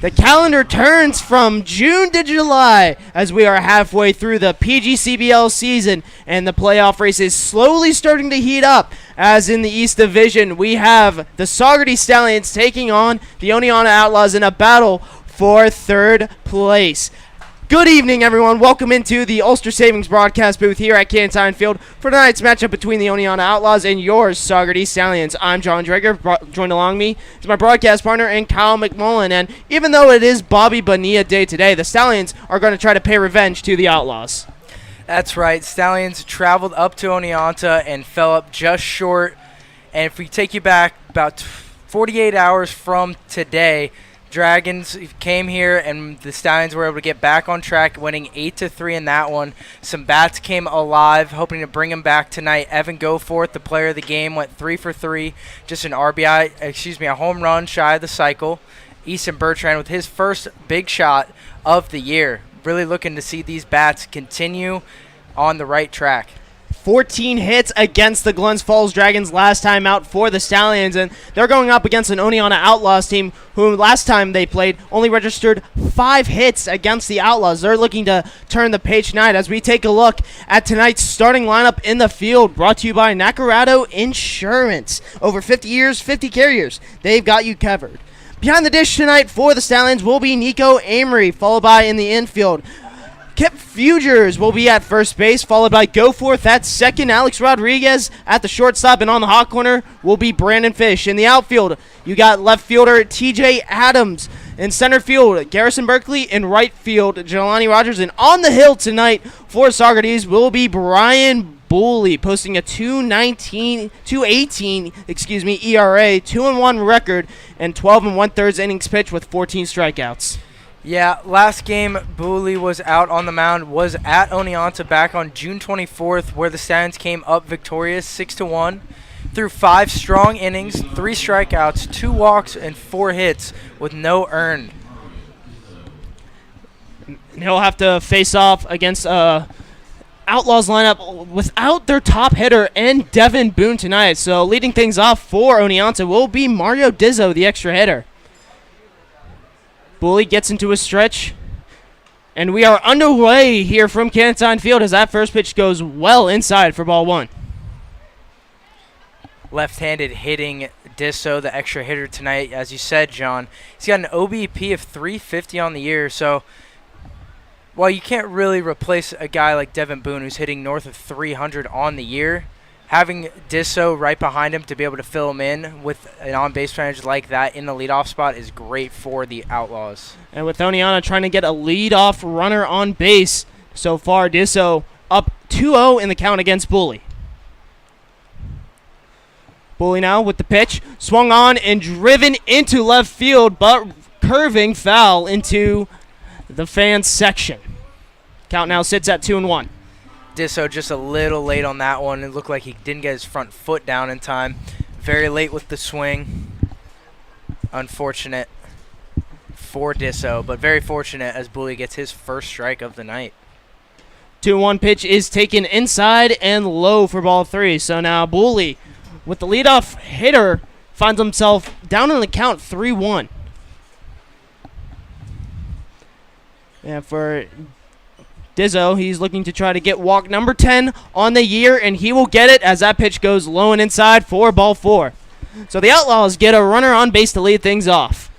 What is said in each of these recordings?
The calendar turns from June to July as we are halfway through the PGCBL season, and the playoff race is slowly starting to heat up. As in the East Division, we have the Saugerties Stallions taking on the Oneonta Outlaws in a battle for third place. Good evening, everyone. Welcome into the Ulster Savings broadcast booth here at Canton Field for tonight's matchup between the Oneonta Outlaws and yours, Saugerties Stallions. I'm John Drager. Joined along me is my broadcast partner and Kyle McMullen. And even though it is Bobby Bonilla Day today, the Stallions are going to try to pay revenge to the Outlaws. That's right. Stallions traveled up to Oneonta and fell up just short. And if we take you back about 48 hours from today, Dragons came here and the Stallions were able to get back on track, winning 8-3 in that one. Some bats came alive, hoping to bring them back tonight. Evan Goforth, the player of the game, went 3 for 3, just a home run shy of the cycle. Easton Bertrand with his first big shot of the year. Really looking to see these bats continue on the right track. 14 hits against the Glens Falls Dragons last time out for the Stallions, and they're going up against an Oneonta Outlaws team who last time they played only registered 5 hits against the Outlaws. They're looking to turn the page tonight as we take a look at tonight's starting lineup in the field, brought to you by Nacarado Insurance. Over 50 years, 50 carriers. They've got you covered. Behind the dish tonight for the Stallions will be Nico Amory, followed by in the infield Kip Fugers will be at first base, followed by Goforth at second. Alex Rodriguez at the shortstop, and on the hot corner will be Brandon Fish. In the outfield, you got left fielder TJ Adams. In center field, Garrison Berkeley. In right field, Jelani Rogers. And on the hill tonight for Saugerties will be Brian Booley, posting a 218 ERA, 2-1 record, and 12 1/3 innings pitched with 14 strikeouts. Yeah, last game Booley was out on the mound, was at Oneonta back on June 24th, where the Stallions came up victorious 6-1 through 5 strong innings, 3 strikeouts, 2 walks, and 4 hits with no earned. He'll have to face off against Outlaws lineup without their top hitter and Devin Boone tonight. So leading things off for Oneonta will be Mario Dizzo, the extra hitter. Booley gets into a stretch, and we are underway here from Canton Field as that first pitch goes well inside for ball 1. Left-handed hitting Disso, the extra hitter tonight, as you said, John. He's got an OBP of 350 on the year, so while you can't really replace a guy like Devin Boone who's hitting north of 300 on the year, having Disso right behind him to be able to fill him in with an on-base percentage like that in the leadoff spot is great for the Outlaws. And with Oneonta trying to get a leadoff runner on base, so far Disso up 2-0 in the count against Booley. Booley now with the pitch, swung on and driven into left field, but curving foul into the fans section. Count now sits at 2-1. Disso just a little late on that one. It looked like he didn't get his front foot down in time. Very late with the swing. Unfortunate for Disso, but very fortunate as Booley gets his first strike of the night. 2-1 pitch is taken inside and low for ball 3. So now Booley, with the leadoff hitter, finds himself down in the count 3-1. And for Dizzo, he's looking to try to get walk number 10 on the year, and he will get it as that pitch goes low and inside for ball 4. So the Outlaws get a runner on base to lead things off.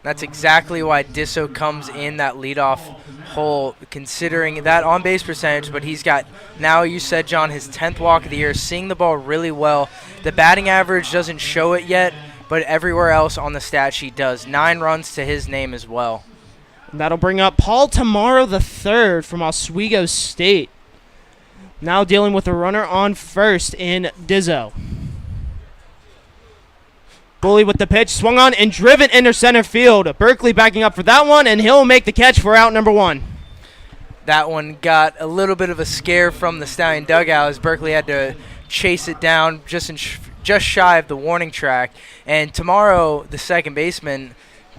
That's exactly why Disso comes in that leadoff hole, considering that on-base percentage, but he's got, now you said, John, his 10th walk of the year, seeing the ball really well. The batting average doesn't show it yet, but everywhere else on the stat sheet does. 9 runs to his name as well. That'll bring up Paul Tamaro III from Oswego State. Now dealing with a runner on first in Dizzo. Booley with the pitch, swung on and driven into center field. Berkeley backing up for that one, and he'll make the catch for out number 1. That one got a little bit of a scare from the Stallion dugout as Berkeley had to chase it down just shy of the warning track. And Tamaro, the second baseman,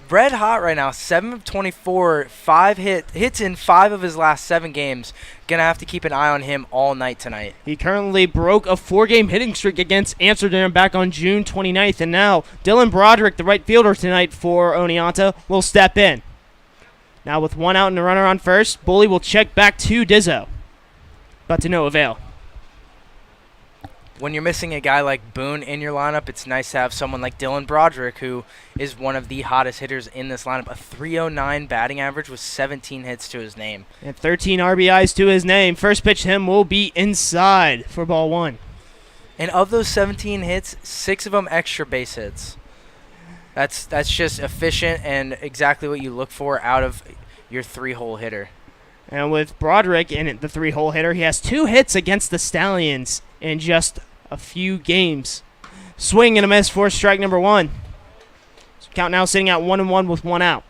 red hot right now. 7 of 24, 5 hits in 5 of his last 7 games. Gonna have to keep an eye on him all night tonight. He currently broke a 4-game hitting streak against Amsterdam back on June 29th, and now Dylan Broderick, the right fielder tonight for Oneonta, will step in. Now with 1 out and a runner on first, Bully will check back to Dizzo, but to no avail. When you're missing a guy like Boone in your lineup, it's nice to have someone like Dylan Broderick, who is one of the hottest hitters in this lineup. A 309 batting average with 17 hits to his name. And 13 RBIs to his name. First pitch to him will be inside for ball 1. And of those 17 hits, 6 of them extra base hits. That's just efficient and exactly what you look for out of your 3-hole hitter. And with Broderick in the 3-hole hitter, he has 2 hits against the Stallions in just a few games. Swing and a miss for strike number 1. So count now sitting at 1-1 with 1 out.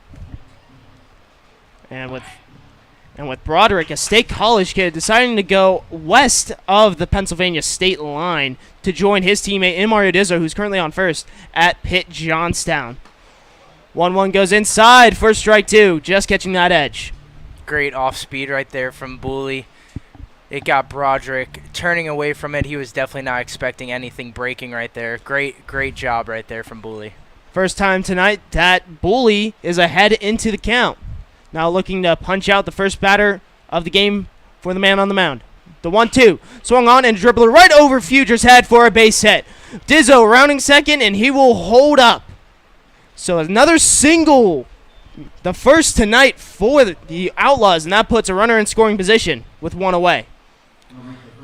And with Broderick, a State College kid, deciding to go west of the Pennsylvania state line to join his teammate in Mario Dizzo, who's currently on first at Pitt Johnstown. 1-1 goes inside for strike 2, just catching that edge. Great off speed right there from Bully. It got Broderick turning away from it. He was definitely not expecting anything breaking right there. Great job right there from Bully. First time tonight that Bully is ahead into the count. Now looking to punch out the first batter of the game for the man on the mound. The 1-2. Swung on and dribbler right over Fuger's head for a base hit. Dizzo rounding second, and he will hold up. So another single. The first tonight for the Outlaws, and that puts a runner in scoring position with 1 away.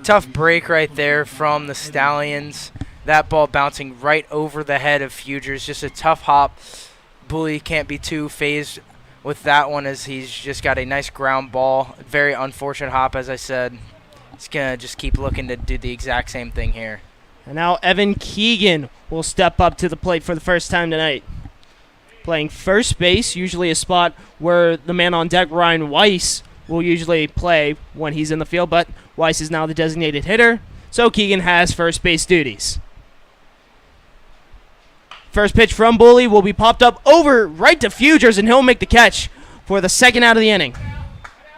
Tough break right there from the Stallions. That ball bouncing right over the head of Fugers. Just a tough hop. Bully can't be too phased with that one, as he's just got a nice ground ball. Very unfortunate hop, as I said. He's going to just keep looking to do the exact same thing here. And now Evan Keegan will step up to the plate for the first time tonight. Playing first base, usually a spot where the man on deck, Ryan Weiss, will usually play when he's in the field, but Weiss is now the designated hitter, so Keegan has first base duties. First pitch from Bully will be popped up over right to Fugers, and he'll make the catch for the second out of the inning.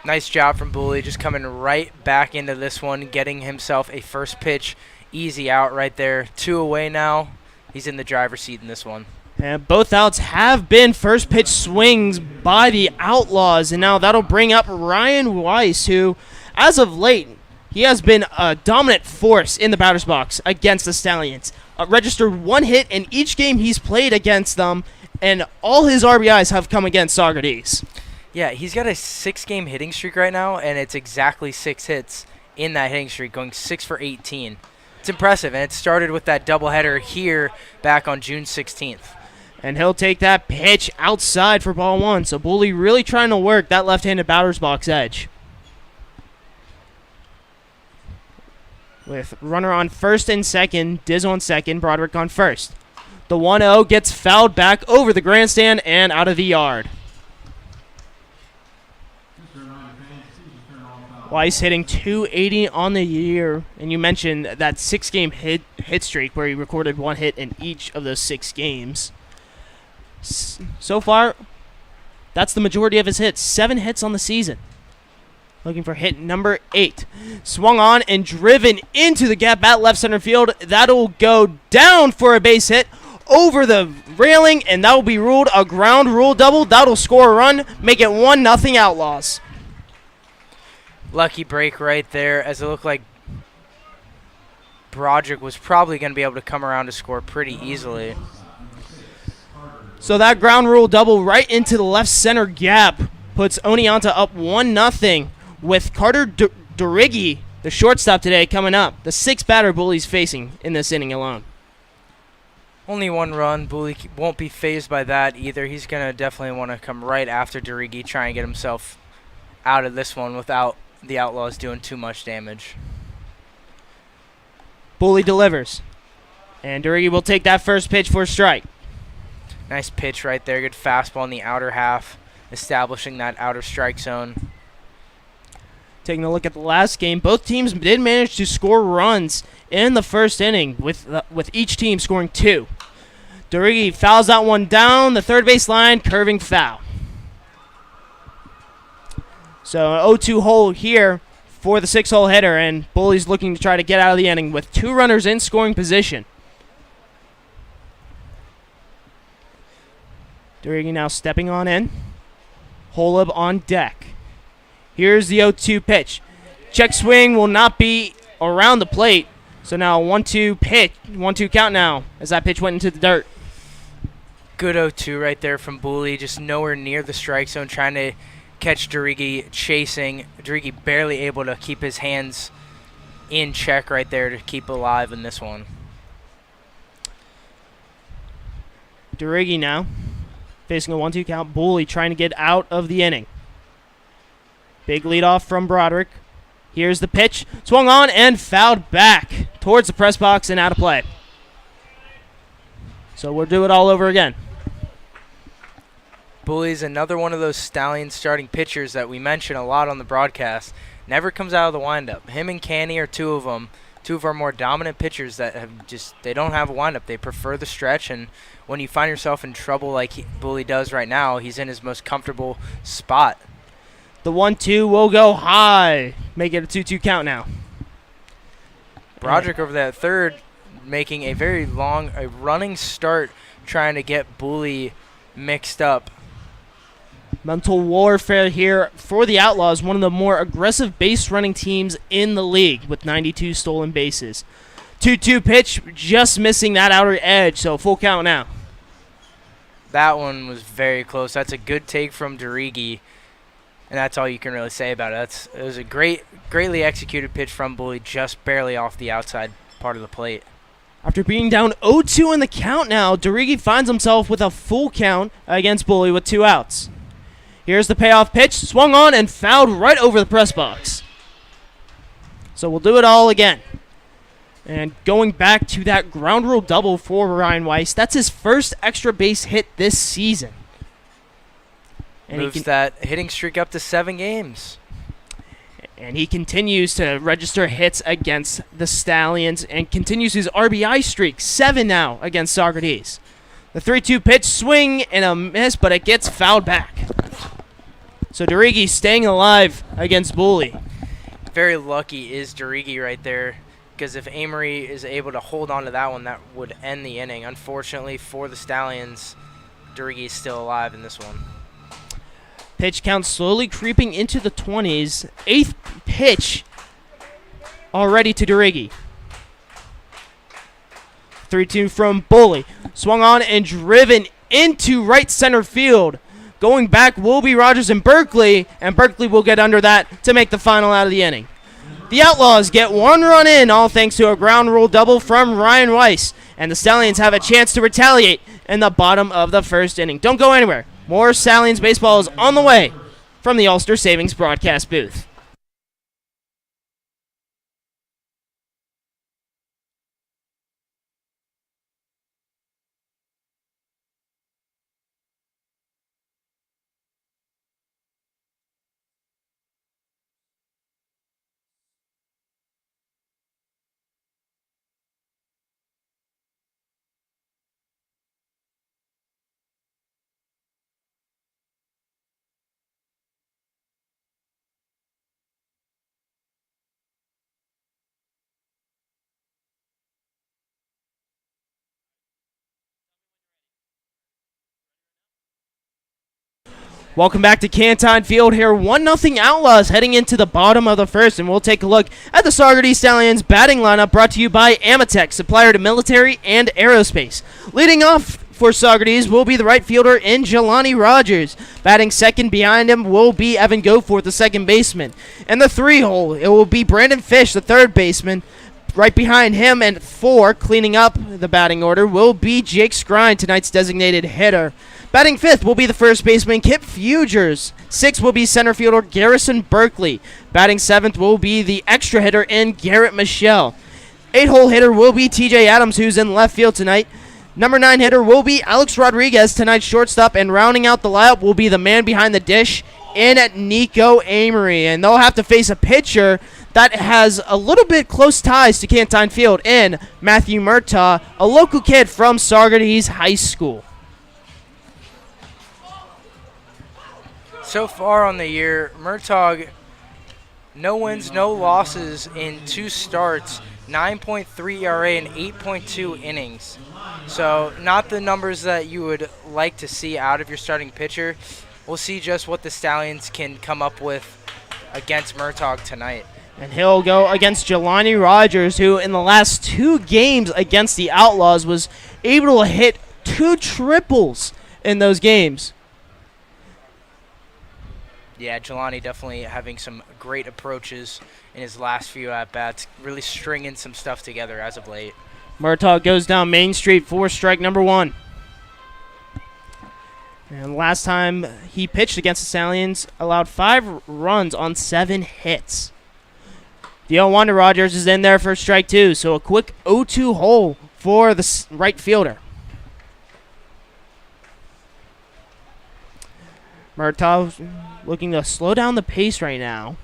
Nice job from Bully, just coming right back into this one, getting himself a first pitch easy out right there. 2 away now. He's in the driver's seat in this one. And both outs have been first pitch swings by the Outlaws, and now that'll bring up Ryan Weiss, who, as of late, he has been a dominant force in the batter's box against the Stallions. Registered 1 hit in each game he's played against them, and all his RBIs have come against Saugerties. Yeah, he's got a 6-game hitting streak right now, and it's exactly 6 hits in that hitting streak, going 6 for 18. It's impressive, and it started with that doubleheader here back on June 16th. And he'll take that pitch outside for ball 1. So Bully really trying to work that left-handed batter's box edge. With runner on first and second, Diz on second, Broderick on first. The 1-0 gets fouled back over the grandstand and out of the yard. Weiss hitting .280 on the year. And you mentioned that 6-game hit streak where he recorded 1 hit in each of those 6 games. So far, that's the majority of his hits. 7 hits on the season. Looking for hit number 8. Swung on and driven into the gap at left center field. That'll go down for a base hit over the railing, and that will be ruled a ground rule double. That'll score a run, make it 1-0 Outlaws. Lucky break right there, as it looked like Broderick was probably going to be able to come around to score pretty easily. So that ground rule double right into the left center gap puts Oneonta up 1-0 with Carter Durigi, the shortstop today, coming up. The 6th batter Bully's facing in this inning alone. Only 1 run. Bully won't be fazed by that either. He's going to definitely want to come right after Durigi, try and get himself out of this one without the Outlaws doing too much damage. Bully delivers. And Durigi will take that first pitch for a strike. Nice pitch right there. Good fastball in the outer half, establishing that outer strike zone. Taking a look at the last game, both teams did manage to score runs in the first inning, with each team scoring 2. Durigi fouls that one down the third base line, curving foul. So an 0-2 hole here for the 6-hole hitter, and Bully's looking to try to get out of the inning with 2 runners in scoring position. Durigi now stepping on in. Holub on deck. Here's the 0-2 pitch. Check swing will not be around the plate. So now 1-2 pitch, 1-2 count now as that pitch went into the dirt. Good 0-2 right there from Bully, just nowhere near the strike zone, trying to catch Durigi chasing. Durigi barely able to keep his hands in check right there to keep alive in this one. Durigi now facing a 1-2 count. Bully trying to get out of the inning. Big leadoff from Broderick. Here's the pitch. Swung on and fouled back towards the press box and out of play. So we'll do it all over again. Bully's another one of those Stallion starting pitchers that we mention a lot on the broadcast. Never comes out of the windup. Him and Canny are two of our more dominant pitchers that have they don't have a windup. They prefer the stretch, and when you find yourself in trouble like Bully does right now, he's in his most comfortable spot. The 1-2 will go high. Make it a 2-2 count now. Broderick over that third making a very long, running start trying to get Bully mixed up. Mental warfare here for the Outlaws, one of the more aggressive base running teams in the league with 92 stolen bases. 2-2 pitch, just missing that outer edge, so full count now. That one was very close. That's a good take from Durigi. And that's all you can really say about it. It was a greatly executed pitch from Bully, just barely off the outside part of the plate. After being down 0-2 in the count now, Durigi finds himself with a full count against Bully with 2 outs. Here's the payoff pitch, swung on and fouled right over the press box. So we'll do it all again. And going back to that ground rule double for Ryan Weiss, that's his first extra base hit this season. And moves that hitting streak up to 7 games. And he continues to register hits against the Stallions and continues his RBI streak, 7 now against Saugerties. The 3-2 pitch, swing and a miss, but it gets fouled back. So Durigi staying alive against Bully. Very lucky is Durigi right there, because if Amory is able to hold on to that one, that would end the inning. Unfortunately for the Stallions, Durigi is still alive in this one. Pitch count slowly creeping into the 20s. 8th pitch already to Durigi. 3-2 from Bully. Swung on and driven into right center field. Going back will be Rogers and Berkeley will get under that to make the final out of the inning. The Outlaws get 1 run in, all thanks to a ground rule double from Ryan Weiss. And the Stallions have a chance to retaliate in the bottom of the first inning. Don't go anywhere. More Stallions baseball is on the way from the Ulster Savings broadcast booth. Welcome back to Canton Field here. 1-0 Outlaws heading into the bottom of the first, and we'll take a look at the Saugerties Stallions batting lineup brought to you by Amatech, supplier to military and aerospace. Leading off for Saugerties will be the right fielder in Jelani Rogers. Batting second behind him will be Evan Goforth, the second baseman. And the 3-hole, it will be Brandon Fish, the third baseman. Right behind him and 4, cleaning up the batting order, will be Jake Skrine, tonight's designated hitter. Batting 5th will be the first baseman, Kip Fugers. 6th will be center fielder Garrison Berkeley. Batting 7th will be the extra hitter in Garrett Michelle. 8-hole hitter will be TJ Adams, who's in left field tonight. Number 9 hitter will be Alex Rodriguez, tonight's shortstop, and rounding out the lineup will be the man behind the dish in Nico Amory. And they'll have to face a pitcher that has a little bit close ties to Cantine Field in Matthew Murtaugh, a local kid from Saugerties High School. So far on the year, Murtaugh, no wins, no losses in 2 starts, 9.3 ERA and 8.2 innings. So not the numbers that you would like to see out of your starting pitcher. We'll see just what the Stallions can come up with against Murtaugh tonight. And he'll go against Jelani Rogers, who in the last 2 games against the Outlaws was able to hit 2 triples in those games. Yeah, Jelani definitely having some great approaches in his last few at-bats, really stringing some stuff together as of late. Murtaugh goes down Main Street for strike number 1. And last time he pitched against the Stallions, allowed 5 runs on 7 hits. The 0-1 to Rogers is in there for strike 2, so a quick 0-2 hole for the right fielder. Murtaugh looking to slow down the pace right now.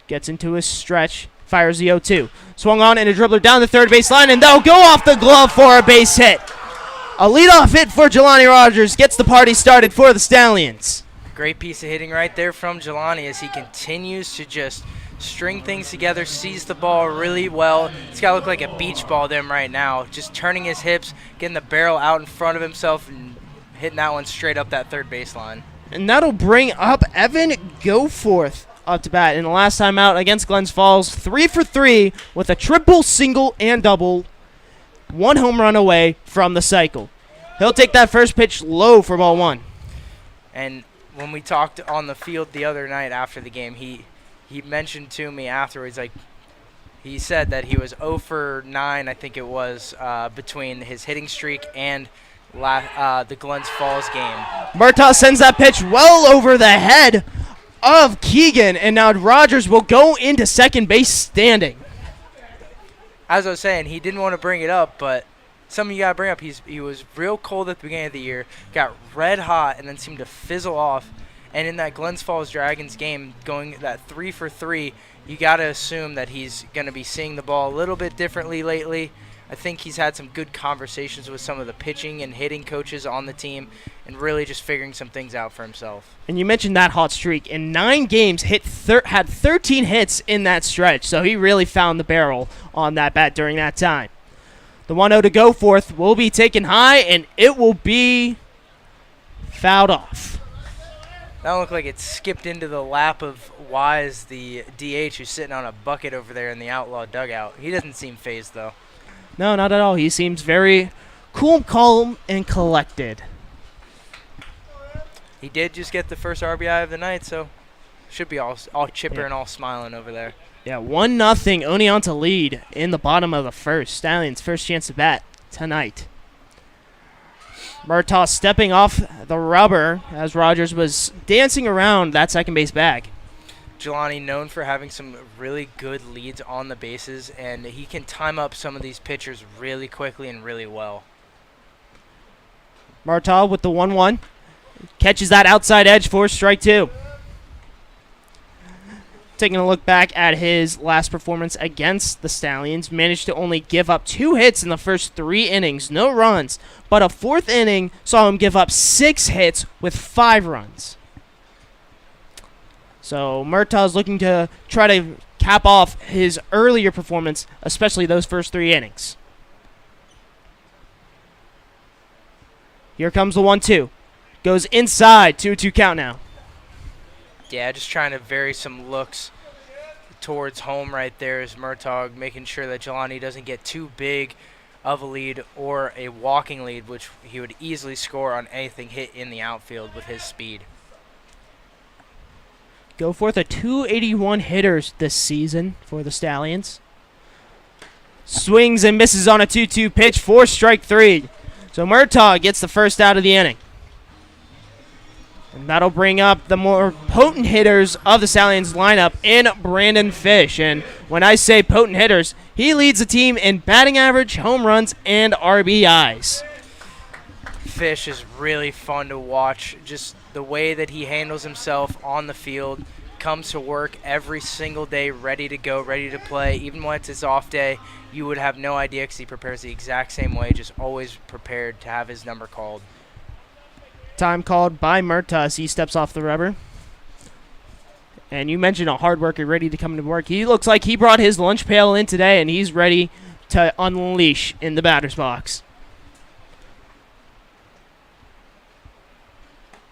Gets into his stretch, fires the 0-2. Swung on and a dribbler down the third base line, and they'll go off the glove for a base hit. A leadoff hit for Jelani Rogers gets the party started for the Stallions. Great piece of hitting right there from Jelani as he continues to just string things together, sees the ball really well. It's got to look like a beach ball to him right now. Just turning his hips, getting the barrel out in front of himself, and hitting that one straight up that third baseline. And that'll bring up Evan Goforth up to bat. In the last time out against Glens Falls, 3 for 3 with a triple, single, and double. 1 home run away from the cycle. He'll take that first pitch low for ball 1. And when we talked on the field the other night after the game, he mentioned to me afterwards, like, he said that he was 0 for 9, I think it was, between his hitting streak and the Glens Falls game. Murtaugh sends that pitch well over the head of Keegan, and now Rogers will go into second base standing. As I was saying, he didn't want to bring it up, but something you got to bring up, he was real cold at the beginning of the year, got red hot, and then seemed to fizzle off. And in that Glens Falls Dragons game, going that 3 for 3, you got to assume that he's going to be seeing the ball a little bit differently lately. I think he's had some good conversations with some of the pitching and hitting coaches on the team and really just figuring some things out for himself. And you mentioned that hot streak. In 9 games, had 13 hits in that stretch, so he really found the barrel on that bat during that time. The 1-0 to Goforth will be taken high, and it will be fouled off. That looked like it skipped into the lap of Wise, the DH, who's sitting on a bucket over there in the Outlaw dugout. He doesn't seem phased, though. No, not at all. He seems very cool, calm, and collected. He did just get the first RBI of the night, so should be all chipper and all smiling over there. Yeah, 1-0 Oneonta lead in the bottom of the first. Stallions' first chance to bat tonight. Murtaugh stepping off the rubber as Rogers was dancing around that second base bag. Jelani known for having some really good leads on the bases, and he can time up some of these pitchers really quickly and really well. Murtaugh with the 1-1. Catches that outside edge for strike 2. Taking a look back at his last performance against the Stallions, managed to only give up 2 hits in the first 3 innings, no runs, but a 4th inning saw him give up 6 hits with 5 runs. So Murtaugh's looking to try to cap off his earlier performance, especially those first 3 innings. Here comes the 1-2. Goes inside, 2-2 count now. Yeah, just trying to vary some looks towards home right there is Murtaugh, making sure that Jelani doesn't get too big of a lead or a walking lead, which he would easily score on anything hit in the outfield with his speed. Goforth, a 281 hitters this season for the Stallions. Swings and misses on a 2-2 pitch for strike 3. So Murtaugh gets the first out of the inning. And that'll bring up the more potent hitters of the Stallions lineup in Brandon Fish. And when I say potent hitters, he leads the team in batting average, home runs, and RBIs. Fish is really fun to watch. Just the way that he handles himself on the field, comes to work every single day ready to go, ready to play. Even when it's his off day, you would have no idea because he prepares the exact same way, just always prepared to have his number called. Time called by Murtas. He steps off the rubber. And you mentioned a hard worker ready to come to work. He looks like he brought his lunch pail in today, and he's ready to unleash in the batter's box.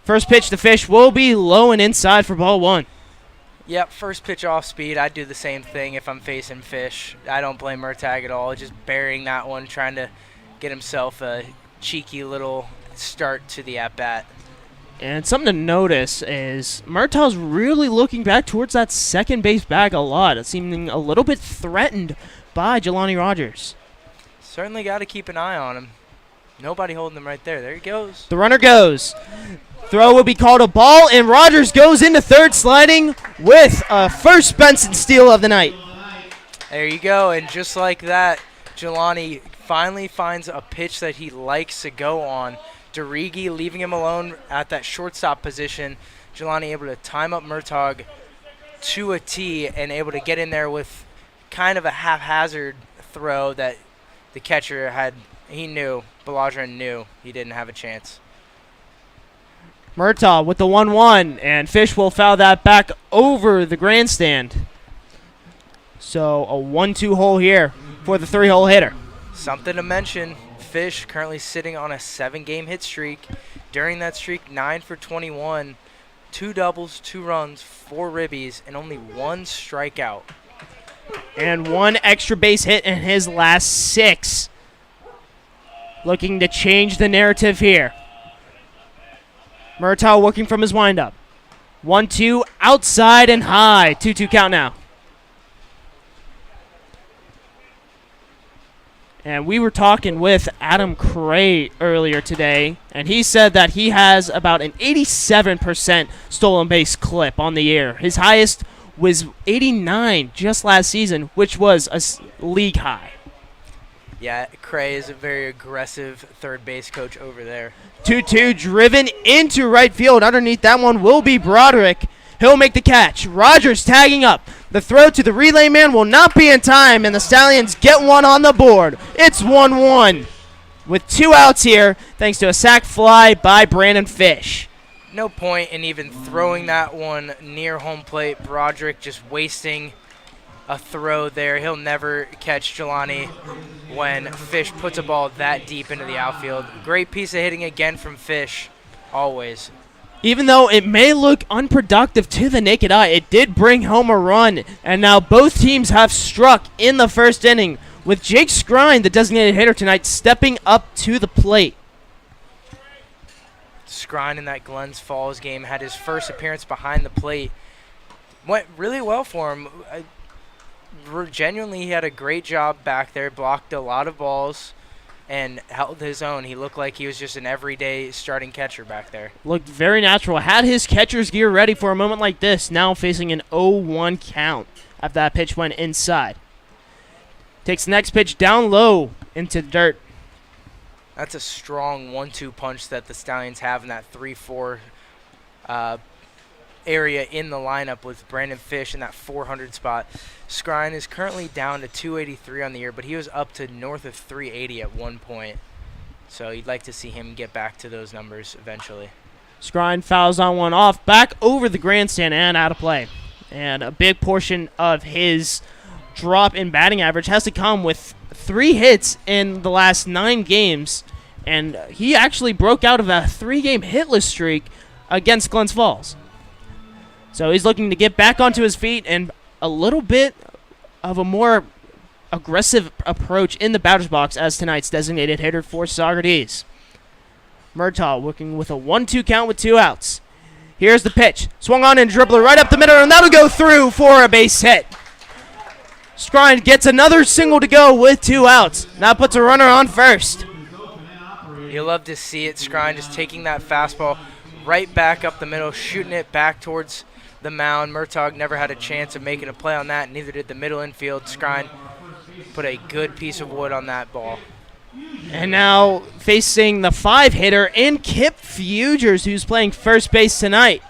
First pitch to Fish will be low and inside for ball one. Yep, first pitch off speed. I'd do the same thing if I'm facing Fish. I don't blame Murtag at all. Just burying that one, trying to get himself a cheeky little start to the at-bat. And something to notice is Murtaugh's really looking back towards that second base bag a lot, seeming a little bit threatened by Jelani Rogers. Certainly got to keep an eye on him. Nobody holding him right there. There he goes. The runner goes. Throw will be called a ball, and Rogers goes into third, sliding with a first Benson steal of the night. There you go, and just like that, Jelani finally finds a pitch that he likes to go on. Derigi leaving him alone at that shortstop position. Jelani able to time up Murtaugh to a T and able to get in there with kind of a haphazard throw that the catcher had. He knew, Balajan knew he didn't have a chance. Murtaugh with the 1-1, and Fish will foul that back over the grandstand. So a 1-2 hole here for the 3-hole hitter. Something to mention. Fish currently sitting on a 7-game hit streak. During that streak, 9 for 21, 2 doubles, 2 runs, 4 ribbies, and only 1 strikeout. And 1 extra base hit in his last 6. Looking to change the narrative here. Murtaugh working from his windup. 1-2 outside and high. 2-2 count now. And we were talking with Adam Cray earlier today, and he said that he has about an 87% stolen base clip on the year. His highest was 89 just last season, which was a league high. Yeah, Cray is a very aggressive third base coach over there. 2-2 driven into right field. Underneath that one will be Broderick. He'll make the catch. Rogers tagging up. The throw to the relay man will not be in time, and the Stallions get one on the board. It's 1-1 with 2 outs here, thanks to a sac fly by Brandon Fish. No point in even throwing that one near home plate. Broderick just wasting a throw there. He'll never catch Jelani when Fish puts a ball that deep into the outfield. Great piece of hitting again from Fish, always. Even though it may look unproductive to the naked eye, it did bring home a run. And now both teams have struck in the first inning, with Jake Scrine, the designated hitter tonight, stepping up to the plate. Scrine in that Glens Falls game had his first appearance behind the plate. Went really well for him. Genuinely, he had a great job back there, blocked a lot of balls, and held his own. He looked like he was just an everyday starting catcher back there. Looked very natural. Had his catcher's gear ready for a moment like this. Now facing an 0-1 count after that pitch went inside. Takes the next pitch down low into the dirt. That's a strong 1-2 punch that the Stallions have in that 3-4 area in the lineup with Brandon Fish in that 400 spot. Scrine is currently down to 283 on the year, but he was up to north of 380 at one point. So you'd like to see him get back to those numbers eventually. Scrine fouls on one off, back over the grandstand and out of play. And a big portion of his drop in batting average has to come with 3 hits in the last 9 games. And he actually broke out of a 3-game hitless streak against Glens Falls. So he's looking to get back onto his feet and a little bit of a more aggressive approach in the batter's box as tonight's designated hitter for Saugerties. Murtaugh working with a 1-2 count with 2 outs. Here's the pitch. Swung on and dribbler right up the middle, and that'll go through for a base hit. Scrine gets another single to go with 2 outs. Now puts a runner on first. You'll love to see it. Scrine just taking that fastball right back up the middle, shooting it back towards the mound. Murtaugh never had a chance of making a play on that, neither did the middle infield. Scrine put a good piece of wood on that ball. And now facing the 5-hitter in Kip Fugers, who's playing first base tonight.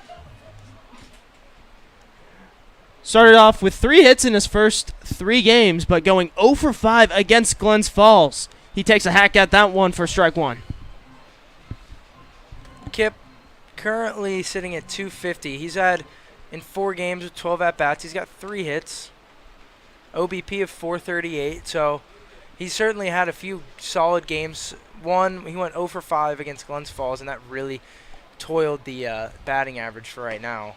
Started off with 3 hits in his first 3 games, but going 0 for 5 against Glens Falls. He takes a hack at that one for strike 1. Kip currently sitting at 250. He's had in 4 games with 12 at-bats. He's got 3 hits, OBP of 438. So he's certainly had a few solid games. One, he went 0 for 5 against Glens Falls, and that really toiled the batting average for right now.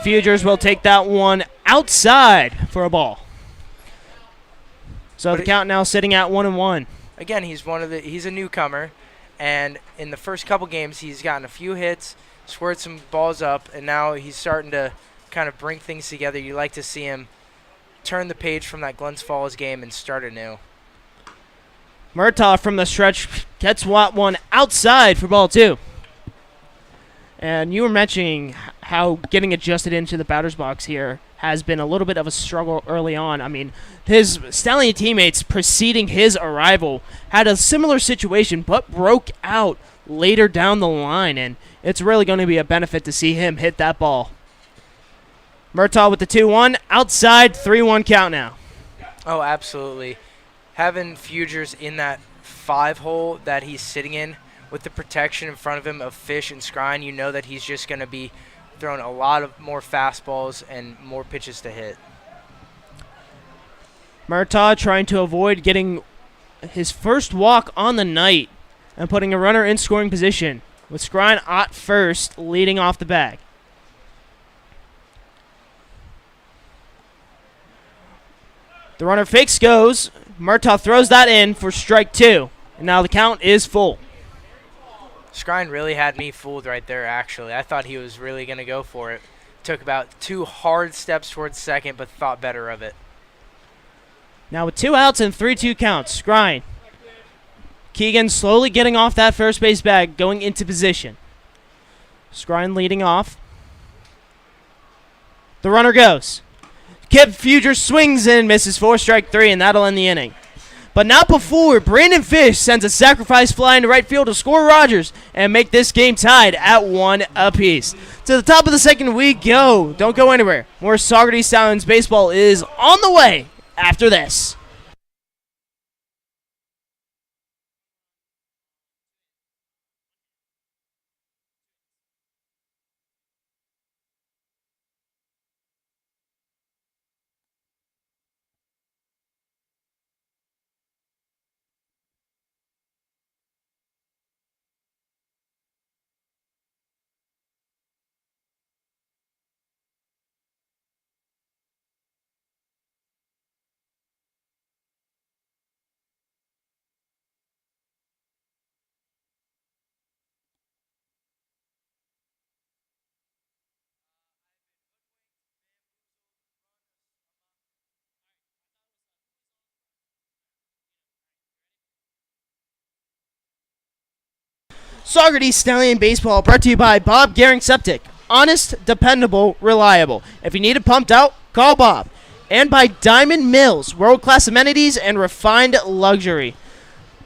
Fugers will take that one outside for a ball. So the count now sitting at 1-1. Again, he's a newcomer, and in the first couple games he's gotten a few hits, squared some balls up, and now he's starting to kind of bring things together. You like to see him turn the page from that Glens Falls game and start anew. Murtaugh from the stretch gets one outside for ball 2. And you were mentioning how getting adjusted into the batter's box here has been a little bit of a struggle early on. I mean, his Stallion teammates preceding his arrival had a similar situation but broke out later down the line, and it's really going to be a benefit to see him hit that ball. Murtaugh with the 2-1, outside, 3-1 count now. Oh, absolutely. Having Fugers in that 5-hole that he's sitting in, with the protection in front of him of Fish and Scrine, you know that he's just going to be throwing a lot of more fastballs and more pitches to hit. Murtaugh trying to avoid getting his first walk on the night and putting a runner in scoring position, with Scrine at first leading off the bag. The runner fakes goes. Murtaugh throws that in for strike 2, and now the count is full. Scrine really had me fooled right there, actually. I thought he was really going to go for it. Took about 2 hard steps towards second, but thought better of it. Now with 2 outs and 3-2 counts, Scrine. Keegan slowly getting off that first base bag, going into position. Scrine leading off. The runner goes. Kip Fuger swings in, misses for strike 3, and that'll end the inning. But not before Brandon Fish sends a sacrifice fly into right field to score Rogers and make this game tied at 1 apiece. To the top of the second we go. Don't go anywhere. More Saugerties Stallions baseball is on the way after this. Saugerties Stallion Baseball brought to you by Bob Gehring Septic. Honest, dependable, reliable. If you need it pumped out, call Bob. And by Diamond Mills, world-class amenities and refined luxury.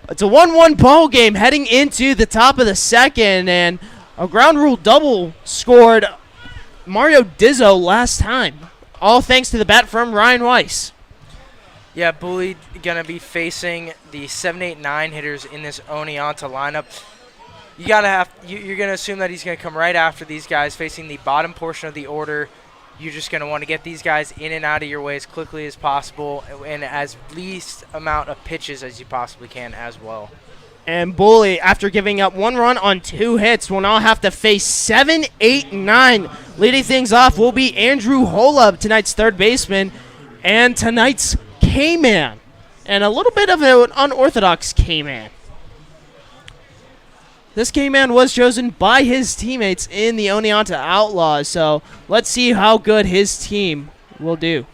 It's a 1-1 ball game heading into the top of the second, and a ground rule double scored Mario Dizzo last time. All thanks to the bat from Ryan Weiss. Yeah, Bully going to be facing the 7, 8, 9 hitters in this Oneonta lineup. You're going to assume that he's going to come right after these guys facing the bottom portion of the order. You're just going to want to get these guys in and out of your way as quickly as possible and as least amount of pitches as you possibly can as well. And Bully, after giving up 1 run on 2 hits, will now have to face 7, 8, 9. Leading things off will be Andrew Holub, tonight's third baseman, and tonight's K-Man. And a little bit of an unorthodox K-Man. This K-Man was chosen by his teammates in the Oneonta Outlaws, so let's see how good his team will do.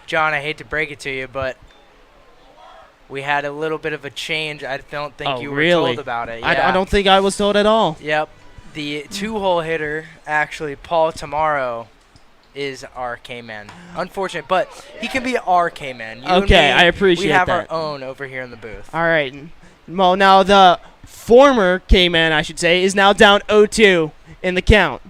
John, I hate to break it to you, but we had a little bit of a change. I don't think you were told about it. Yeah. I don't think I was told at all. Yep. The 2-hole hitter, actually, Paul Tamaro, is our K-Man. Unfortunate, but he can be our K-Man. Okay, I appreciate that. We have our own over here in the booth. All right. Well, now the former K-Man, I should say, is now down 0-2 in the count.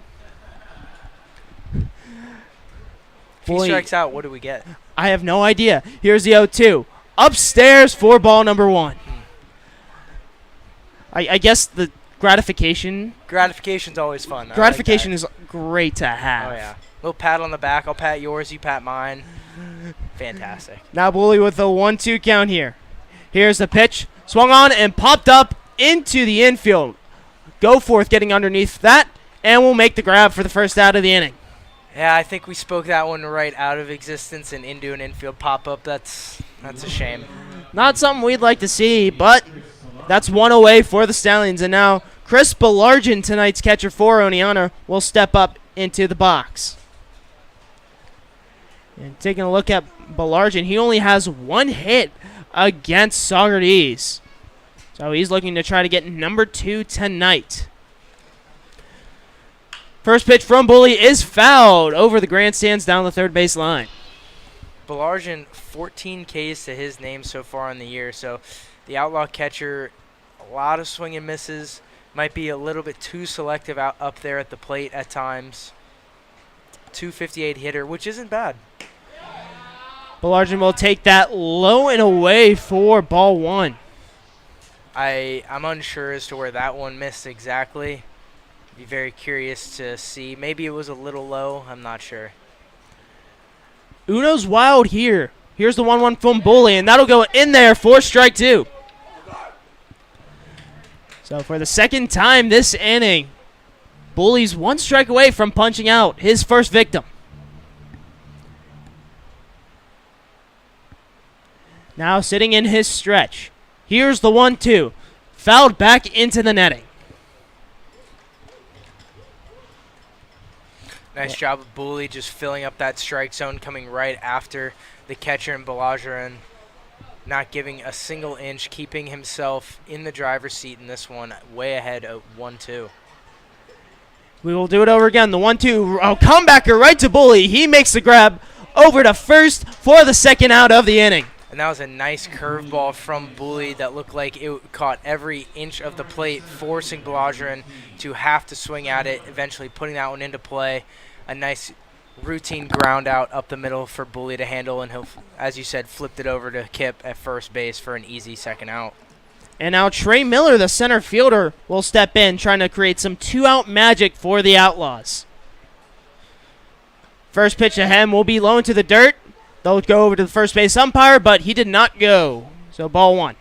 If he strikes out, what do we get? I have no idea. Here's the 0-2. Upstairs for ball number 1. I guess the gratification. Gratification's always fun. Gratification is great to have. Oh, yeah. Little pat on the back. I'll pat yours, you pat mine. Fantastic. Now Bully with a 1-2 count here. Here's the pitch. Swung on and popped up into the infield. Goforth getting underneath that, and will make the grab for the first out of the inning. Yeah, I think we spoke that one right out of existence and into an infield pop-up. That's a shame. Not something we'd like to see, but that's one away for the Stallions. And now Chris Belargin, tonight's catcher for Oneonta, will step up into the box. And taking a look at Belargin, he only has 1 hit against Saugerties. So he's looking to try to get number 2 tonight. First pitch from Bully is fouled over the grandstands down the third base line. Belargin, 14 Ks to his name so far in the year. So the Outlaw catcher, a lot of swing and misses. Might be a little bit too selective out up there at the plate at times. 258 hitter, which isn't bad. Belargin will take that low and away for ball 1. I'm unsure as to where that one missed exactly. Be very curious to see. Maybe it was a little low. I'm not sure. Uno's wild here. Here's the 1-1 from Bully, and that'll go in there for strike 2. So for the second time this inning, Bully's 1 strike away from punching out his first victim. Now sitting in his stretch. Here's the 1-2. Fouled back into the netting. Nice job of Bully just filling up that strike zone, coming right after the catcher and Belargin, not giving a single inch, keeping himself in the driver's seat in this one, way ahead of 1-2. We will do it over again. The 1-2, comebacker right to Bully. He makes the grab over to first for the second out of the inning. And that was a nice curveball from Bully that looked like it caught every inch of the plate, forcing Belargin to have to swing at it, eventually putting that one into play. A nice routine ground out up the middle for Bully to handle, and he'll, as you said, flipped it over to Kip at first base for an easy second out. And now Trey Miller, the center fielder, will step in, trying to create some 2-out magic for the Outlaws. First pitch to him will be low into the dirt. They'll go over to the first base umpire, but he did not go. So ball 1.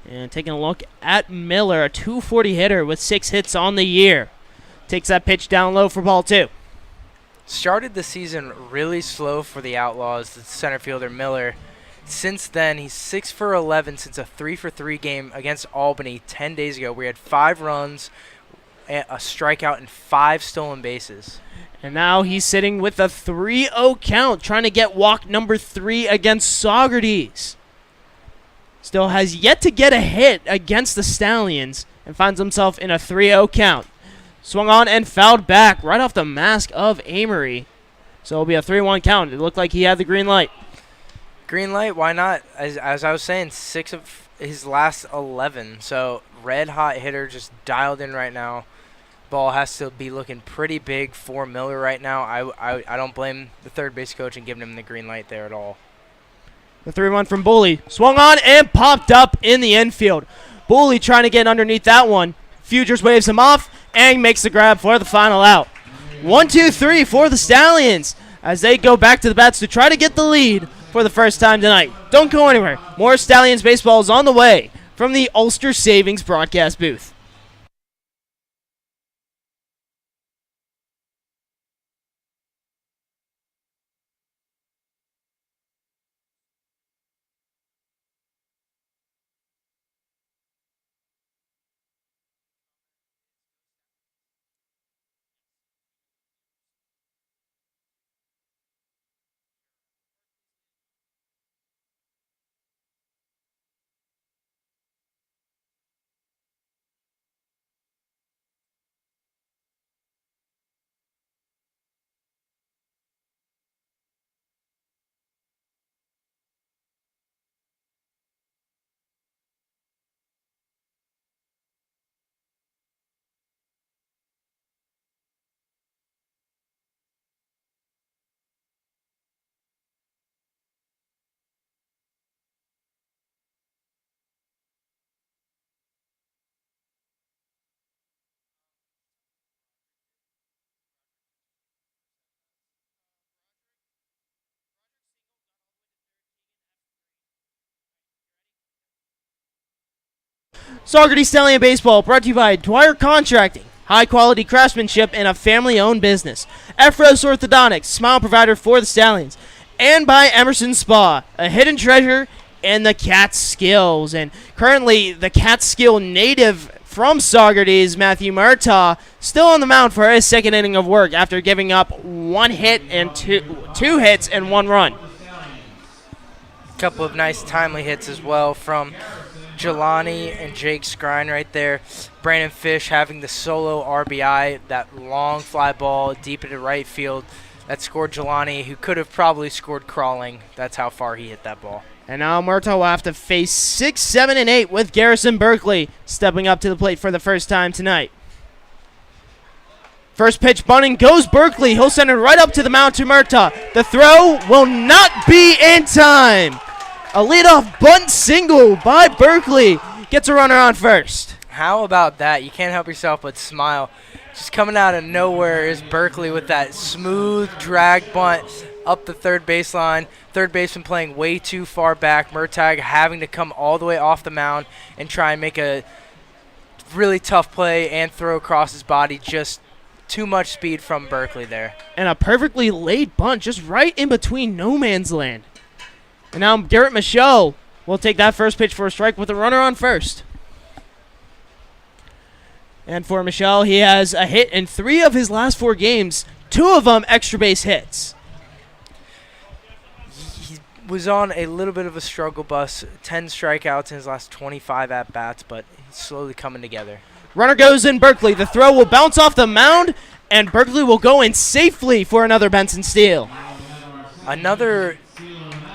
And taking a look at Miller, a 240 hitter with 6 hits on the year. Takes that pitch down low for ball 2. Started the season really slow for the Outlaws, the center fielder Miller. Since then, he's 6 for 11 since a 3 for 3 game against Albany 10 days ago. We had 5 runs, a strikeout, and 5 stolen bases. And now he's sitting with a 3-0 count, trying to get walk number 3 against Saugerties. Still has yet to get a hit against the Stallions and finds himself in a 3-0 count. Swung on and fouled back right off the mask of Amory. So it'll be a 3-1 count. It looked like he had the green light. Green light, why not? As I was saying, 6 of his last 11. So red hot hitter, just dialed in right now. Ball has to be looking pretty big for Miller right now. I don't blame the third base coach and giving him the green light there at all. The 3-1 from Bully. Swung on and popped up in the infield. Bully trying to get underneath that one. Futures waves him off and makes the grab for the final out. 1-2-3 for the Stallions as they go back to the bats to try to get the lead for the first time tonight. Don't go anywhere. More Stallions baseball is on the way from the Ulster Savings broadcast booth. Saugerties Stallion Baseball brought to you by Dwyer Contracting, high-quality craftsmanship and a family-owned business. Ephros Orthodontics, smile provider for the Stallions. And by Emerson Spa, a hidden treasure in the Catskills. And currently, the Catskill native from Saugerties, Matthew Murtaugh, still on the mound for his second inning of work after giving up one hit and two hits and 1 run. Couple of nice timely hits as well from Jelani and Jake Skrine right there. Brandon Fish having the solo RBI, that long fly ball deep into right field that scored Jelani, who could have probably scored crawling. That's how far he hit that ball. And now Murtaugh will have to face 6, 7, and 8 with Garrison Berkeley stepping up to the plate for the first time tonight. First pitch bunting goes Berkeley. He'll send it right up to the mound to Murtaugh. The throw will not be in time. A leadoff bunt single by Berkeley gets a runner on first. How about that? You can't help yourself but smile. Just coming out of nowhere is Berkeley with that smooth drag bunt up the third baseline. Third baseman playing way too far back. Murtaugh having to come all the way off the mound and try and make a really tough play and throw across his body. Just too much speed from Berkeley there. And a perfectly laid bunt just right in between no man's land. And now Garrett Michaud will take that first pitch for a strike with a runner on first. And for Michaud, he has a hit in 3 of his last 4 games, 2 of them extra base hits. He was on a little bit of a struggle bus, 10 strikeouts in his last 25 at-bats, but he's slowly coming together. Runner goes in Berkeley. The throw will bounce off the mound, and Berkeley will go in safely for another Benson steal. Another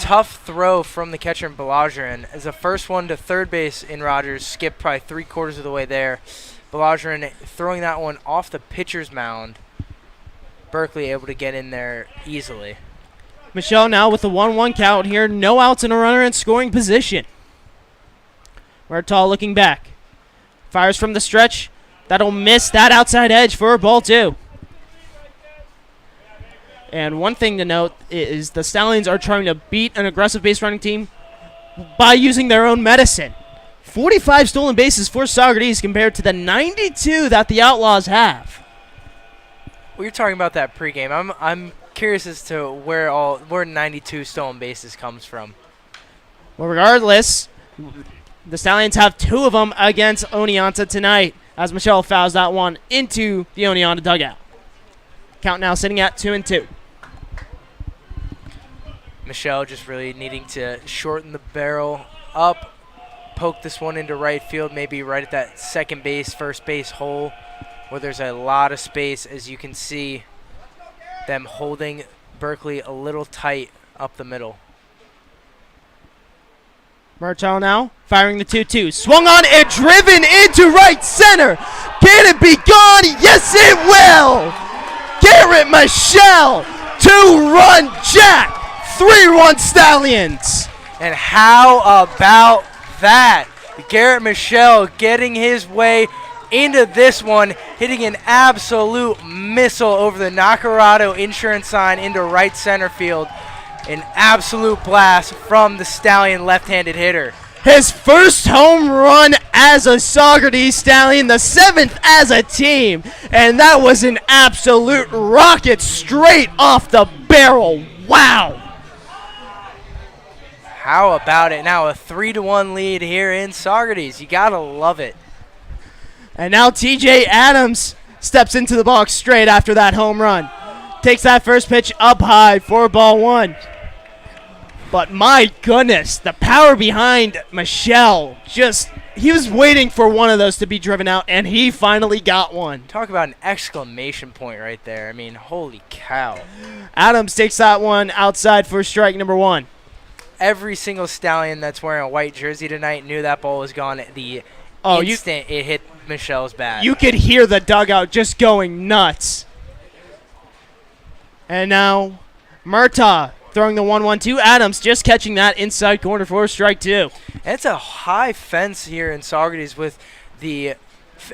tough throw from the catcher in Balajian as the first one to third base in Rogers skipped probably 3/4 of the way there. Balajian throwing that one off the pitcher's mound. Berkeley able to get in there easily. Michelle now with the 1-1 count here. No outs and a runner in scoring position. Murtaugh looking back. Fires from the stretch. That'll miss that outside edge for a ball 2. And one thing to note is the Stallions are trying to beat an aggressive base running team by using their own medicine. 45 stolen bases for Saugerties compared to the 92 that the Outlaws have. We were talking about that pregame. I'm curious as to where 92 stolen bases comes from. Well, regardless, the Stallions have 2 of them against Oneonta tonight as Michelle fouls that one into the Oneonta dugout. Count now sitting at 2-2. Michelle just really needing to shorten the barrel up, poke this one into right field, maybe right at that second base, first base hole where there's a lot of space. As you can see them holding Berkeley a little tight up the middle. Murtaugh now firing the 2-2. Swung on and driven into right center. Can it be gone? Yes, it will. Garrett Michelle, 2-run jack. 3-1 Stallions. And how about that? Garrett Michelle getting his way into this one, hitting an absolute missile over the Nacarado insurance sign into right center field. An absolute blast from the Stallion left-handed hitter. His first home run as a Saugerties Stallion, the 7th as a team. And that was an absolute rocket straight off the barrel. Wow. How about it? Now a 3-1 lead here in Saugerties. You gotta love it. And now TJ Adams steps into the box straight after that home run. Takes that first pitch up high for ball 1. But my goodness, the power behind Michelle. He was waiting for one of those to be driven out, and he finally got one. Talk about an exclamation point right there. I mean, holy cow. Adams takes that one outside for strike number 1. Every single Stallion that's wearing a white jersey tonight knew that ball was gone at the instant it hit Michelle's bat. You could hear the dugout just going nuts. And now Murtaugh throwing the 1-1-2. Adams just catching that inside corner for strike 2. And it's a high fence here in Saugerties with the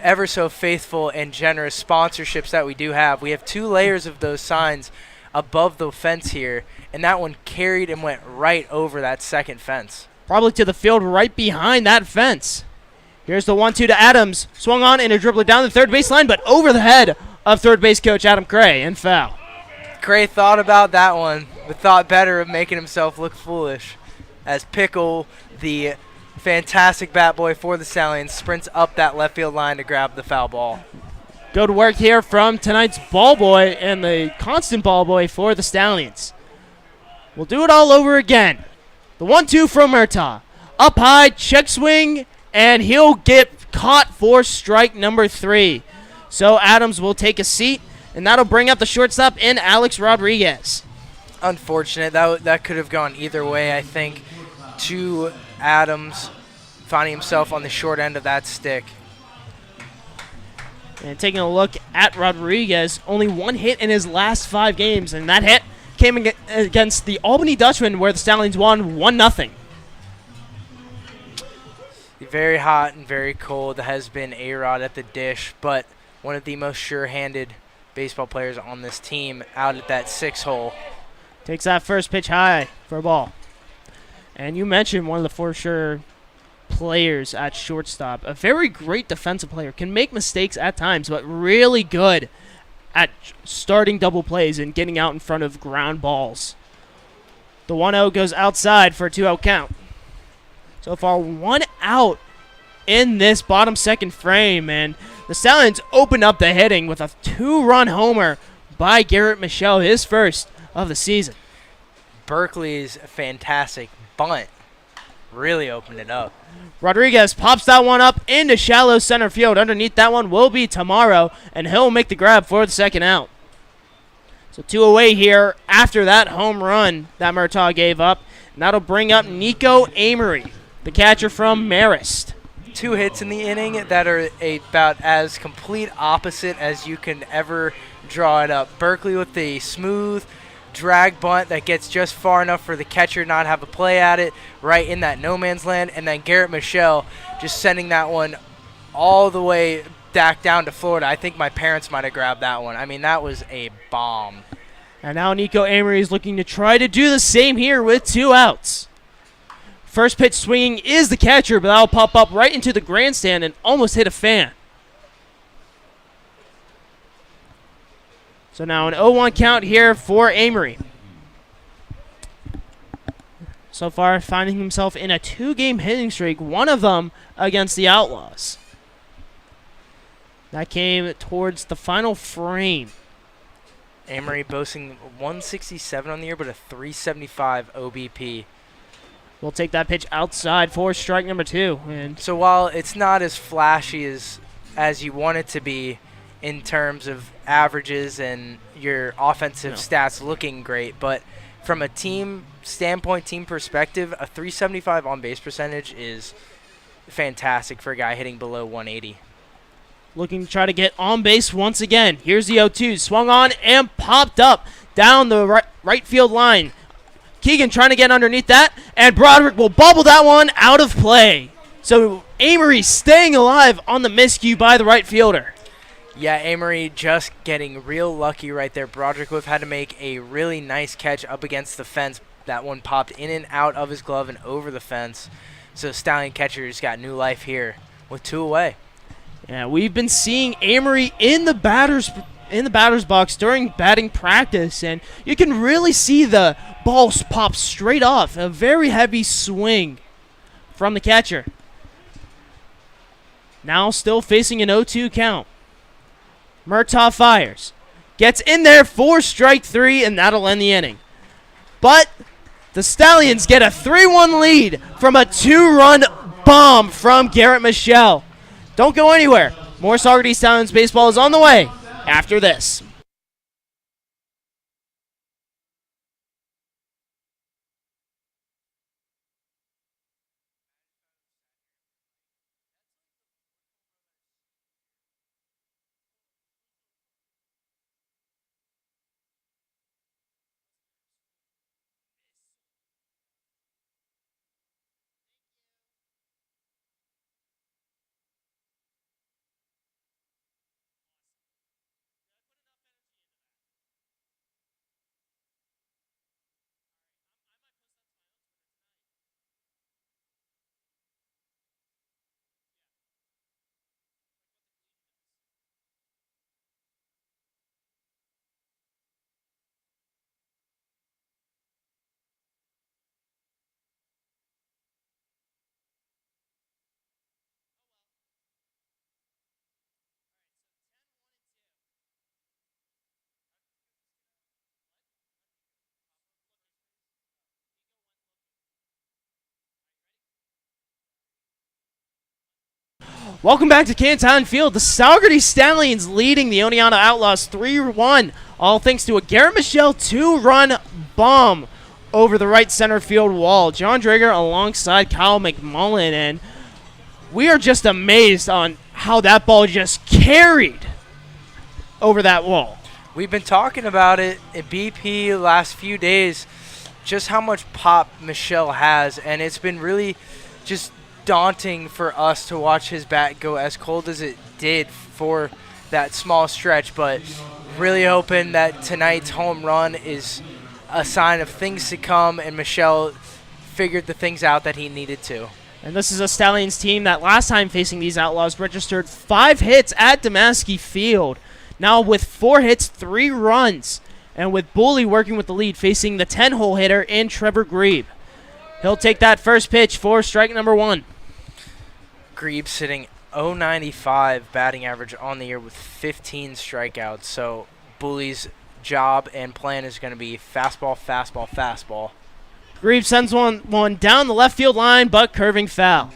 ever so faithful and generous sponsorships that we do have. We have 2 layers of those signs above the fence here, and that one carried and went right over that second fence. Probably to the field right behind that fence. Here's the 1-2 to Adams. Swung on and a dribbler down the third baseline, but over the head of third base coach Adam Cray and foul. Cray thought about that one, but thought better of making himself look foolish as Pickle, the fantastic bat boy for the Stallions, sprints up that left field line to grab the foul ball. Good work here from tonight's ball boy and the constant ball boy for the Stallions. We'll do it all over again. The 1-2 from Murtaugh. Up high, check swing, and he'll get caught for strike number 3. So Adams will take a seat, and that'll bring up the shortstop in Alex Rodriguez. Unfortunate. That could have gone either way, I think, to Adams finding himself on the short end of that stick. And taking a look at Rodriguez, only 1 hit in his last 5 games, and that hit came against the Albany Dutchmen, where the Stallions won 1-0. Very hot and very cold has been A-Rod at the dish, but one of the most sure-handed baseball players on this team out at that 6-hole. Takes that first pitch high for a ball. And you mentioned one of the for sure players at shortstop. A very great defensive player. Can make mistakes at times, but really good at starting double plays and getting out in front of ground balls. The 1-0 goes outside for a 2-out count. So far, 1 out in this bottom second frame, and the Stallions open up the hitting with a 2-run homer by Garrett Michelle, his first of the season. Berkeley's fantastic bunt really opened it up. Rodriguez pops that one up into shallow center field. Underneath that one will be Tomorrow, and he'll make the grab for the second out. So 2 away here after that home run that Murtaugh gave up. And that'll bring up Nico Amory, the catcher from Marist. 2 hits in the inning that are about as complete opposite as you can ever draw it up. Berkeley with the smooth drag bunt that gets just far enough for the catcher not have a play at it, right in that no man's land, and then Garrett Michelle just sending that one all the way back down to Florida. I think my parents might have grabbed that one. I mean, that was a bomb. And now Nico Amory is looking to try to do the same here with 2 outs. First pitch swinging is the catcher, but that'll pop up right into the grandstand and almost hit a fan. So now an 0-1 count here for Amory. So far, finding himself in a 2-game hitting streak, one of them against the Outlaws. That came towards the final frame. Amory boasting 167 on the year, but a 375 OBP. We'll take that pitch outside for strike number 2. And so while it's not as flashy as you want it to be in terms of averages and your offensive stats looking great, but from a team standpoint, team perspective, a 375 on-base percentage is fantastic for a guy hitting below 180. Looking to try to get on base once again. Here's the 0-2. Swung on and popped up down the right field line. Keegan trying to get underneath that, and Broderick will bubble that one out of play. So Amory staying alive on the miscue by the right fielder. Yeah, Amory just getting real lucky right there. Broderick would have had to make a really nice catch up against the fence. That one popped in and out of his glove and over the fence. So Stallion catcher's got new life here with 2 away. Yeah, we've been seeing Amory in the batter's box during batting practice, and you can really see the balls pop straight off. A very heavy swing from the catcher. Now still facing an 0-2 count. Murtaugh fires. Gets in there for strike 3, and that'll end the inning. But the Stallions get a 3-1 lead from a 2-run bomb from Garrett Michelle. Don't go anywhere. More Saugerties Stallions baseball is on the way after this. Welcome back to Canton Field. The Saugerties Stallions leading the Oneonta Outlaws 3-1. All thanks to a Garrett Michelle 2-run bomb over the right center field wall. John Drager alongside Kyle McMullen. And we are just amazed on how that ball just carried over that wall. We've been talking about it at BP last few days, just how much pop Michelle has. And it's been really just daunting for us to watch his bat go as cold as it did for that small stretch, but really hoping that tonight's home run is a sign of things to come and Michelle figured the things out that he needed to. And this is a Stallions team that last time facing these Outlaws registered 5 hits at Damaski Field. Now with 4 hits, 3 runs, and with Bully working with the lead facing the 10-hole hitter in Trevor Grebe. He'll take that first pitch for strike number 1. Grebe sitting .095 batting average on the year with 15 strikeouts. So Bully's job and plan is going to be fastball, fastball, fastball. Grebe sends one down the left field line, but curving foul.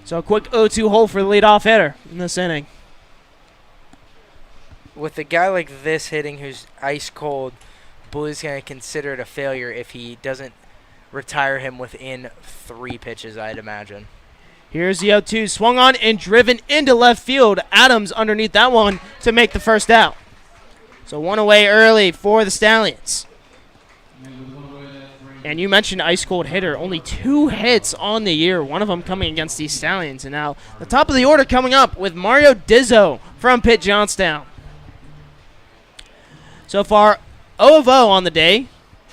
So a quick 0-2 hole for the leadoff hitter in this inning. With a guy like this hitting who's ice cold, Bully's going to consider it a failure if he doesn't retire him within 3 pitches, I'd imagine. Here's the 0-2, swung on and driven into left field. Adams underneath that one to make the first out. So 1 away early for the Stallions. And you mentioned ice cold hitter, only 2 hits on the year, one of them coming against these Stallions. And now the top of the order coming up with Mario Dizzo from Pitt Johnstown. So far, 0-0 on the day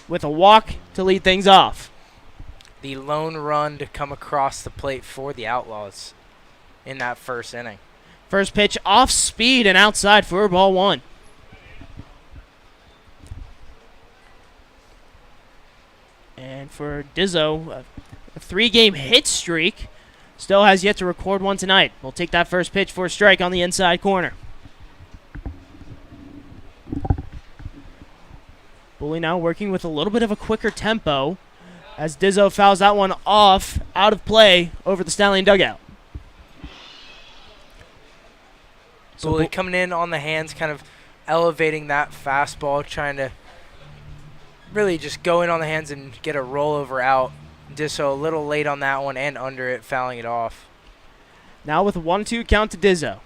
with a walk to lead things off. The lone run to come across the plate for the Outlaws in that first inning. First pitch off speed and outside for ball 1. And for Dizzo, a 3-game hit streak. Still has yet to record one tonight. We'll take that first pitch for a strike on the inside corner. Bully now working with a little bit of a quicker tempo as Dizzo fouls that one off, out of play, over the Stallion dugout. So Bully coming in on the hands, kind of elevating that fastball, trying to really just go in on the hands and get a rollover out. Dizzo a little late on that one and under it, fouling it off. Now with a 1-2 count to Dizzo.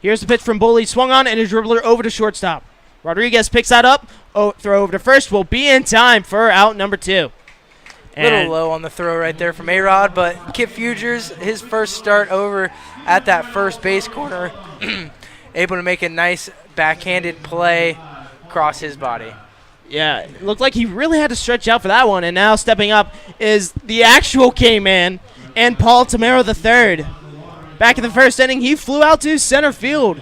Here's the pitch from Bully, swung on and a dribbler over to shortstop. Rodriguez picks that up. Throw over to first will be in time for out number 2. A little low on the throw right there from A-Rod, but Kip Fugers, his first start over at that first base corner, able to make a nice backhanded play across his body. Yeah, it looked like he really had to stretch out for that one, and now stepping up is the actual K-Man and Paul Tamero III. Back in the first inning, he flew out to center field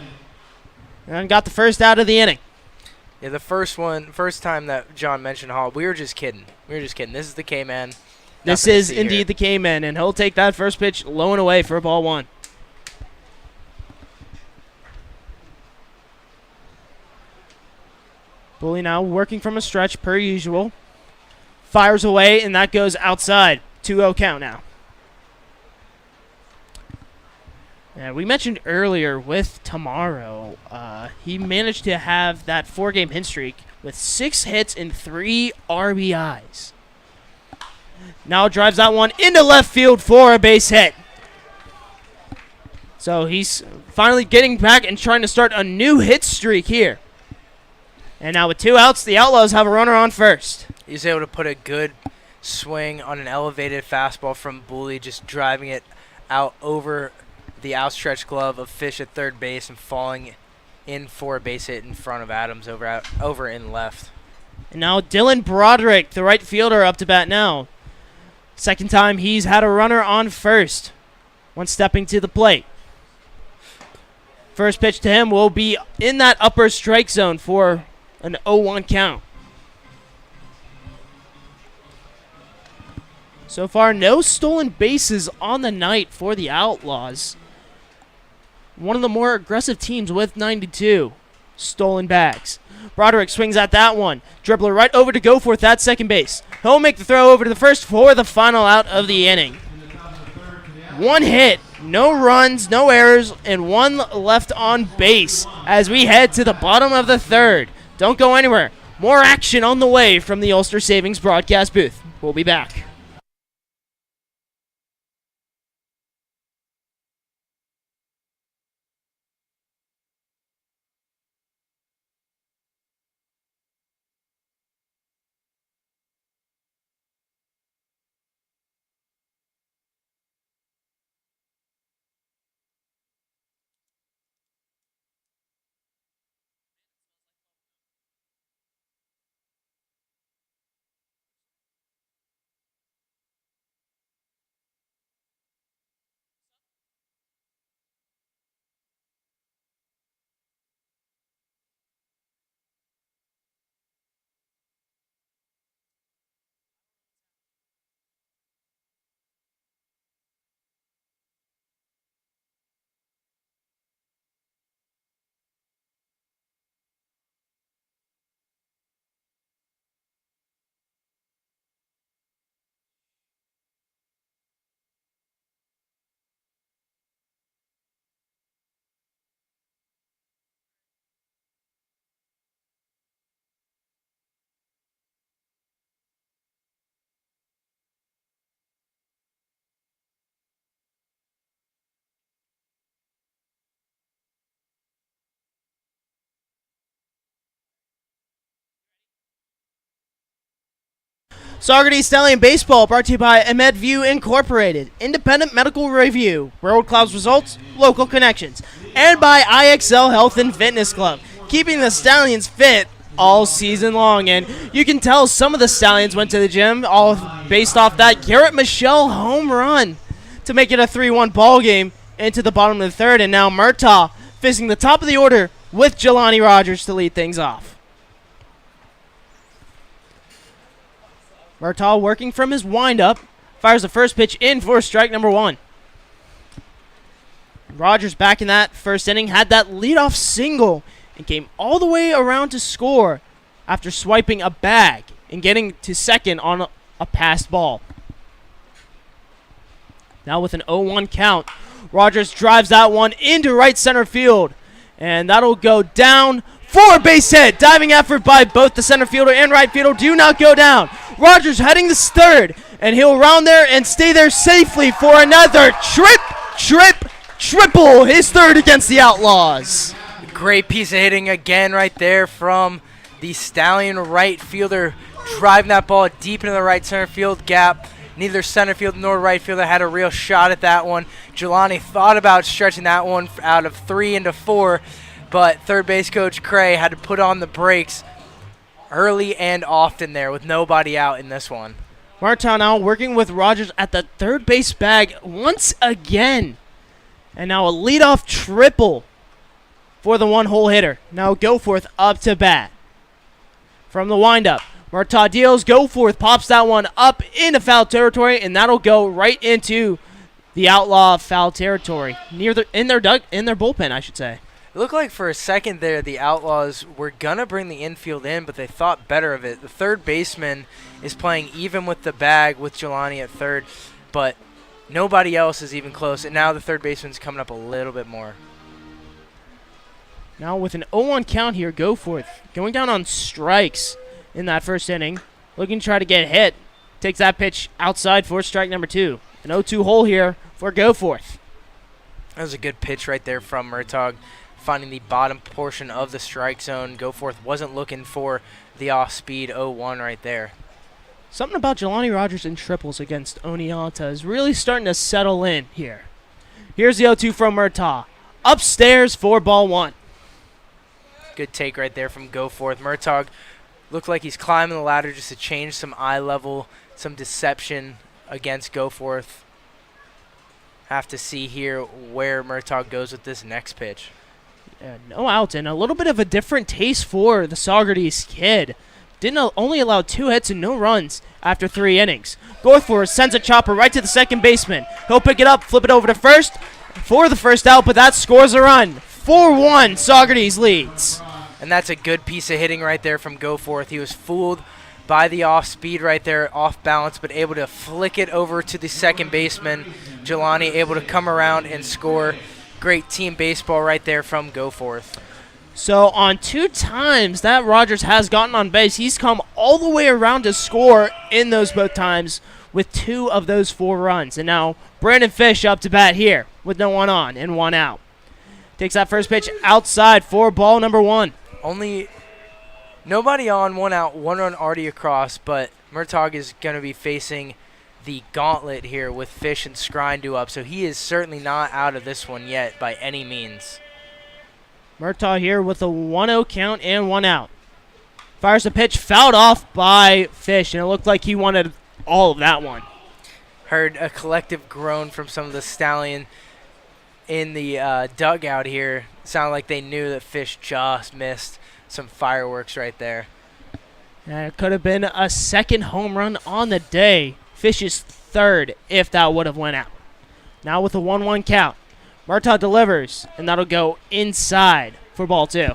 and got the first out of the inning. Yeah, the first time that John mentioned Hall, we were just kidding. This is the K-Man. This is indeed the K-Man, and he'll take that first pitch low and away for ball 1. Bully now working from a stretch per usual. Fires away, and that goes outside. 2-0 count now. And we mentioned earlier with Tamaro, he managed to have that 4-game hit streak with 6 hits and 3 RBIs. Now drives that one into left field for a base hit. So he's finally getting back and trying to start a new hit streak here. And now with 2 outs, the Outlaws have a runner on first. He's able to put a good swing on an elevated fastball from Bully, just driving it out over the outstretched glove of Fish at third base and falling in for a base hit in front of Adams over in left. And now Dylan Broderick, the right fielder, up to bat now. Second time he's had a runner on first when stepping to the plate. First pitch to him will be in that upper strike zone for an 0-1 count. So far, no stolen bases on the night for the Outlaws. One of the more aggressive teams with 92 stolen bags. Broderick swings at that one. Dribbler right over to Goforth at second base. He'll make the throw over to the first for the final out of the inning. 1 hit No runs, no errors, and 1 left on base as we head to the bottom of the 3rd. Don't go anywhere. More action on the way from the Ulster Savings broadcast booth. We'll be back. Saugerties Stallion Baseball brought to you by MedView Incorporated, Independent Medical Review, World Clouds Results, Local Connections, and by IXL Health and Fitness Club, keeping the Stallions fit all season long. And you can tell some of the Stallions went to the gym all based off that Garrett Michelle home run to make it a 3-1 ball game into the bottom of the 3rd. And now Murtaugh facing the top of the order with Jelani Rogers to lead things off. Murtaugh working from his windup, fires the first pitch in for strike number 1. Rogers back in that first inning had that leadoff single and came all the way around to score after swiping a bag and getting to second on a passed ball. Now with an 0-1 count, Rogers drives that one into right center field, and that'll go down for a base hit. Diving effort by both the center fielder and right fielder do not go down. Rogers heading to 3rd, and he'll round there and stay there safely for another triple, his 3rd against the Outlaws. Great piece of hitting again right there from the Stallion right fielder, driving that ball deep into the right center field gap. Neither center field nor right fielder had a real shot at that one. Jelani thought about stretching that one out of 3 into 4, but third base coach Cray had to put on the brakes early and often there with nobody out in this one. Murtaugh now working with Rogers at the third base bag once again. And now a leadoff triple for the one-hole hitter. Now Goforth up to bat. From the windup, Murtaugh deals. Goforth pops that one up into foul territory, and that'll go right into the Outlaw foul territory in their bullpen, I should say. It looked like for a second there the Outlaws were going to bring the infield in, but they thought better of it. The third baseman is playing even with the bag with Jelani at 3rd, but nobody else is even close, and now the third baseman's coming up a little bit more. Now with an 0-1 count here, Goforth going down on strikes in that first inning, looking to try to get hit. Takes that pitch outside for strike number 2. An 0-2 hole here for Goforth. That was a good pitch right there from Murtaugh, finding the bottom portion of the strike zone. Goforth wasn't looking for the off-speed 0-1 right there. Something about Jelani Rogers in triples against Oneonta is really starting to settle in here. Here's the 0-2 from Murtaugh. Upstairs for ball 1. Good take right there from Goforth. Murtaugh looked like he's climbing the ladder just to change some eye level, some deception against Goforth. Have to see here where Murtaugh goes with this next pitch. No outs, and a little bit of a different taste for the Saugerties kid. Didn't only allow 2 hits and no runs after 3 innings. Goforth sends a chopper right to the second baseman. He'll pick it up, flip it over to first for the first out, but that scores a run. 4-1, Saugerties leads. And that's a good piece of hitting right there from Goforth. He was fooled by the off speed right there, off balance, but able to flick it over to the second baseman. Jelani able to come around and score. Great team baseball right there from Goforth. So on 2 times that Rogers has gotten on base, he's come all the way around to score in those both times with 2 of those 4 runs. And now Brandon Fish up to bat here with no one on and 1 out. Takes that first pitch outside for ball number 1. Only nobody on, 1 out, 1 run already across, but Murtaugh is going to be facing the gauntlet here with Fish and Skrine due up, so he is certainly not out of this one yet by any means. Murtaugh here with a 1-0 count and 1 out. Fires a pitch, fouled off by Fish, and it looked like he wanted all of that one. Heard a collective groan from some of the Stallion in the dugout here. Sounded like they knew that Fish just missed some fireworks right there. And it could have been a second home run on the day. Fish's 3rd if that would have went out. Now with a 1-1 count. Murtaugh delivers, and that'll go inside for ball 2.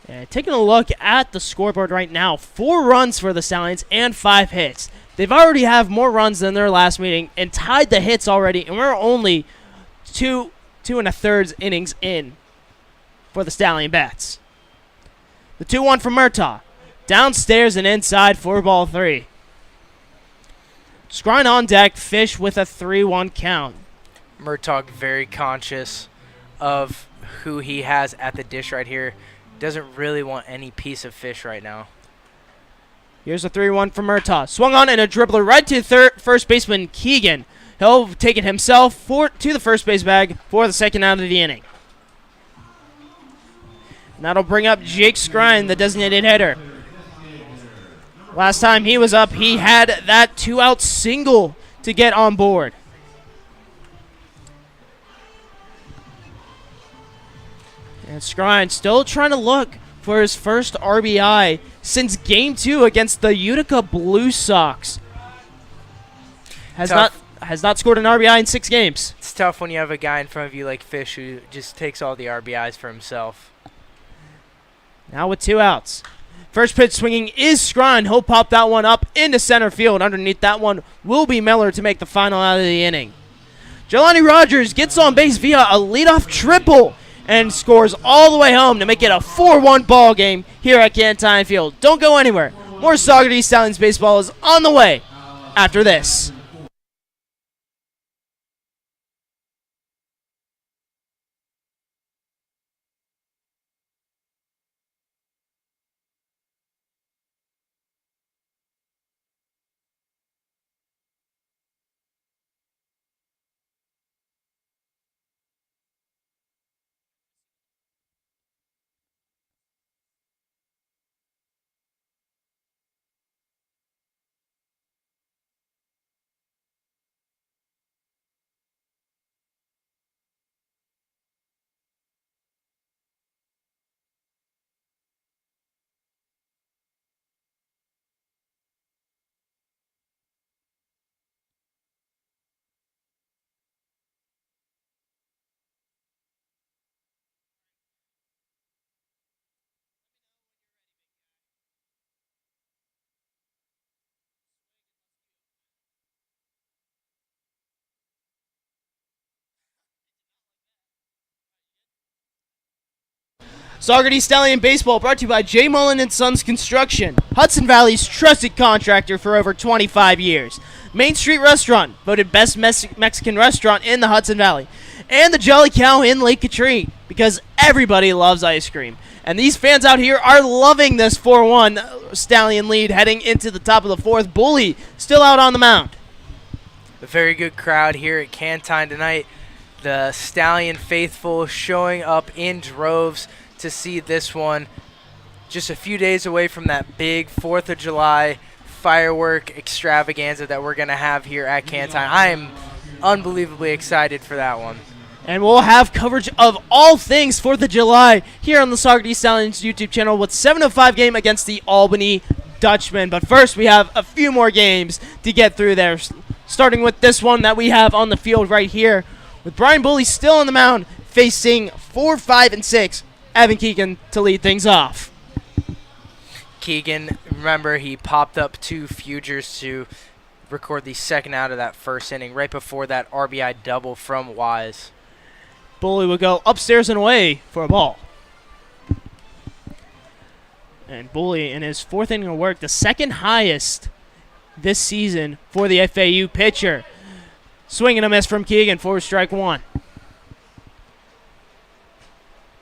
And taking a look at the scoreboard right now, 4 runs for the Stallions and 5 hits. They've already have more runs than their last meeting and tied the hits already, and we're only 2 2.5 innings in for the Stallion bats. The 2-1 from Murtaugh. Downstairs and inside for ball 3. Skrine on deck, Fish with a 3-1 count. Murtaugh very conscious of who he has at the dish right here. Doesn't really want any piece of Fish right now. Here's a 3-1 from Murtaugh. Swung on and a dribbler right to first baseman Keegan. He'll take it himself to the first base bag for the second out of the inning. And that'll bring up Jake Skrine, the designated hitter. Last time he was up, he had that 2-out single to get on board. And Skrine still trying to look for his first RBI since Game 2 against the Utica Blue Sox. Has not scored an RBI in 6 games. It's tough when you have a guy in front of you like Fish who just takes all the RBIs for himself. Now with 2 outs. First pitch swinging is Skrine. He'll pop that one up into center field. Underneath that one will be Miller to make the final out of the inning. Jelani Rogers gets on base via a leadoff triple and scores all the way home to make it a 4-1 ball game here at Canton Field. Don't go anywhere. More Saugerties Stallions baseball is on the way after this. Saugerties Stallion Baseball brought to you by J. Mullen & Sons Construction, Hudson Valley's trusted contractor for over 25 years. Main Street Restaurant, voted best Mexican restaurant in the Hudson Valley. And the Jolly Cow in Lake Katrine, because everybody loves ice cream. And these fans out here are loving this 4-1 Stallion lead heading into the top of the 4th. Bully still out on the mound. A very good crowd here at Canton tonight. The Stallion faithful showing up in droves to see this one. Just a few days away from that big 4th of July firework extravaganza that we're going to have here at Canton. I am unbelievably excited for that one. And we'll have coverage of all things 4th of July here on the Saugerties Stallions YouTube channel with 7:05 game against the Albany Dutchmen. But first, we have a few more games to get through there, starting with this one that we have on the field right here with Brian Bully still on the mound facing 4, 5, and 6 Evan Keegan to lead things off. Keegan, remember, he popped up 2 fugers to record the second out of that first inning right before that RBI double from Wise. Bully will go upstairs and away for a ball. And Bully in his 4th inning of work, the second highest this season for the FAU pitcher. Swing and a miss from Keegan for strike 1.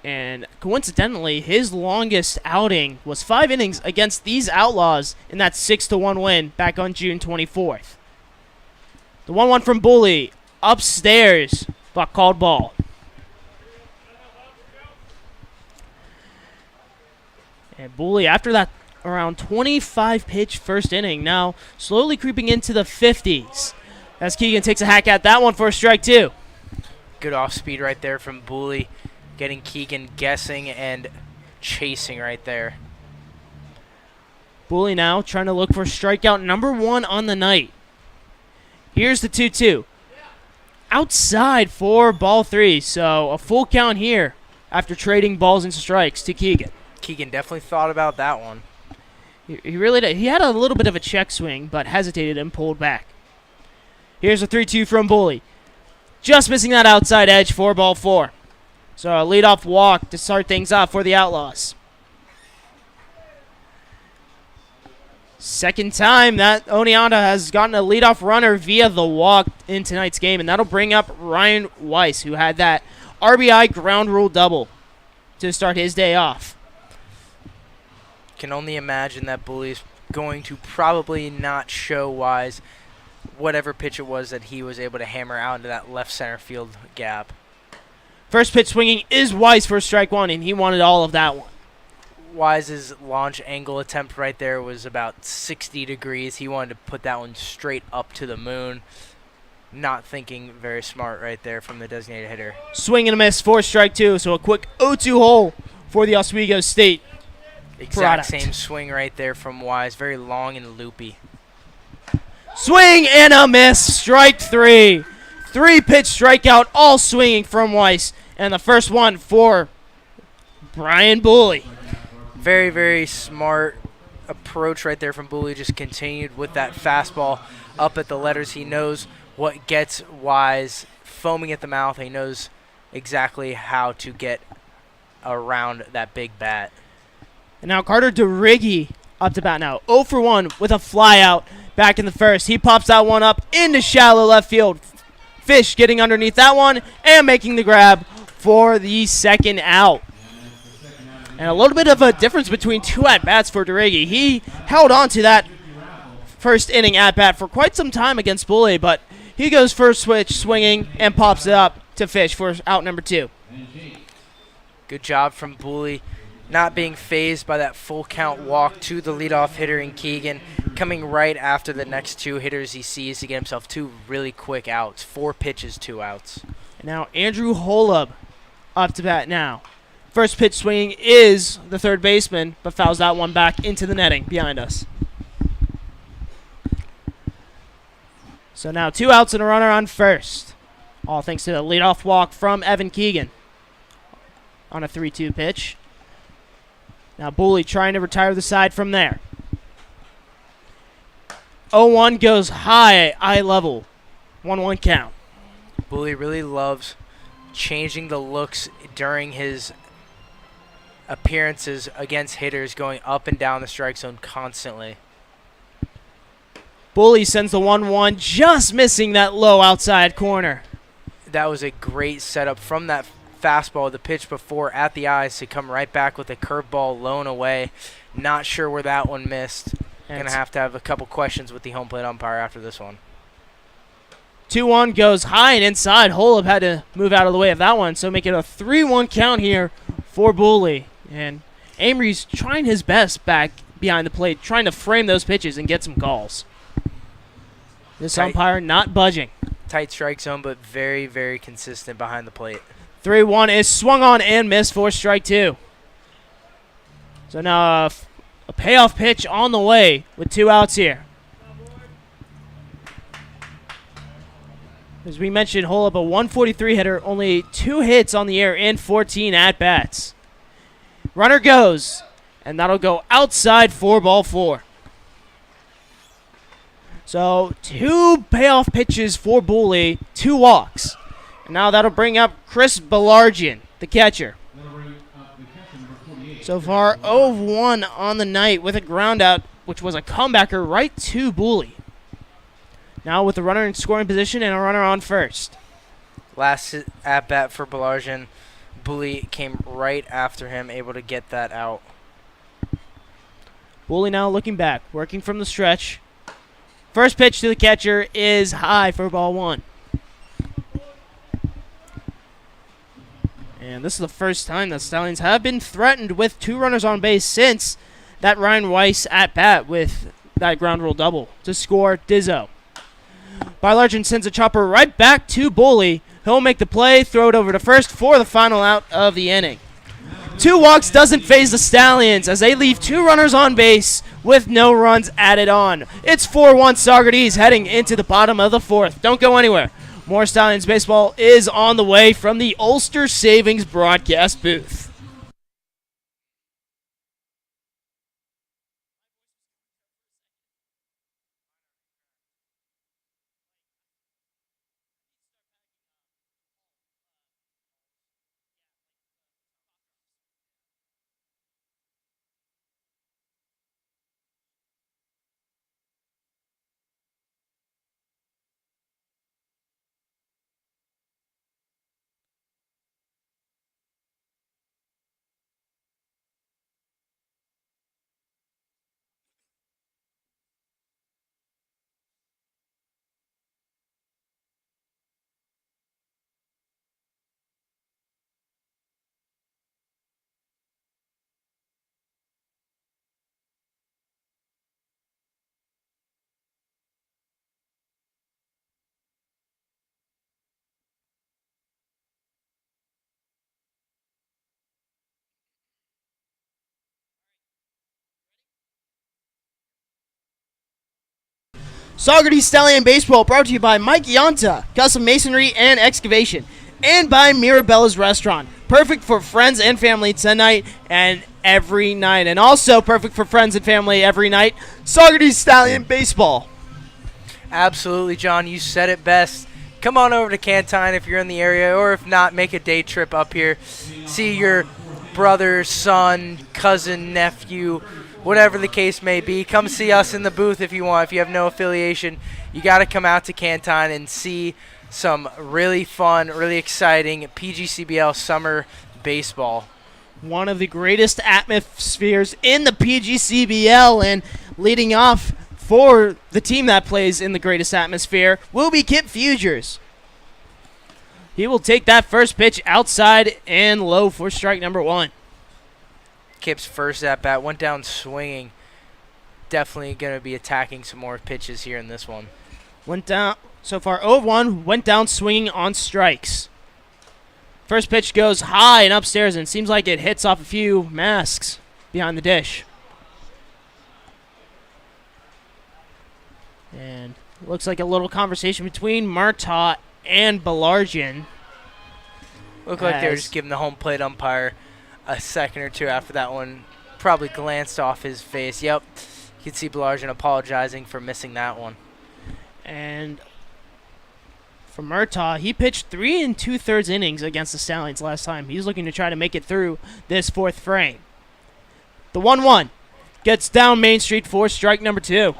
And coincidentally, his longest outing was 5 innings against these Outlaws in that 6-1 win back on June 24th. The 1-1 from Bully upstairs, but called ball. And Bully, after that around 25-pitch first inning, now slowly creeping into the 50s. As Keegan takes a hack at that one for a strike 2. Good off speed right there from Bully, getting Keegan guessing and chasing right there. Bully now trying to look for strikeout number 1 on the night. Here's the 2-2. Outside for ball 3, so a full count here after trading balls into strikes to Keegan. Keegan definitely thought about that one. He really did. He had a little bit of a check swing, but hesitated and pulled back. Here's a 3-2 from Bully. Just missing that outside edge for ball 4. So a leadoff walk to start things off for the Outlaws. Second time that Oneonta has gotten a leadoff runner via the walk in tonight's game, and that'll bring up Ryan Weiss, who had that RBI ground rule double to start his day off. Can only imagine that Bully's going to probably not show Wise whatever pitch it was that he was able to hammer out into that left center field gap. First pitch swinging is Weiss for strike 1, and he wanted all of that one. Wise's launch angle attempt right there was about 60 degrees. He wanted to put that one straight up to the moon. Not thinking very smart right there from the designated hitter. Swing and a miss for strike 2, so a quick 0-2 hole for the Oswego State Exact product. same swing right there from Wise. Very long and loopy. Swing and a miss, strike 3. 3-pitch strikeout, all swinging from Weiss, and the first one for Brian Bully. Very, very smart approach right there from Bully. Just continued with that fastball up at the letters. He knows what gets Wise foaming at the mouth. He knows exactly how to get around that big bat. And now Carter DeRiggi up to bat now. 0 for 1 with a fly out back in the first. He pops that one up into shallow left field. Fish getting underneath that one and making the grab for the second out. And a little bit of a difference between 2 at-bats for DeRiggi. He held on to that first inning at-bat for quite some time against Bully, but he goes first switch swinging and pops it up to Fish for out number 2. Good job from Bully, not being phased by that full count walk to the leadoff hitter in Keegan, coming right after the next 2 hitters he sees to get himself 2 really quick outs. 4 pitches, 2 outs. And now Andrew Holub up to bat now. First pitch swinging is the third baseman, but fouls that one back into the netting behind us. So now 2 outs and a runner on first. All thanks to the leadoff walk from Evan Keegan on a 3-2 pitch. Now Bully trying to retire the side from there. 0-1 goes high, eye level. 1-1 count. Bully really loves changing the looks during his appearances against hitters, going up and down the strike zone constantly. Bully sends the 1-1, just missing that low outside corner. That was a great setup from that fastball, the pitch before at the eyes, to come right back with a curveball low and away. Not sure where that one missed. Going to have a couple questions with the home plate umpire after this one. 2-1 goes high and inside. Holub had to move out of the way of that one, so make it a 3-1 count here for Bully. And Amory's trying his best back behind the plate, trying to frame those pitches and get some calls. This umpire not budging. Tight strike zone, but very, very consistent behind the plate. 3-1 is swung on and missed for strike 2. So now a payoff pitch on the way with 2 outs here. As we mentioned, Holub, a 143 hitter, only 2 hits on the year and 14 at-bats. Runner goes, and that'll go outside for ball 4. So 2 payoff pitches for Bully, 2 walks. And now that'll bring up Chris Belargian, the catcher. So far, 0-1 on the night with a ground out, which was a comebacker right to Bully. Now with the runner in scoring position and a runner on first. Last at-bat for Belargian. Bully came right after him, able to get that out. Bully now looking back, working from the stretch. First pitch to the catcher is high for ball 1. And this is the first time that Stallions have been threatened with 2 runners on base since that Ryan Weiss at-bat with that ground rule double to score Dizzo. Belargian sends a chopper right back to Bully. He'll make the play, throw it over to first for the final out of the inning. 2 walks doesn't phase the Stallions as they leave 2 runners on base with no runs added on. It's 4-1 Saugerties heading into the bottom of the 4th. Don't go anywhere. More Stallions baseball is on the way from the Ulster Savings broadcast booth. Saugerties Stallion Baseball brought to you by Oneonta, Custom Masonry and Excavation, and by Mirabella's Restaurant. Perfect for friends and family tonight and every night. And also perfect for friends and family every night, Saugerties Stallion Baseball. Absolutely, John. You said it best. Come on over to Cantine if you're in the area, or if not, make a day trip up here. See your brother, son, cousin, nephew, whatever the case may be. Come see us in the booth if you want. If you have no affiliation, you got to come out to Cantine and see some really fun, really exciting PGCBL summer baseball. One of the greatest atmospheres in the PGCBL, and leading off for the team that plays in the greatest atmosphere will be Kip Fugers. He will take that first pitch outside and low for strike number 1. Kip's first at-bat went down swinging. Definitely going to be attacking some more pitches here in this one. Went down, so far 0-1, went down swinging on strikes. First pitch goes high and upstairs, and seems like it hits off a few masks behind the dish. And looks like a little conversation between Murtaugh and Belargian. Looked like they were just giving the home plate umpire a second or two after that one probably glanced off his face. Yep, you can see Belargian apologizing for missing that one. And for Murtaugh, he pitched 3 2/3 innings against the Stallions last time. He's looking to try to make it through this 4th frame. The 1-1 gets down Main Street for strike number 2.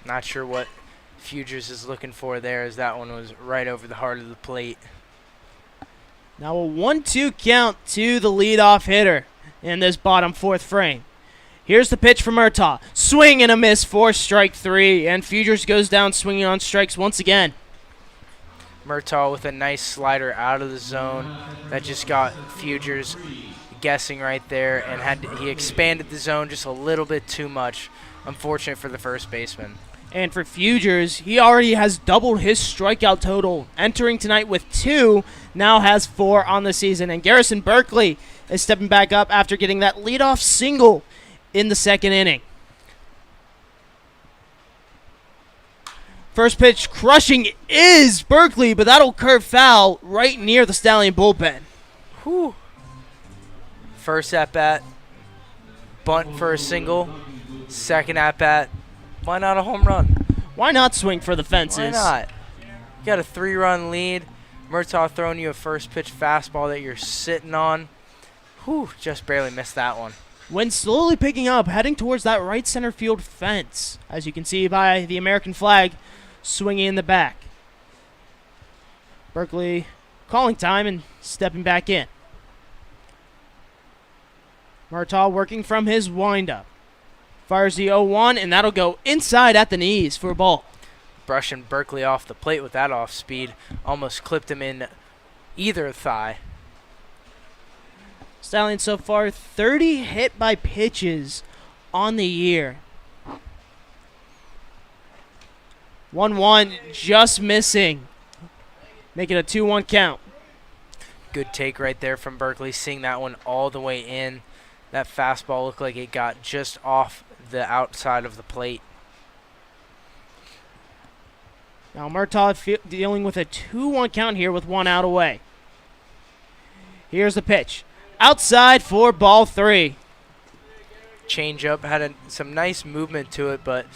Not sure what Fugers is looking for there, as that one was right over the heart of the plate. Now a 1-2 count to the leadoff hitter in this bottom 4th frame. Here's the pitch from Murtaugh. Swing and a miss for strike 3, and Fugers goes down swinging on strikes once again. Murtaugh with a nice slider out of the zone. That just got Fugers guessing right there, and he expanded the zone just a little bit too much. Unfortunate for the first baseman. And for Fugers, he already has doubled his strikeout total. Entering tonight with 2, now has 4 on the season. And Garrison Berkeley is stepping back up after getting that leadoff single in the 2nd inning. First pitch crushing is Berkeley, but that'll curve foul right near the Stallion bullpen. Whew. First at bat, bunt for a single. Second at bat, why not a home run? Why not swing for the fences? Why not? You got a 3-run lead. Murtaugh throwing you a first pitch fastball that you're sitting on. Whew, just barely missed that one. Wind slowly picking up, heading towards that right center field fence, as you can see by the American flag swinging in the back. Berkeley calling time and stepping back in. Murtaugh working from his windup. Fires the 0-1, and that'll go inside at the knees for a ball. Brushing Berkeley off the plate with that off speed. Almost clipped him in either thigh. Stallion so far 30 hit by pitches on the year. 1-1 just missing. Make it a 2-1 count. Good take right there from Berkeley, seeing that one all the way in. That fastball looked like it got just off the outside of the plate. Now Murtaugh dealing with a 2-1 count here with 1 out away. Here's the pitch. Outside for ball 3. Changeup had some nice movement to it, but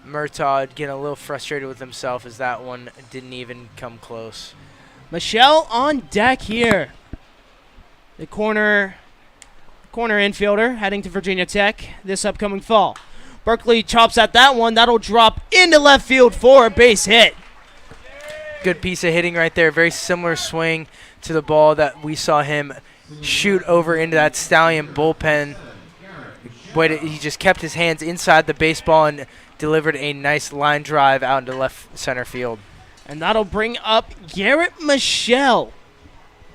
Murtaugh getting a little frustrated with himself as that one didn't even come close. Michelle on deck here. The corner infielder heading to Virginia Tech this upcoming fall. Berkeley chops at that one. That'll drop into left field for a base hit. Good piece of hitting right there. Very similar swing to the ball that we saw him shoot over into that Stallion bullpen. He just kept his hands inside the baseball and delivered a nice line drive out into left center field. And that'll bring up Garrett Michelle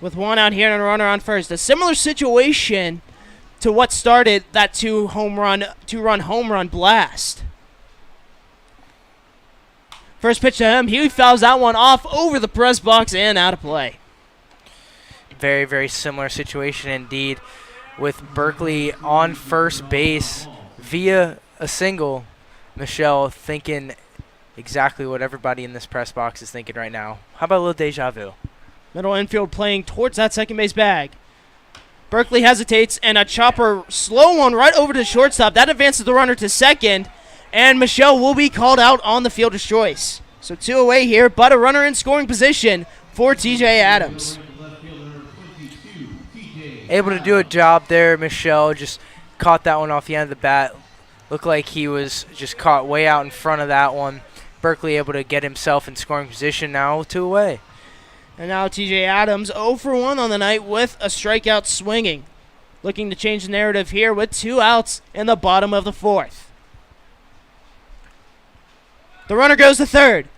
with 1 out here and a runner on first. A similar situation to what started that two-run home run blast. First pitch to him, he fouls that one off over the press box and out of play. Very, very similar situation indeed, with Berkeley on first base via a single. Michelle thinking exactly what everybody in this press box is thinking right now. How about a little deja vu? Middle infield playing towards that second base bag. Berkeley hesitates, and a chopper, slow one right over to shortstop. That advances the runner to second, and Michelle will be called out on the fielder's choice. So 2 away here, but a runner in scoring position for TJ Adams. Able to do a job there. Michelle just caught that one off the end of the bat. Looked like he was just caught way out in front of that one. Berkeley able to get himself in scoring position now, 2 away. And now TJ Adams 0 for 1 on the night with a strikeout swinging. Looking to change the narrative here with 2 outs in the bottom of the 4th. The runner goes to third.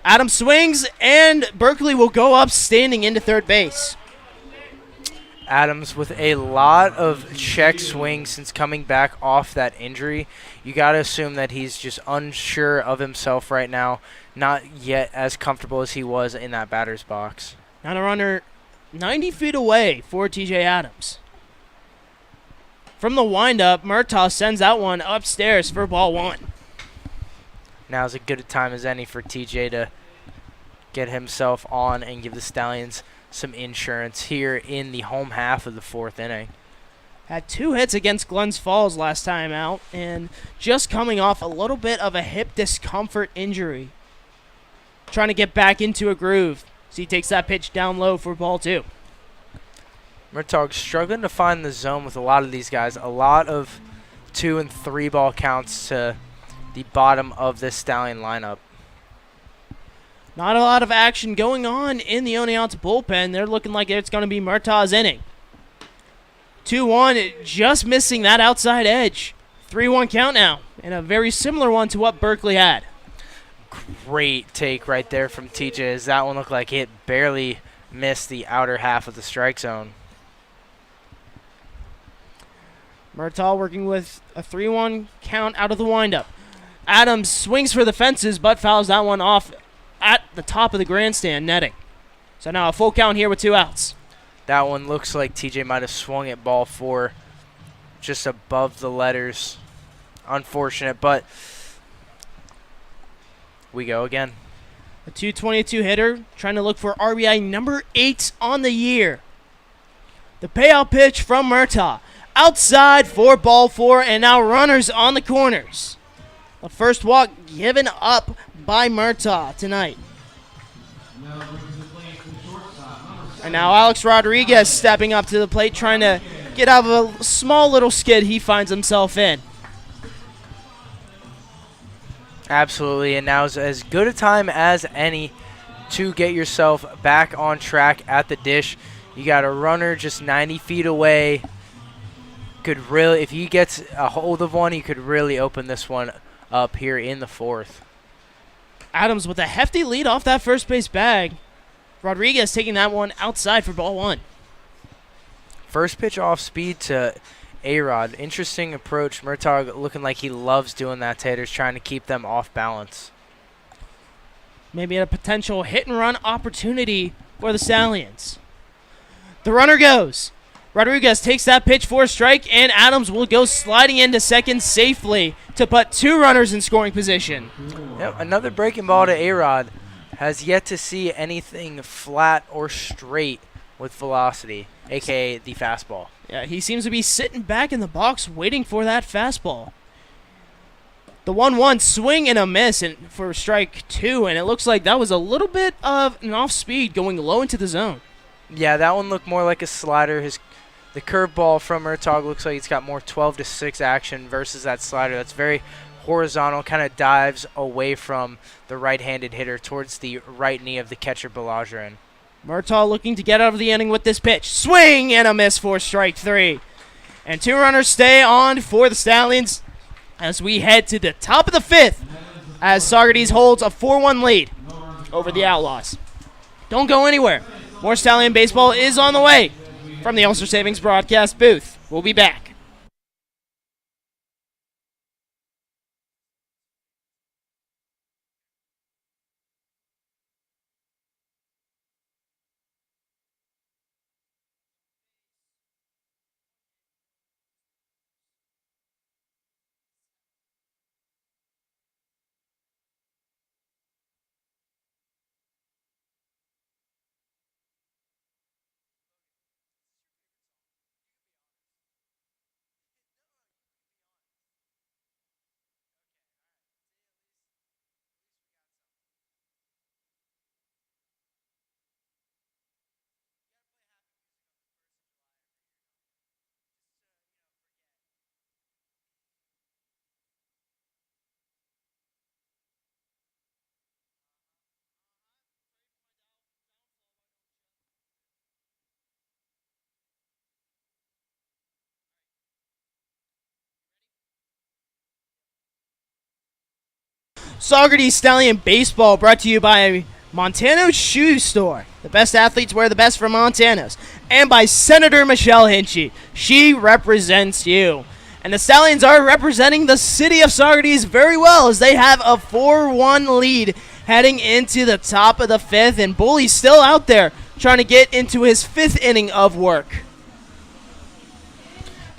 Adams swings, and Berkeley will go up standing into third base. Adams with a lot of check swings since coming back off that injury. You got to assume that he's just unsure of himself right now, not yet as comfortable as he was in that batter's box. Now the runner 90 feet away for TJ Adams. From the windup, Murtaugh sends that one upstairs for ball 1. Now's as good a time as any for TJ to get himself on and give the Stallions some insurance here in the home half of the 4th inning. Had 2 hits against Glens Falls last time out, and just coming off a little bit of a hip discomfort injury. Trying to get back into a groove. So he takes that pitch down low for ball 2. Murtaugh struggling to find the zone with a lot of these guys. A lot of 2 and 3 ball counts to the bottom of this Stallion lineup. Not a lot of action going on in the Oneonta bullpen. They're looking like it's going to be Murtaugh's inning. 2-1, just missing that outside edge. 3-1 count now, and a very similar one to what Berkeley had. Great take right there from TJ, as that one looked like it barely missed the outer half of the strike zone. Murtaugh working with a 3-1 count out of the windup. Adams swings for the fences, but fouls that one off at the top of the grandstand netting. So now a full count here with 2 outs. That one looks like TJ might have swung at ball 4 just above the letters. Unfortunate, but we go again. A 222 hitter trying to look for RBI number 8 on the year. The payout pitch from Murtaugh. Outside for ball 4, and now runners on the corners. The first walk given up by Murtaugh tonight. And now Alex Rodriguez stepping up to the plate, trying to get out of a small little skid he finds himself in. Absolutely, and now's as good a time as any to get yourself back on track at the dish. You got a runner just 90 feet away. Could really, if he gets a hold of one, he could really open this one up here in the 4th. Adams with a hefty lead off that first base bag. Rodriguez taking that one outside for ball 1. First pitch off speed to A-Rod. Interesting approach. Murtaugh looking like he loves doing that to hitters, trying to keep them off balance. Maybe a potential hit-and-run opportunity for the Stallions. The runner goes. Rodriguez takes that pitch for a strike, and Adams will go sliding into second safely to put 2 runners in scoring position. Yep, another breaking ball to A-Rod. Has yet to see anything flat or straight with velocity, a.k.a. the fastball. Yeah, he seems to be sitting back in the box waiting for that fastball. The 1-1 swing and a miss for strike 2, and it looks like that was a little bit of an off-speed going low into the zone. Yeah, that one looked more like a slider. The curveball from Murtaugh looks like it's got more 12-6 action versus that slider. That's very horizontal, kind of dives away from the right-handed hitter towards the right knee of the catcher Balajian. Murtaugh looking to get out of the inning with this pitch. Swing and a miss for strike 3. And 2 runners stay on for the Stallions as we head to the top of the 5th as Saugerties holds a 4-1 lead over the Outlaws. Don't go anywhere. More Stallion baseball is on the way from the Ulster Savings broadcast booth. We'll be back. Saugerties Stallion Baseball brought to you by Montano's Shoe Store. The best athletes wear the best from Montano's. And by Senator Michelle Hinchy. She represents you. And the Stallions are representing the city of Saugerties very well as they have a 4-1 lead heading into the top of the 5th. And Bully's still out there trying to get into his 5th inning of work.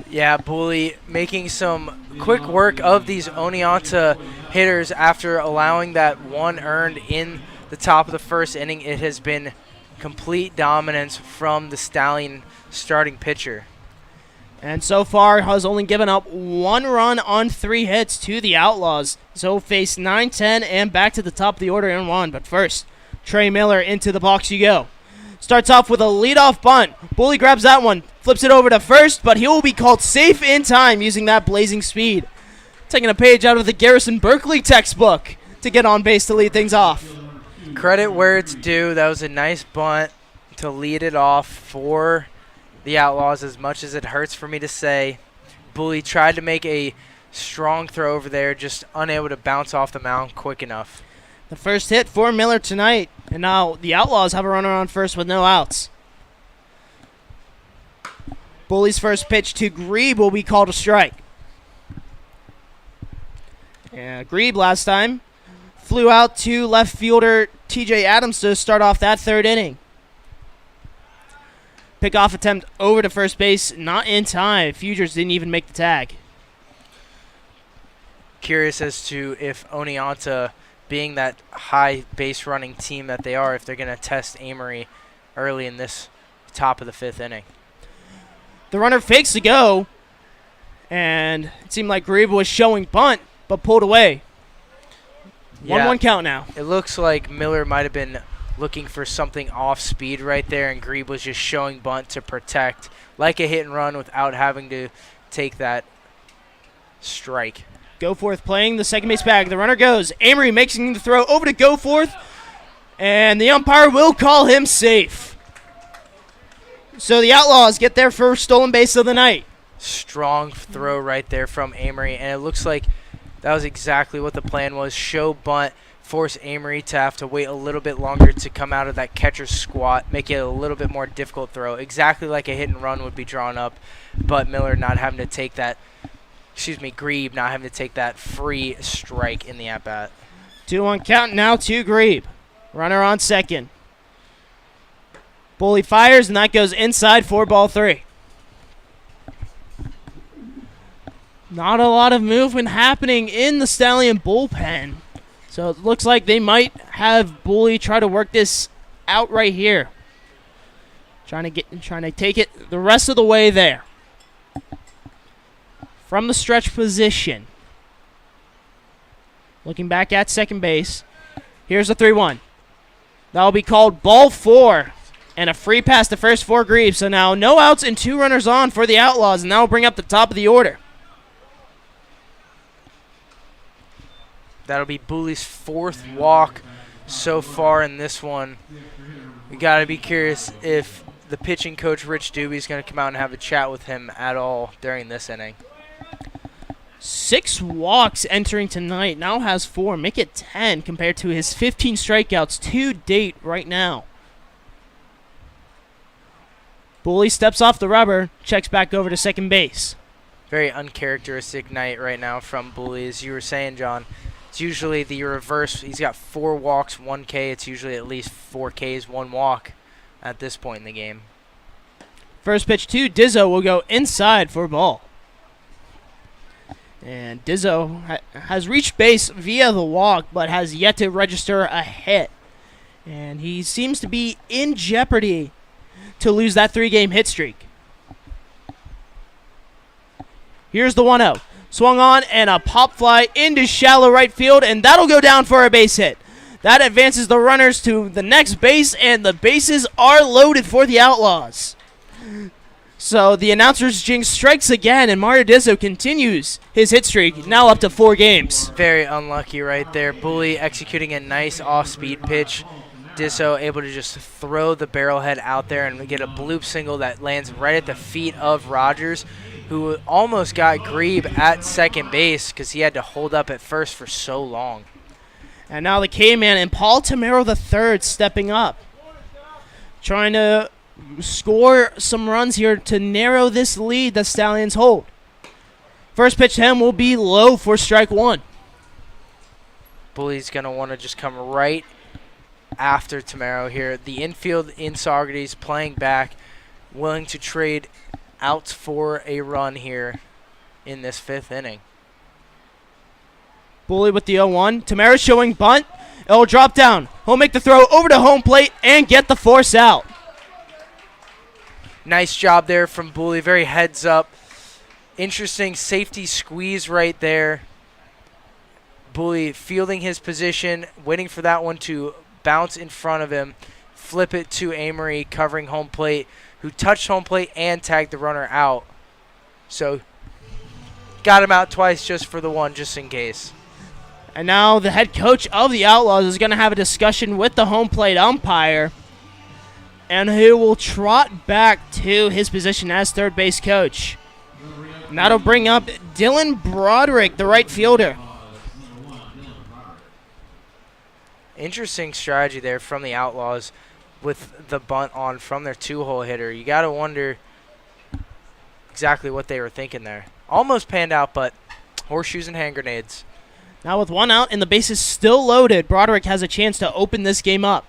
Yeah, Bully making some quick work of these Oneonta hitters after allowing that 1 earned in the top of the 1st inning. It has been complete dominance from the Stallion starting pitcher. And so far has only given up 1 run on 3 hits to the Outlaws. So face 9-10 and back to the top of the order in 1. But first, Trey Miller into the box you go. Starts off with a leadoff bunt. Bully grabs that one, flips it over to first, but he will be called safe in time using that blazing speed. Taking a page out of the Garrison Berkeley textbook to get on base to lead things off. Credit where it's due. That was a nice bunt to lead it off for the Outlaws, as much as it hurts for me to say. Bully tried to make a strong throw over there, just unable to bounce off the mound quick enough. The first hit for Miller tonight, and now the Outlaws have a runner on first with no outs. Bully's first pitch to Grebe will be called a strike. Yeah, Grebe last time flew out to left fielder TJ Adams to start off that 3rd inning. Pickoff attempt over to first base, not in time. Fugers didn't even make the tag. Curious as to if Oneonta, being that high base running team that they are, if they're going to test Amory early in this top of the 5th inning. The runner fakes to go, and it seemed like Grebe was showing bunt, but pulled away. 1-1 count now. It looks like Miller might have been looking for something off speed right there, and Grebe was just showing bunt to protect, like a hit and run without having to take that strike. Goforth playing the second base bag. The runner goes. Amory making the throw over to Goforth, and the umpire will call him safe. So the Outlaws get their first stolen base of the night. Strong throw right there from Amory, and it looks like that was exactly what the plan was. Show bunt, force Amory to have to wait a little bit longer to come out of that catcher's squat, make it a little bit more difficult throw, exactly like a hit and run would be drawn up, but Miller not having to take that, Grebe not having to take that free strike in the at-bat. 2-1 count now to Grebe. Runner on second. Bully fires, and that goes inside for ball 3. Not a lot of movement happening in the Stallion bullpen. So it looks like they might have Bully try to work this out right here. Trying to take it the rest of the way there. From the stretch position. Looking back at second base. Here's a 3-1. That'll be called ball 4. And a free pass to first for Grebe. So now no outs and 2 runners on for the Outlaws. And that will bring up the top of the order. That'll be Bully's 4th walk so far in this one. We got to be curious if the pitching coach, Rich Doobie, is going to come out and have a chat with him at all during this inning. 6 walks entering tonight. Now has 4. Make it 10 compared to his 15 strikeouts to date right now. Bully steps off the rubber, checks back over to second base. Very uncharacteristic night right now from Bully. As you were saying, John, it's usually the reverse. He's got 4 walks, 1 K. It's usually at least 4 Ks, 1 walk at this point in the game. First pitch to Dizzo will go inside for a ball. And Dizzo has reached base via the walk, but has yet to register a hit. And he seems to be in jeopardy to lose that 3-game hit streak. Here's the 1-0. Swung on and a pop fly into shallow right field, and that'll go down for a base hit. That advances the runners to the next base, and the bases are loaded for the Outlaws. So the announcer's jinx strikes again, and Mario Dizzo continues his hit streak, now up to 4 games. Very unlucky right there. Bully executing a nice off-speed pitch. Dizzo able to just throw the barrelhead out there and get a bloop single that lands right at the feet of Rogers, who almost got Grebe at second base because he had to hold up at first for so long. And now the K-Man and Paul Tamero III stepping up, trying to score some runs here to narrow this lead the Stallions hold. First pitch to him will be low for strike 1. Bully's going to want to just come right after Tamero here. The infield in Saugerties playing back, willing to trade outs for a run here in this 5th inning. Bully with the 0-1. Tamero showing bunt. It'll drop down. He'll make the throw over to home plate and get the force out. Nice job there from Bully. Very heads up. Interesting safety squeeze right there. Bully fielding his position, waiting for that one to bounce in front of him, flip it to Amory covering home plate, who touched home plate and tagged the runner out. So got him out twice just for the one, just in case. And now the head coach of the Outlaws is going to have a discussion with the home plate umpire, and he will trot back to his position as third base coach. And that'll bring up Dylan Broderick, the right fielder. Interesting strategy there from the Outlaws with the bunt on from their 2-hole hitter. You got to wonder exactly what they were thinking there. Almost panned out, but horseshoes and hand grenades. Now with 1 out and the bases still loaded, Broderick has a chance to open this game up.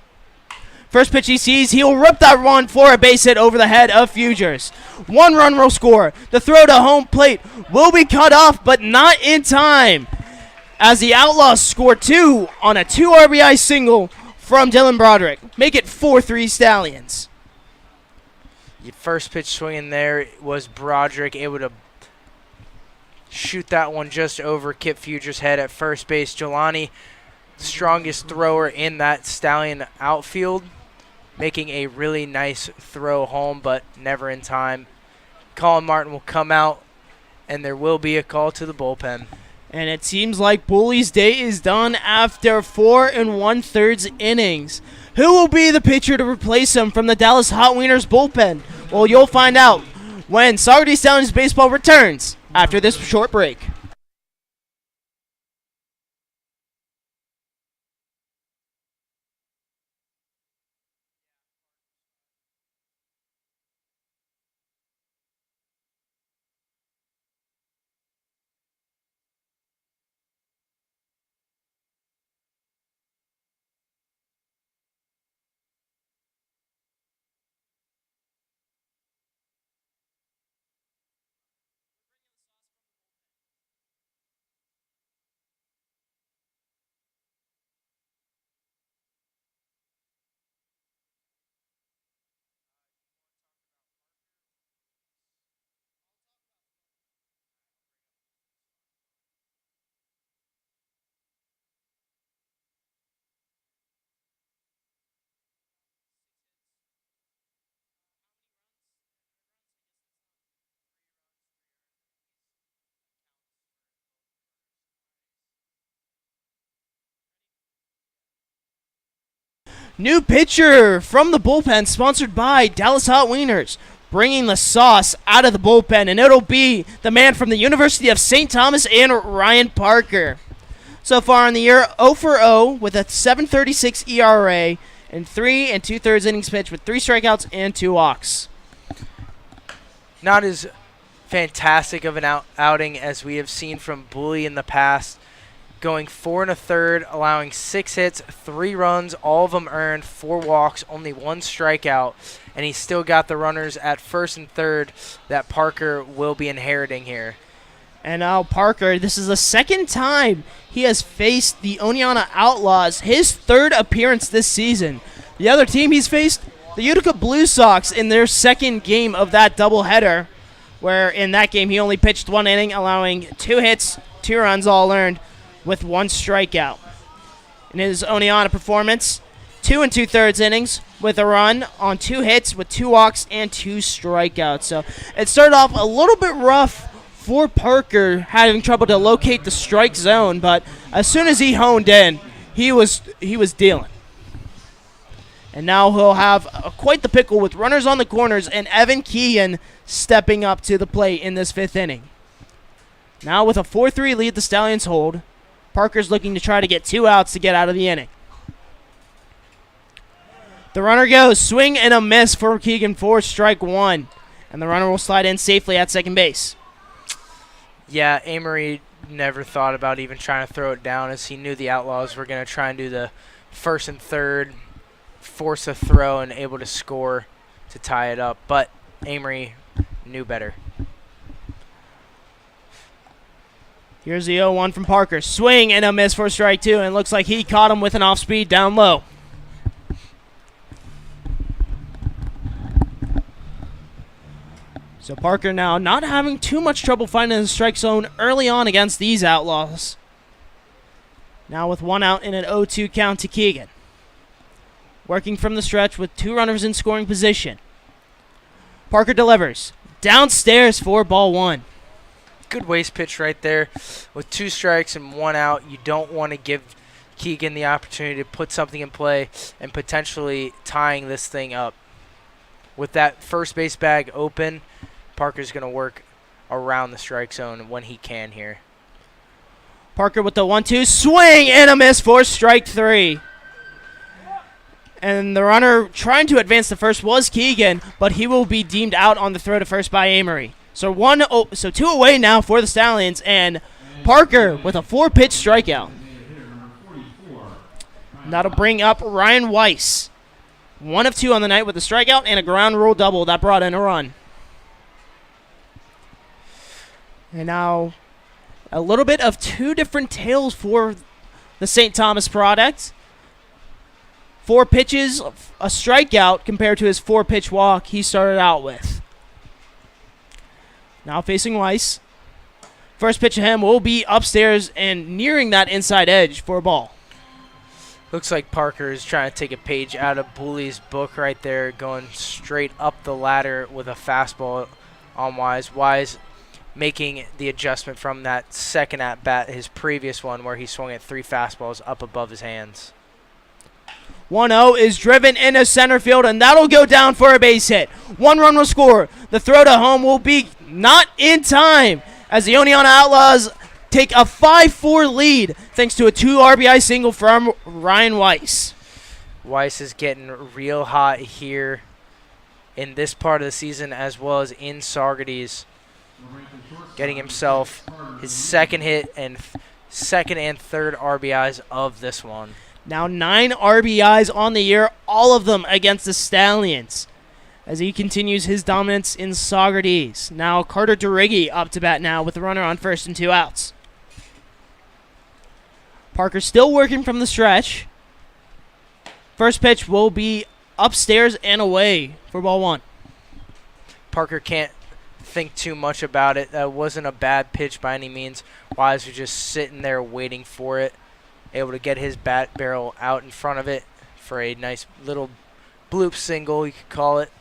First pitch he sees, he'll rip that one for a base hit over the head of Fugers. 1 run will score. The throw to home plate will be cut off, but not in time, as the Outlaws score 2 on a 2 RBI single from Dylan Broderick. Make it 4-3 Stallions. The first pitch swinging there was Broderick able to shoot that one just over Kip Fuger's head at first base. Jelani, strongest thrower in that Stallion outfield, making a really nice throw home, but never in time. Colin Martin will come out, and there will be a call to the bullpen. And it seems like Bully's day is done after 4 1/3 innings. Who will be the pitcher to replace him from the Dallas Hot Wieners bullpen? Well, you'll find out when Saugerties Stallions baseball returns after this short break. New pitcher from the bullpen, sponsored by Dallas Hot Wieners, bringing the sauce out of the bullpen, and it'll be the man from the University of St. Thomas and Ryan Parker. So far in the year, 0 for 0 with a 7.36 ERA and 3 2/3 innings pitched with 3 strikeouts and 2 walks. Not as fantastic of an outing as we have seen from Bully in the past. Going 4 1/3, allowing 6 hits, 3 runs, all of them earned, 4 walks, only 1 strikeout, and he's still got the runners at first and third that Parker will be inheriting here. And now Parker, this is the second time he has faced the Oneonta Outlaws, his 3rd appearance this season. The other team he's faced, the Utica Blue Sox, in their 2nd game of that doubleheader, where in that game he only pitched 1 inning, allowing 2 hits, 2 runs all earned, with 1 strikeout. In his Oneonta performance, 2 2/3 innings with a run on 2 hits with 2 walks and 2 strikeouts. So it started off a little bit rough for Parker, having trouble to locate the strike zone, but as soon as he honed in, he was dealing. And now he'll have quite the pickle with runners on the corners and Evan Keegan stepping up to the plate in this 5th inning. Now with a 4-3 lead, the Stallions hold. Parker's looking to try to get 2 outs to get out of the inning. The runner goes, swing and a miss for Keegan for strike 1. And the runner will slide in safely at second base. Yeah, Amory never thought about even trying to throw it down, as he knew the Outlaws were going to try and do the first and third, force a throw and able to score to tie it up. But Amory knew better. Here's the 0-1 from Parker. Swing and a miss for strike 2, and looks like he caught him with an off-speed down low. So Parker now not having too much trouble finding the strike zone early on against these Outlaws. Now with 1 out in an 0-2 count to Keegan. Working from the stretch with 2 runners in scoring position. Parker delivers. Downstairs for ball 1. Good waste pitch right there. With 2 strikes and 1 out, you don't want to give Keegan the opportunity to put something in play and potentially tying this thing up. With that first base bag open, Parker's going to work around the strike zone when he can here. Parker with the 1-2, swing and a miss for strike 3. And the runner trying to advance to first was Keegan, but he will be deemed out on the throw to first by Amory. So 2 away now for the Stallions, and Parker with a 4-pitch strikeout. That'll bring up Ryan Weiss. 1 of 2 on the night with a strikeout and a ground rule double that brought in a run. And now a little bit of 2 different tales for the St. Thomas product. 4 pitches, a strikeout compared to his 4-pitch walk he started out with. Now facing Weiss. First pitch to him will be upstairs and nearing that inside edge for a ball. Looks like Parker is trying to take a page out of Booley's book right there, going straight up the ladder with a fastball on Wise. Wise making the adjustment from that second at-bat, his previous one, where he swung at 3 fastballs up above his hands. 1-0 is driven into center field, and that'll go down for a base hit. 1 run will score. The throw to home will be not in time as the Oneonta Outlaws take a 5-4 lead thanks to a 2 RBI single from Ryan Weiss. Weiss is getting real hot here in this part of the season as well as in Saugerties, getting himself his second hit and second and third RBIs of this one. Now 9 RBIs on the year, all of them against the Stallions, as he continues his dominance in Saugerties. Now Carter DeRiggi up to bat now with a runner on first and 2 outs. Parker still working from the stretch. First pitch will be upstairs and away for ball 1. Parker can't think too much about it. That wasn't a bad pitch by any means. Wise was just sitting there waiting for it, able to get his bat barrel out in front of it for a nice little bloop single, you could call it,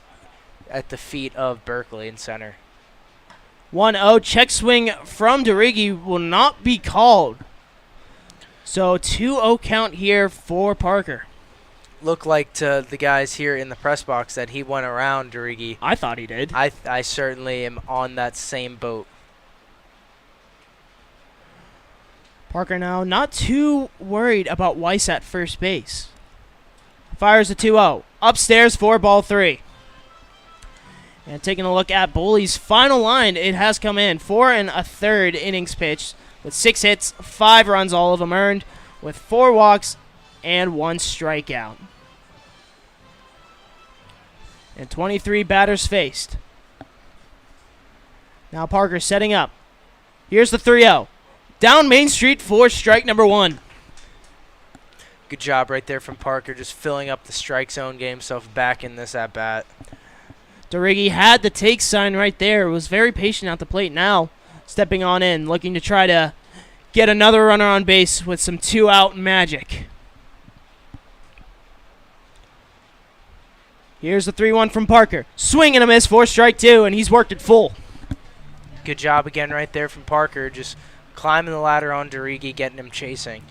at the feet of Berkeley in center. 1-0 check swing from DeRiggi will not be called. So 2-0 count here for Parker. Looked like to the guys here in the press box that he went around DeRiggi. I thought he did. I certainly am on that same boat. Parker now not too worried about Weiss at first base. Fires a 2-0. Upstairs for ball 3. And taking a look at Bully's final line, it has come in. 4 1/3 innings pitched with 6 hits, 5 runs, all of them earned, with 4 walks and 1 strikeout. And 23 batters faced. Now Parker setting up. Here's the 3-0. Down Main Street for strike number 1. Good job right there from Parker, just filling up the strike zone, getting himself back in this at-bat. DeRiggi had the take sign right there. Was very patient at the plate. Now stepping on in, looking to try to get another runner on base with some 2-out magic. Here's the 3-1 from Parker. Swing and a miss for strike 2, and he's worked it full. Good job again right there from Parker, just climbing the ladder on DeRiggi, getting him chasing.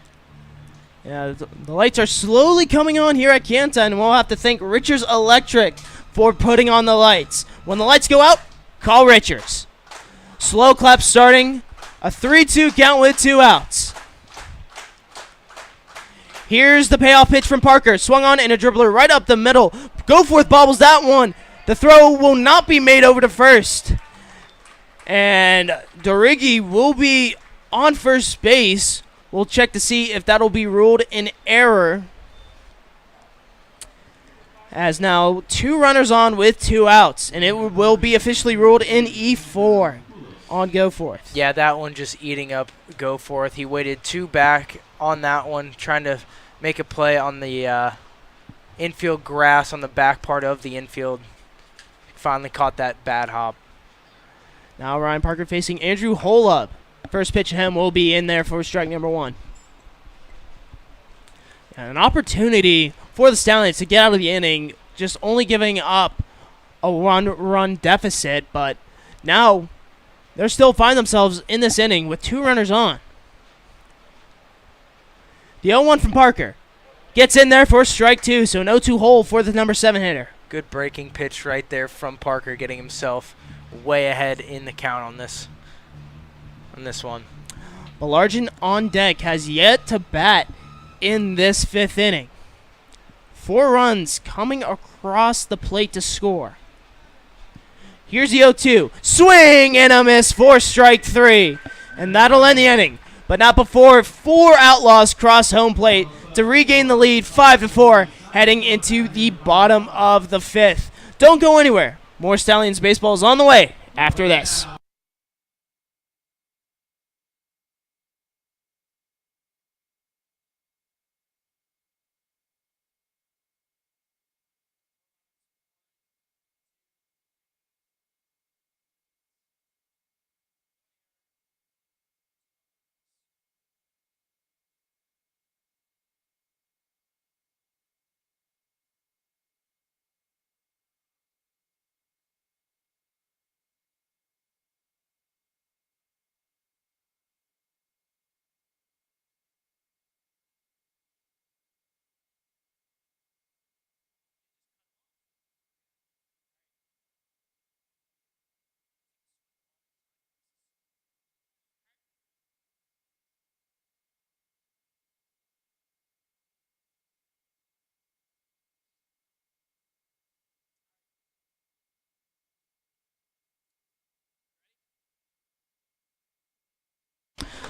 Yeah, the lights are slowly coming on here at Canton, and we'll have to thank Richards Electric for putting on the lights. When the lights go out, call Richards. Slow clap starting. A 3-2 count with 2 outs. Here's the payoff pitch from Parker. Swung on and a dribbler right up the middle. Goforth bobbles that one. The throw will not be made over to first. And DeRiggi will be on first base. We'll check to see if that'll be ruled an error. As now 2 runners on with 2 outs. And it will be officially ruled in E4 on Goforth. Yeah, that one just eating up Goforth. He waited 2 back on that one, trying to make a play on the infield grass on the back part of the infield. Finally caught that bad hop. Now Ryan Parker facing Andrew Holub. First pitch to him will be in there for strike number 1. And an opportunity for the Stallions to get out of the inning, just only giving up a 1-run deficit, but now they're still find themselves in this inning with 2 runners on. The 0-1 from Parker gets in there for strike 2, so no 2 hole for the number 7 hitter. Good breaking pitch right there from Parker, getting himself way ahead in the count on this one. Balargin on deck has yet to bat in this 5th inning. 4 runs coming across the plate to score. Here's the 0-2. Swing and a miss for strike 3. And that'll end the inning. But not before 4 Outlaws cross home plate to regain the lead 5-4 heading into the bottom of the 5th. Don't go anywhere. More Stallions baseball is on the way after this.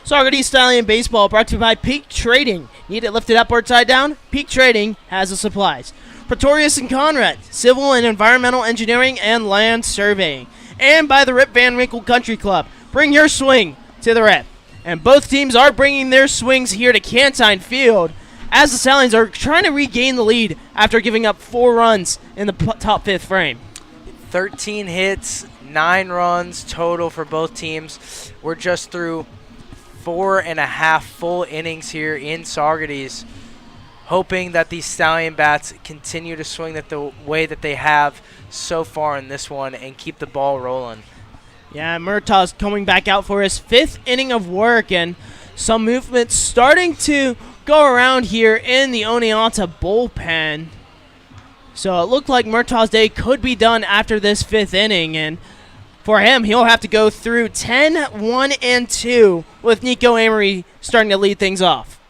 Saugerties Stallion Baseball brought to you by Peak Trading. Need it lifted up or tied down? Peak Trading has the supplies. Pretorius and Conrad, Civil and Environmental Engineering and Land Surveying. And by the Rip Van Winkle Country Club. Bring your swing to the Rip. And both teams are bringing their swings here to Cantine Field as the Stallions are trying to regain the lead after giving up 4 runs in the top 5th frame. 13 hits, 9 runs total for both teams. We're just through 4.5 full innings here in Saugerties, hoping that these Stallion bats continue to swing the way that they have so far in this one and keep the ball rolling. Yeah, Murtaugh's coming back out for his 5th inning of work, and some movement starting to go around here in the Oneonta bullpen. So it looked like Murtaugh's day could be done after this 5th inning, and for him, he'll have to go through 10, 1, and 2 with Nico Amory starting to lead things off.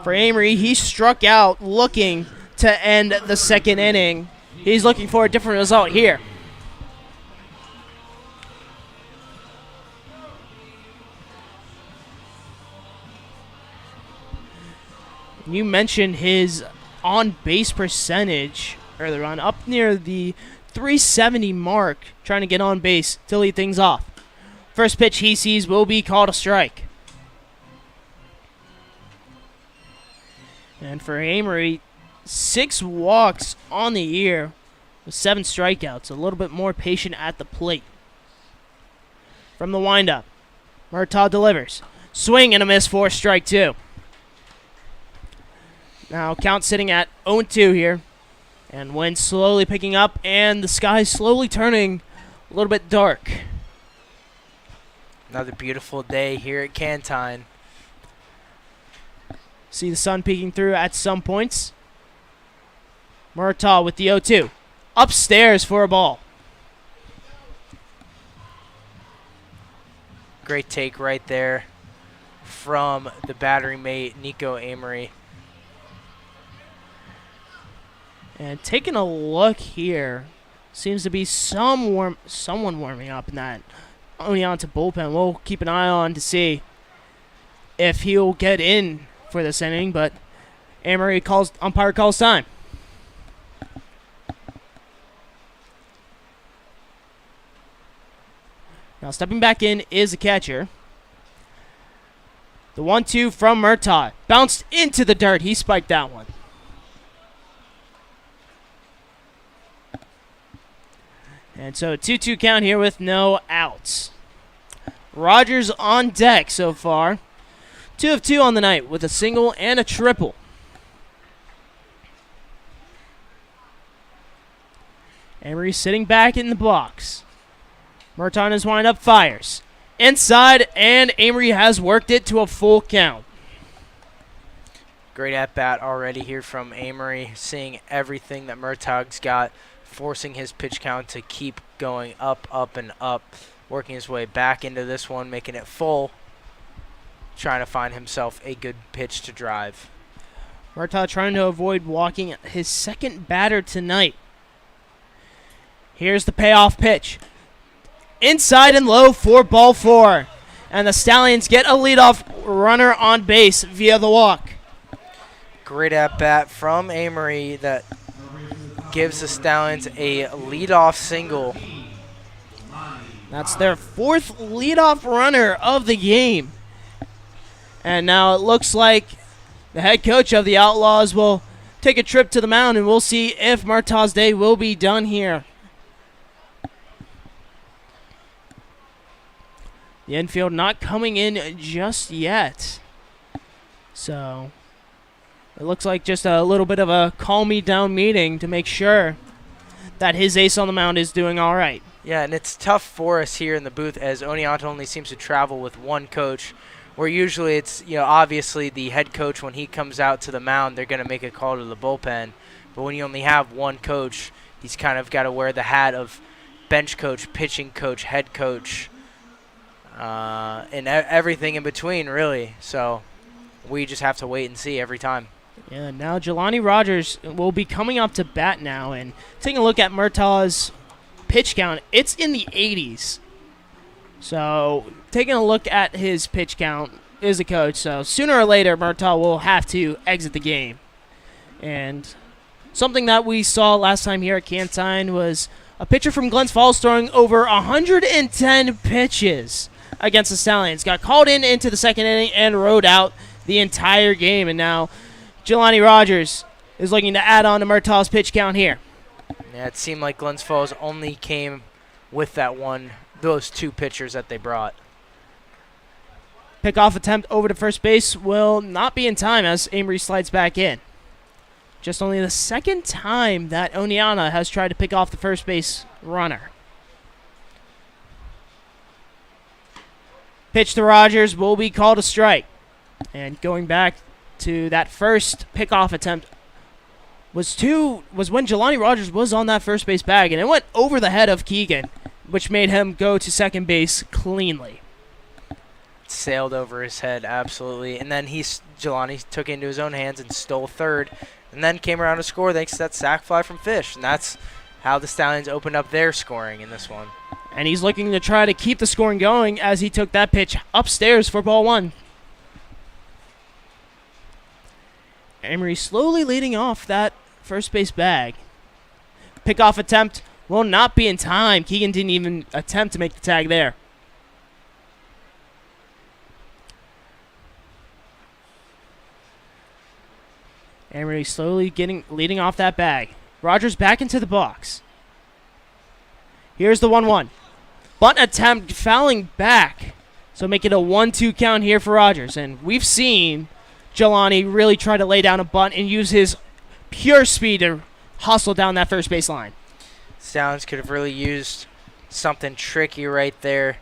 For Amory, he struck out looking to end the 2nd inning. He's looking for a different result here. You mentioned his on-base percentage earlier on, up near the 370 mark, trying to get on base to lead things off. First pitch he sees will be called a strike. And for Amory, 6 walks on the year with 7 strikeouts. A little bit more patient at the plate. From the windup, Murtaugh delivers. Swing and a miss for strike 2. Now count sitting at 0-2 here. And wind slowly picking up and the sky slowly turning a little bit dark. Another beautiful day here at Cantine. See the sun peeking through at some points. Murtaugh with the 0-2. Upstairs for a ball. Great take right there from the battery mate, Nico Amory. And taking a look here, seems to be someone warming up in that Oneonta bullpen. We'll keep an eye on to see if he'll get in for this inning, but umpire calls time. Now stepping back in is the catcher. The 1-2 from Murtaugh. Bounced into the dirt. He spiked that one. And so a 2-2 count here with no outs. Rogers on deck so far. 2 of 2 on the night with a single and a triple. Amory sitting back in the box. Murtaugh in his windup fires. Inside, and Amory has worked it to a full count. Great at-bat already here from Amory, seeing everything that Murtaugh's got, forcing his pitch count to keep going up, up, and up, working his way back into this one, making it full, trying to find himself a good pitch to drive. Murtaugh trying to avoid walking his 2nd batter tonight. Here's the payoff pitch. Inside and low for ball 4. And the Stallions get a leadoff runner on base via the walk. Great at-bat from Amory that gives the Stallions a leadoff single. That's their 4th leadoff runner of the game. And now it looks like the head coach of the Outlaws will take a trip to the mound, and we'll see if Murtaugh's day will be done here. The infield not coming in just yet. So it looks like just a little bit of a calm-me-down meeting to make sure that his ace on the mound is doing all right. Yeah, and it's tough for us here in the booth as Oneonta only seems to travel with one coach, where usually it's, obviously the head coach, when he comes out to the mound, they're going to make a call to the bullpen. But when you only have one coach, he's kind of got to wear the hat of bench coach, pitching coach, head coach, and everything in between, really. So we just have to wait and see every time. Yeah, now Jelani Rogers will be coming up to bat now, and taking a look at Murtaugh's pitch count, it's in the 80s. So taking a look at his pitch count is a coach. So sooner or later, Murtaugh will have to exit the game. And something that we saw last time here at Cantine was a pitcher from Glens Falls throwing over 110 pitches against the Stallions. Got called into the second inning and rode out the entire game. And now Jelani Rogers is looking to add on to Murtaugh's pitch count here. Yeah, it seemed like Glens Falls only came with those two pitchers that they brought. Pickoff attempt over to first base will not be in time as Amory slides back in. Just only the second time that Oneonta has tried to pick off the first base runner. Pitch to Rogers will be called a strike. And going back to that first pickoff attempt was when Jelani Rogers was on that first base bag, and it went over the head of Keegan, which made him go to second base cleanly. Sailed over his head, absolutely. And then Jelani took it into his own hands and stole third, and then came around to score thanks to that sac fly from Fish. And that's how the Stallions opened up their scoring in this one. And he's looking to try to keep the scoring going as he took that pitch upstairs for ball one. Emery slowly leading off that first base bag. Pickoff attempt will not be in time. Keegan didn't even attempt to make the tag there. Emery slowly leading off that bag. Rogers back into the box. Here's the 1-1. Bunt attempt fouling back. So make it a 1-2 count here for Rogers. And we've seen Jelani really try to lay down a bunt and use his pure speed to hustle down that first base line. Stallions could have really used something tricky right there.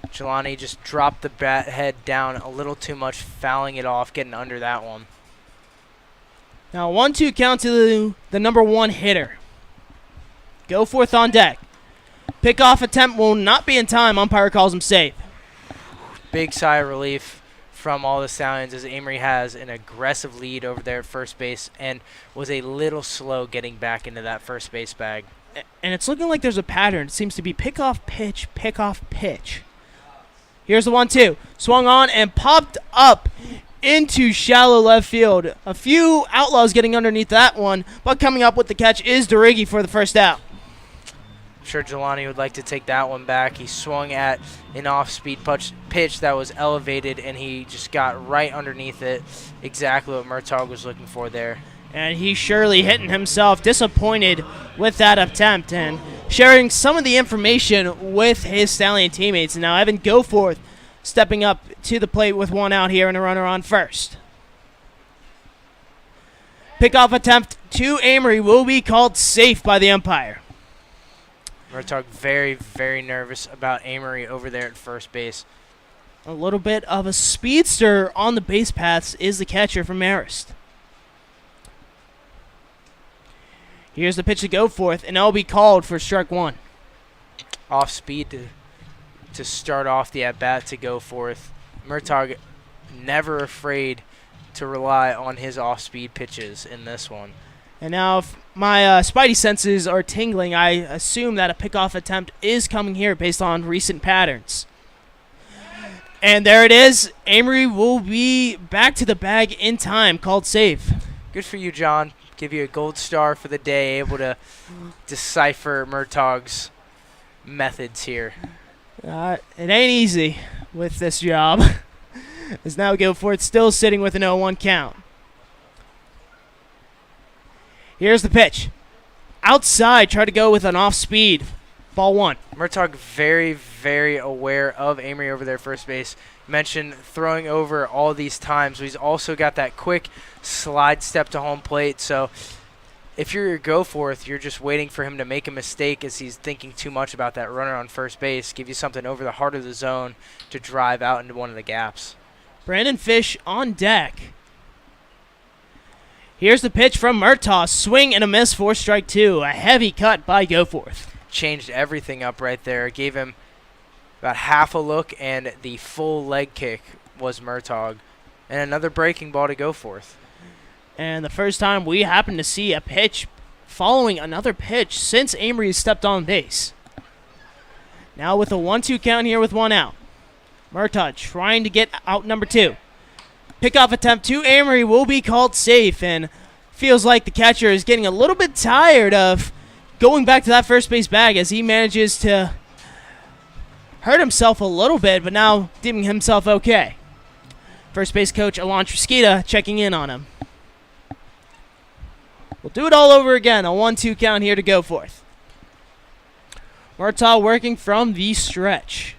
Jelani just dropped the bat head down a little too much, fouling it off, getting under that one. Now 1-2 count to the number one hitter. Go forth on deck. Pickoff attempt will not be in time. Umpire calls him safe. Big sigh of relief from all the Stallions as Amory has an aggressive lead over there at first base and was a little slow getting back into that first base bag. And it's looking like there's a pattern. It seems to be pickoff, pitch. Here's the 1-2. Swung on and popped up into shallow left field. A few Outlaws getting underneath that one, but coming up with the catch is DeRiggi for the first out. I'm sure Jelani would like to take that one back. He swung at an off-speed pitch that was elevated, and he just got right underneath it. Exactly what Murtaugh was looking for there. And he's surely hitting himself, disappointed with that attempt, and sharing some of the information with his Stallion teammates. And now Evan Goforth stepping up to the plate with one out here and a runner on first. Pickoff attempt to Amory will be called safe by the umpire. Murtaugh very, very nervous about Amory over there at first base. A little bit of a speedster on the base paths is the catcher from Marist. Here's the pitch to Goforth, and it'll be called for strike one. Off speed to start off the at-bat to Goforth. Murtaugh never afraid to rely on his off-speed pitches in this one. And now if my spidey senses are tingling, I assume that a pickoff attempt is coming here based on recent patterns. And there it is. Amory will be back to the bag in time, called safe. Good for you, John. Give you a gold star for the day, able to decipher Murtaugh's methods here. It ain't easy with this job. As now Goforth still sitting with an 0-1 count. Here's the pitch. Outside, try to go with an off-speed. Ball one. Murtaugh very, very aware of Amory over there first base. Mentioned throwing over all these times. He's also got that quick slide step to home plate. So if you're your Goforth, you're just waiting for him to make a mistake as he's thinking too much about that runner on first base. Give you something over the heart of the zone to drive out into one of the gaps. Brandon Fish on deck. Here's the pitch from Murtaugh. Swing and a miss for strike two. A heavy cut by Goforth. Changed everything up right there. Gave him about half a look, and the full leg kick was Murtaugh. And another breaking ball to Goforth. And the first time we happen to see a pitch following another pitch since Amory stepped on base. Now with a 1-2 count here with one out. Murtaugh trying to get out number 2. Pickoff attempt to Amory will be called safe, and feels like the catcher is getting a little bit tired of going back to that first base bag as he manages to hurt himself a little bit, but now deeming himself okay. First base coach Alon Trisquita checking in on him. We'll do it all over again. A 1-2 count here to go forth. Murtaugh working from the stretch.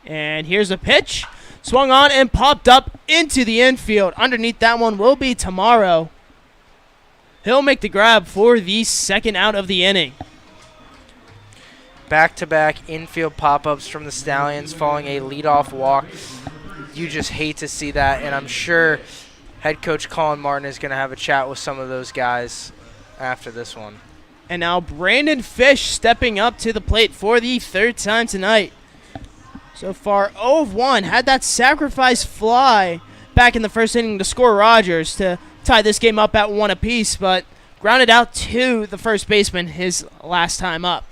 And here's a pitch. Swung on and popped up into the infield. Underneath that one will be Tomorrow. He'll make the grab for the second out of the inning. Back-to-back infield pop-ups from the Stallions following a leadoff walk. You just hate to see that, and I'm sure head coach Colin Martin is going to have a chat with some of those guys after this one. And now Brandon Fish stepping up to the plate for the third time tonight. So far, 0 of 1. Had that sacrifice fly back in the first inning to score Rogers to tie this game up at 1 apiece, but grounded out to the first baseman his last time up.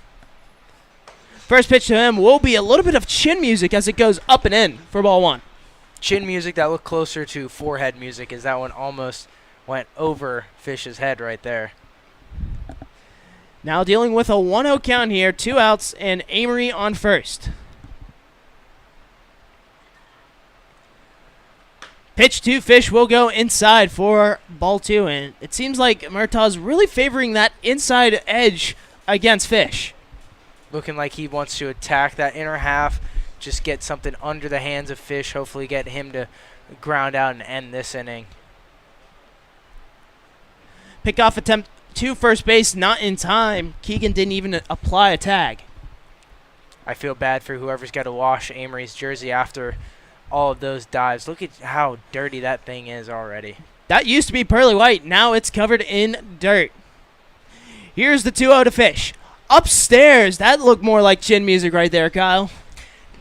First pitch to him will be a little bit of chin music as it goes up and in for ball 1. Chin music that looked closer to forehead music as that one almost went over Fish's head right there. Now dealing with a 1-0 count here, 2 outs, and Amory on first. Pitch to Fish will go inside for ball 2, and it seems like Murtaugh's really favoring that inside edge against Fish. Looking like he wants to attack that inner half, just get something under the hands of Fish, hopefully get him to ground out and end this inning. Pickoff attempt to first base, not in time. Keegan didn't even apply a tag. I feel bad for whoever's got to wash Amory's jersey after all of those dives. Look at how dirty that thing is already. That used to be pearly white. Now it's covered in dirt. Here's the 2-0 to Fish. Upstairs. That looked more like chin music right there, Kyle.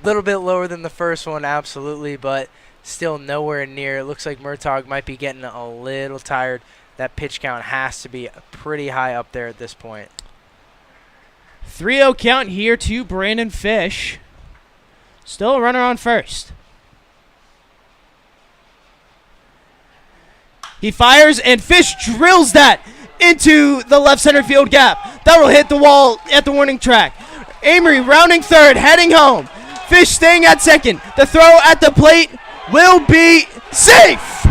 A little bit lower than the first one, absolutely, but still nowhere near. It looks like Murtaugh might be getting a little tired. That pitch count has to be pretty high up there at this point. 3-0 count here to Brandon Fish. Still a runner on first. He fires, and Fish drills that into the left center field gap. That will hit the wall at the warning track. Amory rounding third, heading home. Fish staying at second. The throw at the plate will be safe.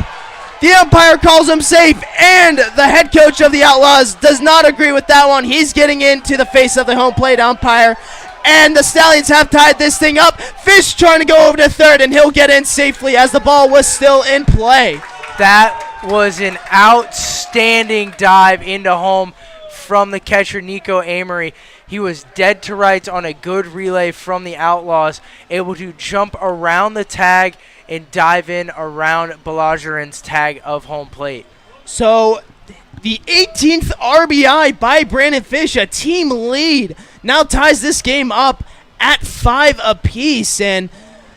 The umpire calls him safe, and the head coach of the Outlaws does not agree with that one. He's getting into the face of the home plate umpire, and the Stallions have tied this thing up. Fish trying to go over to third, and he'll get in safely as the ball was still in play. That was an outstanding dive into home from the catcher, Nico Amory. He was dead to rights on a good relay from the Outlaws, able to jump around the tag and dive in around Balajarin's tag of home plate. So the 18th RBI by Brandon Fish, a team lead, now ties this game up at 5 apiece, and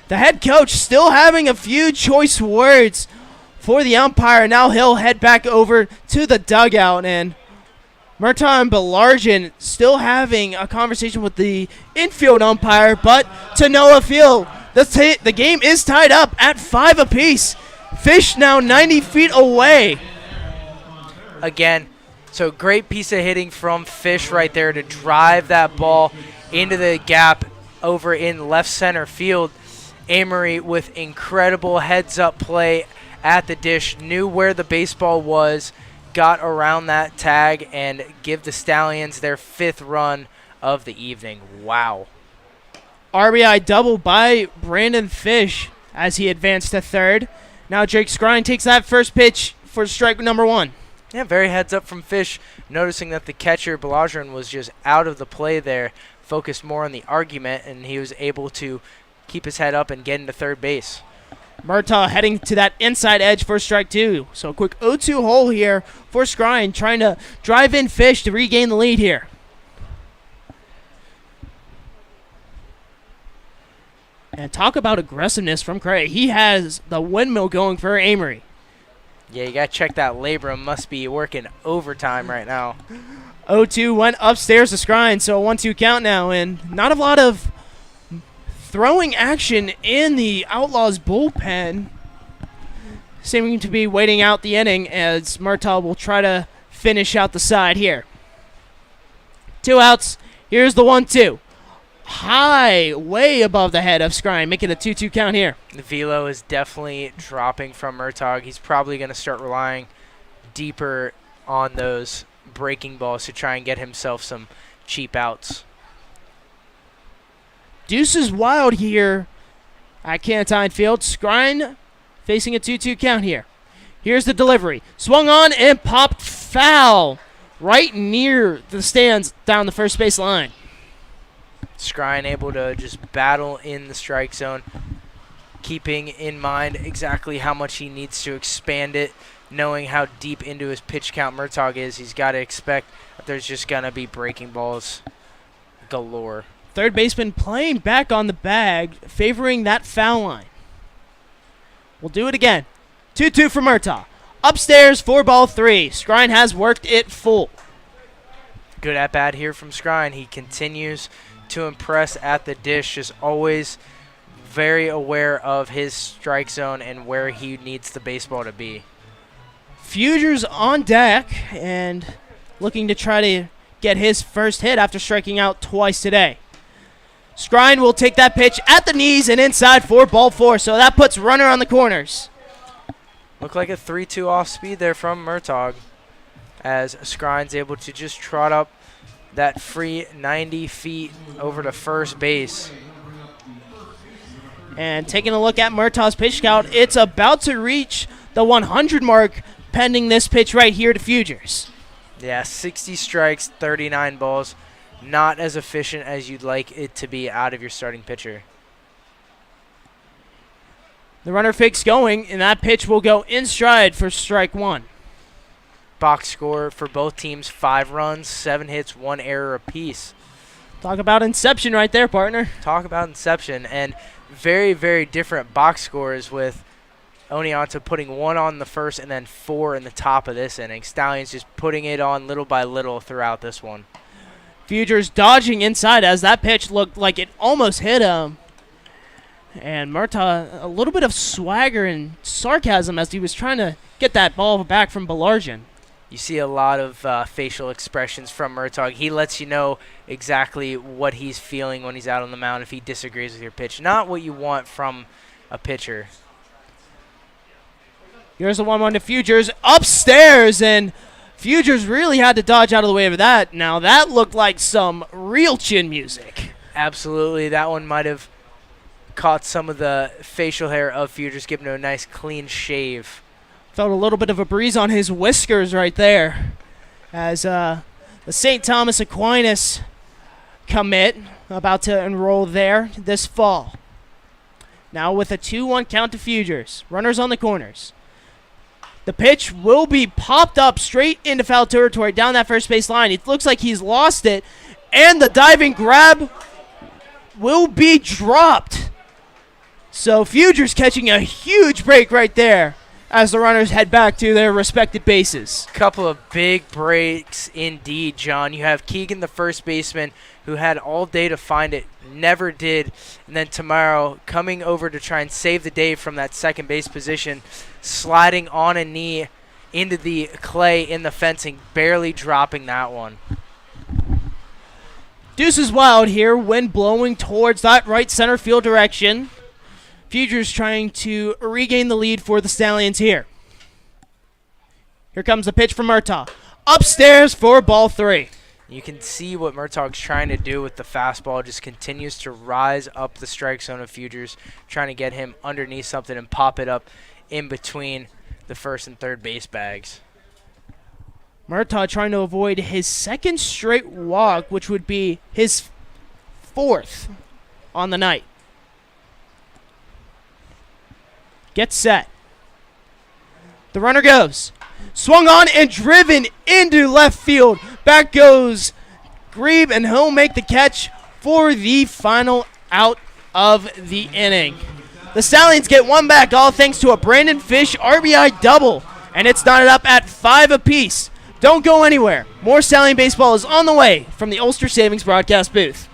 the head coach still having a few choice words for the umpire. Now he'll head back over to the dugout, and Murtaugh and Balarjan still having a conversation with the infield umpire, but to no avail. The game is tied up at 5 apiece. Fish now 90 feet away. Again, so great piece of hitting from Fish right there to drive that ball into the gap over in left center field. Amory with incredible heads-up play at the dish, knew where the baseball was, got around that tag, and give the Stallions their 5th run of the evening. Wow. RBI double by Brandon Fish as he advanced to third. Now Jake Scrine takes that first pitch for strike number 1. Yeah, very heads up from Fish, noticing that the catcher, Balajarin, was just out of the play there, focused more on the argument, and he was able to keep his head up and get into third base. Murtaugh heading to that inside edge for strike 2. So a quick 0-2 hole here for Scrine, trying to drive in Fish to regain the lead here. And talk about aggressiveness from Craig. He has the windmill going for Amory. Yeah, you got to check that labrum. Must be working overtime right now. 0-2 went upstairs to Scrine, so a 1-2 count now, and not a lot of throwing action in the Outlaws bullpen. Seeming to be waiting out the inning as Murtaugh will try to finish out the side here. 2 outs. Here's the 1-2. High, way above the head of Scrine, making a 2-2 count here. The velo is definitely dropping from Murtaugh. He's probably going to start relying deeper on those breaking balls to try and get himself some cheap outs. Deuce is wild here at Cantine Field. Scrine facing a 2-2 count here. Here's the delivery. Swung on and popped foul right near the stands down the first base line. Scrine able to just battle in the strike zone, keeping in mind exactly how much he needs to expand it, knowing how deep into his pitch count Murtaugh is. He's got to expect that there's just going to be breaking balls galore. Third baseman playing back on the bag, favoring that foul line. We'll do it again. 2-2 for Murtaugh. Upstairs, 4-3. Scrine has worked it full. Good at bat here from Scrine. He continues to impress at the dish, just always very aware of his strike zone and where he needs the baseball to be. Fuger's on deck and looking to try to get his first hit after striking out twice today. Scrine will take that pitch at the knees and inside for ball 4, so that puts runner on the corners. Looked like a 3-2 off speed there from Murtaugh as Scrine's able to just trot up that free 90 feet over to first base. And taking a look at Murtaugh's pitch count, it's about to reach the 100 mark pending this pitch right here to Fugers. Yeah, 60 strikes, 39 balls. Not as efficient as you'd like it to be out of your starting pitcher. The runner fakes going, and that pitch will go in stride for strike 1. Box score for both teams, 5 runs, 7 hits, 1 error apiece. Talk about inception right there, partner. Talk about inception, and very, very different box scores with Oneonta putting 1 on the first and then 4 in the top of this inning. Stallions just putting it on little by little throughout this one. Fugers dodging inside as that pitch looked like it almost hit him. And Murtaugh, a little bit of swagger and sarcasm as he was trying to get that ball back from Belarjan. You see a lot of facial expressions from Murtaugh. He lets you know exactly what he's feeling when he's out on the mound if he disagrees with your pitch. Not what you want from a pitcher. Here's the 1-1 to Fugers upstairs, and Fugers really had to dodge out of the way of that. Now that looked like some real chin music. Absolutely. That one might have caught some of the facial hair of Fugers, giving him a nice clean shave. Felt a little bit of a breeze on his whiskers right there as the St. Thomas Aquinas commit about to enroll there this fall. Now with a 2-1 count to Fugers. Runners on the corners. The pitch will be popped up straight into foul territory down that first base line. It looks like he's lost it, and the diving grab will be dropped. So Fugers catching a huge break right there as the runners head back to their respective bases. Couple of big breaks indeed, John. You have Keegan, the first baseman, who had all day to find it, never did. And then tomorrow coming over to try and save the day from that second base position, sliding on a knee into the clay in the fencing, barely dropping that one. Deuce is wild here, wind blowing towards that right center field direction. Fugers trying to regain the lead for the Stallions here. Here comes the pitch from Murtaugh. Upstairs for ball 3. You can see what Murtaugh's trying to do with the fastball. Just continues to rise up the strike zone of Fugers, trying to get him underneath something and pop it up in between the first and third base bags. Murtaugh trying to avoid his second straight walk, which would be his 4th on the night. Gets set. The runner goes. Swung on and driven into left field. Back goes Grebe, and he'll make the catch for the final out of the inning. The Stallions get one back, all thanks to a Brandon Fish RBI double, and it's knotted up at 5 apiece. Don't go anywhere. More Stallion baseball is on the way from the Ulster Savings broadcast booth.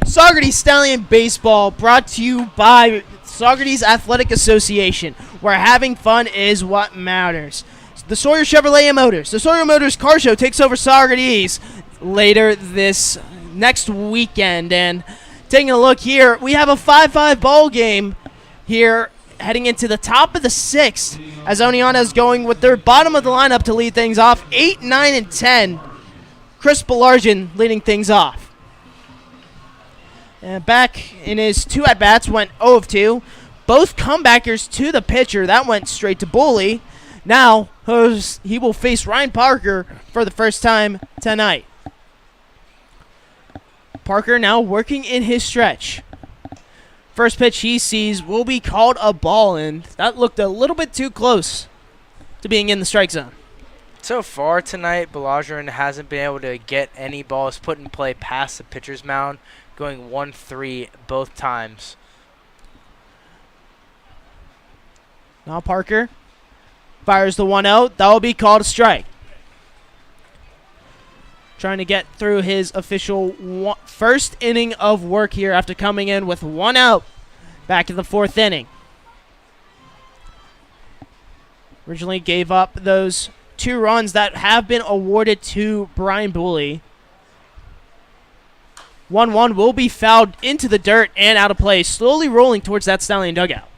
Saugerties Stallion Baseball brought to you by Saugerties Athletic Association, where having fun is what matters. The Sawyer Chevrolet and Motors. The Sawyer Motors Car Show takes over Saugerties later this next weekend. And taking a look here, we have a 5-5 ball game here heading into the top of the 6th as Oneonta is going with their bottom of the lineup to lead things off. 8, 9, and 10. Chris Belargin leading things off. And back in his 2 at-bats, went 0 of 2. Both comebackers to the pitcher. That went straight to Bully. Now, he will face Ryan Parker for the first time tonight. Parker now working in his stretch. First pitch he sees will be called a ball, and that looked a little bit too close to being in the strike zone. So far tonight, Belargin hasn't been able to get any balls put in play past the pitcher's mound, going 1-3 both times. Now Parker fires the 1-0. That will be called a strike. Trying to get through his official first inning of work here after coming in with 1 out back in the 4th inning. Originally gave up those 2 runs that have been awarded to Brian Bully. 1-1 will be fouled into the dirt and out of play, slowly rolling towards that Stallion dugout.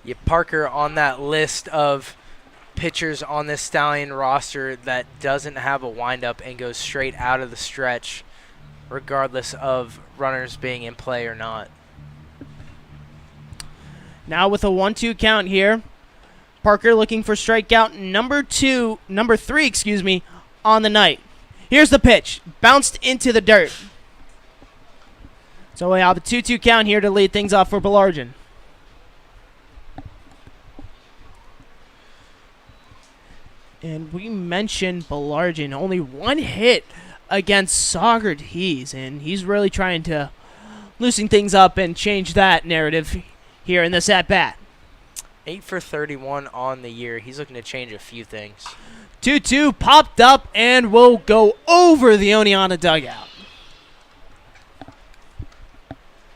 Yeah, Parker on that list of pitchers on this Stallion roster that doesn't have a windup and goes straight out of the stretch, regardless of runners being in play or not. Now with a 1-2 count here, Parker looking for strikeout number 3, on the night. Here's the pitch, bounced into the dirt. So we have a 2-2 count here to lead things off for Belargin. And we mentioned Belargin, only 1 hit against Saugerties, and he's really trying to loosen things up and change that narrative here in this at-bat. 8 for 31 on the year. He's looking to change a few things. 2-2 popped up and will go over the Oneonta dugout.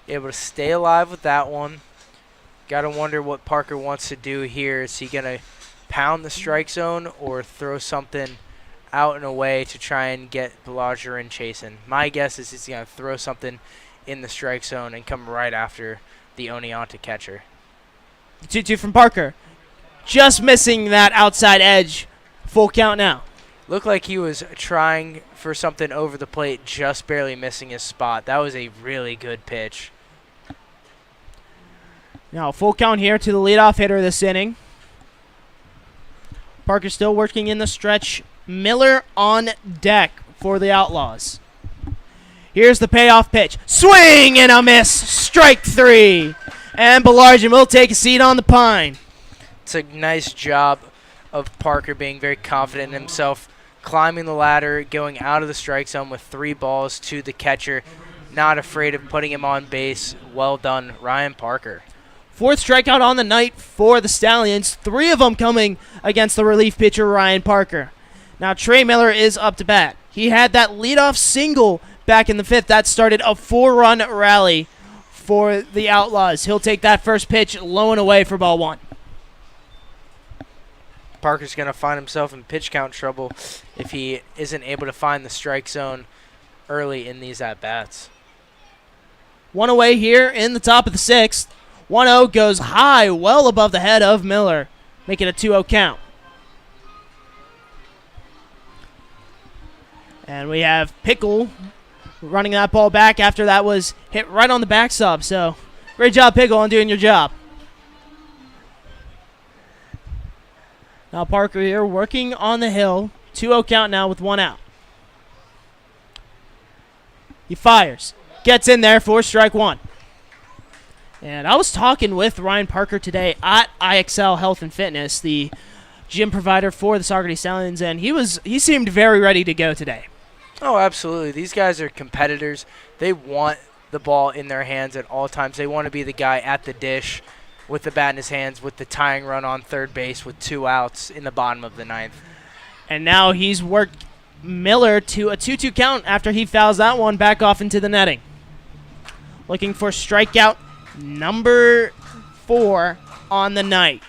Able to stay alive with that one. Got to wonder what Parker wants to do here. Is he going to pound the strike zone or throw something out and away to try and get Belargin chasing? My guess is he's going to throw something in the strike zone and come right after the Oneonta catcher. 2-2 from Parker. Just missing that outside edge. Full count now. Looked like he was trying for something over the plate, just barely missing his spot. That was a really good pitch. Now full count here to the leadoff hitter this inning. Parker still working in the stretch. Miller on deck for the Outlaws. Here's the payoff pitch. Swing and a miss. Strike 3. And Belargin will take a seat on the pine. It's a nice job of Parker being very confident in himself, climbing the ladder, going out of the strike zone with 3 balls to the catcher, not afraid of putting him on base. Well done, Ryan Parker. 4th strikeout on the night for the Stallions, 3 of them coming against the relief pitcher, Ryan Parker. Now Trey Miller is up to bat. He had that leadoff single back in the 5th. That started a 4-run rally for the Outlaws. He'll take that first pitch low and away for ball 1. Parker's going to find himself in pitch count trouble if he isn't able to find the strike zone early in these at-bats. 1 away here in the top of the 6th. 1-0 goes high, well above the head of Miller, making a 2-0 count. And we have Pickle running that ball back after that was hit right on the backstop. So, great job, Pickle, on doing your job. Now Parker here working on the hill. 2-0 count now with 1 out. He fires. Gets in there for strike 1. And I was talking with Ryan Parker today at IXL Health and Fitness, the gym provider for the Saugerties Stallions, and he seemed very ready to go today. Oh, absolutely. These guys are competitors. They want the ball in their hands at all times. They want to be the guy at the dish with the bat in his hands with the tying run on third base with 2 outs in the bottom of the 9th. And now he's worked Miller to a 2-2 count after he fouls that one back off into the netting. Looking for strikeout number 4 on the night.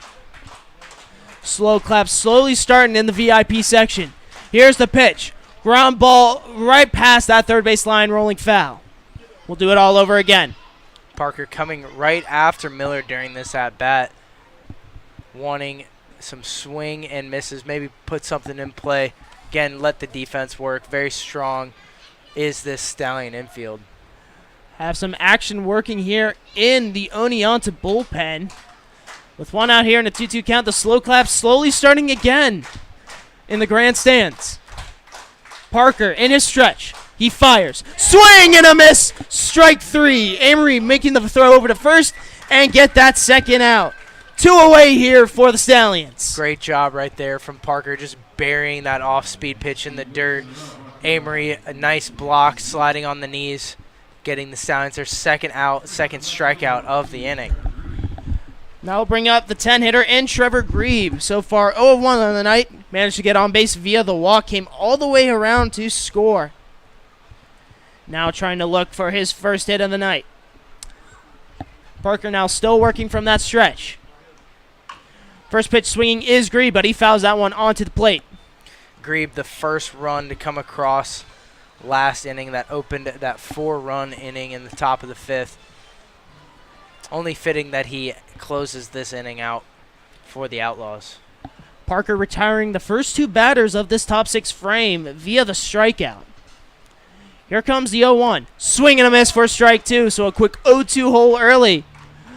Slow clap slowly starting in the VIP section. Here's the pitch. Ground ball right past that third base line, rolling foul. We'll do it all over again. Parker coming right after Miller during this at-bat, wanting some swing and misses, maybe put something in play. Again, let the defense work. Very strong is this Stallion infield. Have some action working here in the Oneonta bullpen. With 1 out here in a 2-2 count, the slow clap slowly starting again in the grandstands. Parker in his stretch. He fires. Swing and a miss. Strike 3. Amory making the throw over to first and get that 2nd out. 2 away here for the Stallions. Great job right there from Parker, just burying that off-speed pitch in the dirt. Amory, a nice block, sliding on the knees, getting the Stallions their 2nd out, 2nd strikeout of the inning. Now we'll bring up the 10-hitter and Trevor Grieve. So far 0-1 on the night. Managed to get on base via the walk. Came all the way around to score. Now trying to look for his first hit of the night. Parker now still working from that stretch. First pitch swinging is Grieve, but he fouls that one onto the plate. Grieve, the first run to come across last inning that opened that 4-run inning in the top of the 5th. Only fitting that he closes this inning out for the Outlaws. Parker retiring the first 2 batters of this top 6 frame via the strikeout. Here comes the 0-1. Swing and a miss for strike 2, so a quick 0-2 hole early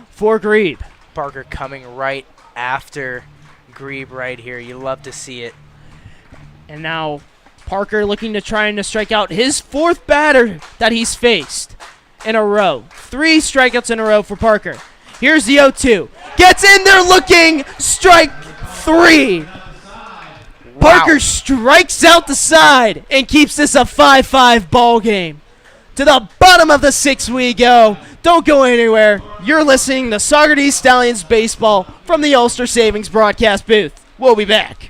for Grieve. Parker coming right after Grieve right here. You love to see it. And now Parker looking to try and strike out his 4th batter that he's faced in a row. 3 strikeouts in a row for Parker. Here's the 0-2. Gets in there looking. Strike 3. Parker strikes out the side and keeps this a 5-5 ball game. To the bottom of the 6th we go. Don't go anywhere. You're listening to Saugerties Stallions baseball from the Ulster Savings broadcast booth. We'll be back.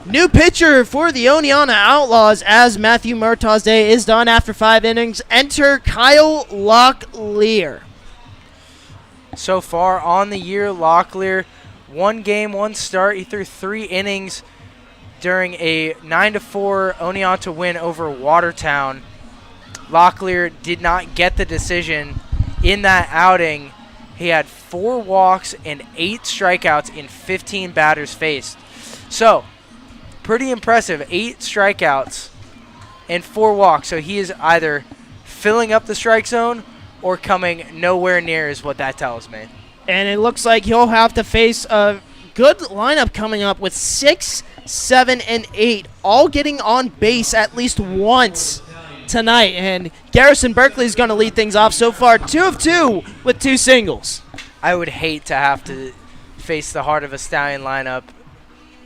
New pitcher for the Oneonta Outlaws as Matthew Murtaugh's day is done after 5 innings. Enter Kyle Locklear. So far on the year, Locklear, 1 game, 1 start. He threw 3 innings during a 9-4 Oneonta win over Watertown. Locklear did not get the decision in that outing. He had 4 walks and 8 strikeouts in 15 batters faced. So, pretty impressive. 8 strikeouts and 4 walks. So he is either filling up the strike zone or coming nowhere near is what that tells me. And it looks like he'll have to face a good lineup coming up with 6, 7, and 8, all getting on base at least once tonight. And Garrison Berkeley is going to lead things off so far, 2 of 2 with 2 singles. I would hate to have to face the heart of a Stallion lineup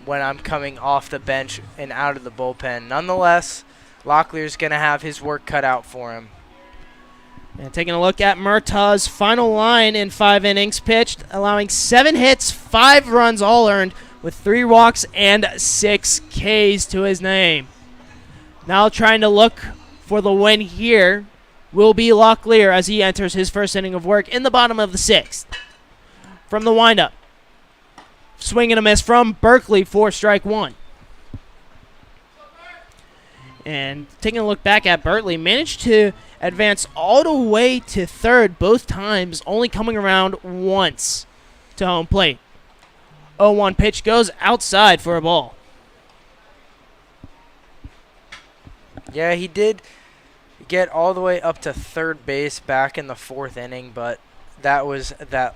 when I'm coming off the bench and out of the bullpen. Nonetheless, Locklear's going to have his work cut out for him. And taking a look at Murtaugh's final line in 5 innings pitched, allowing 7 hits, 5 runs all earned, with 3 walks and 6 Ks to his name. Now trying to look for the win here will be Locklear as he enters his first inning of work in the bottom of the 6th. From the windup, swing and a miss from Berkeley for strike 1. And taking a look back at Berkeley, managed to advance all the way to third both times, only coming around once to home plate. 0-1 pitch goes outside for a ball. Yeah, he did get all the way up to third base back in the 4th inning, but that was that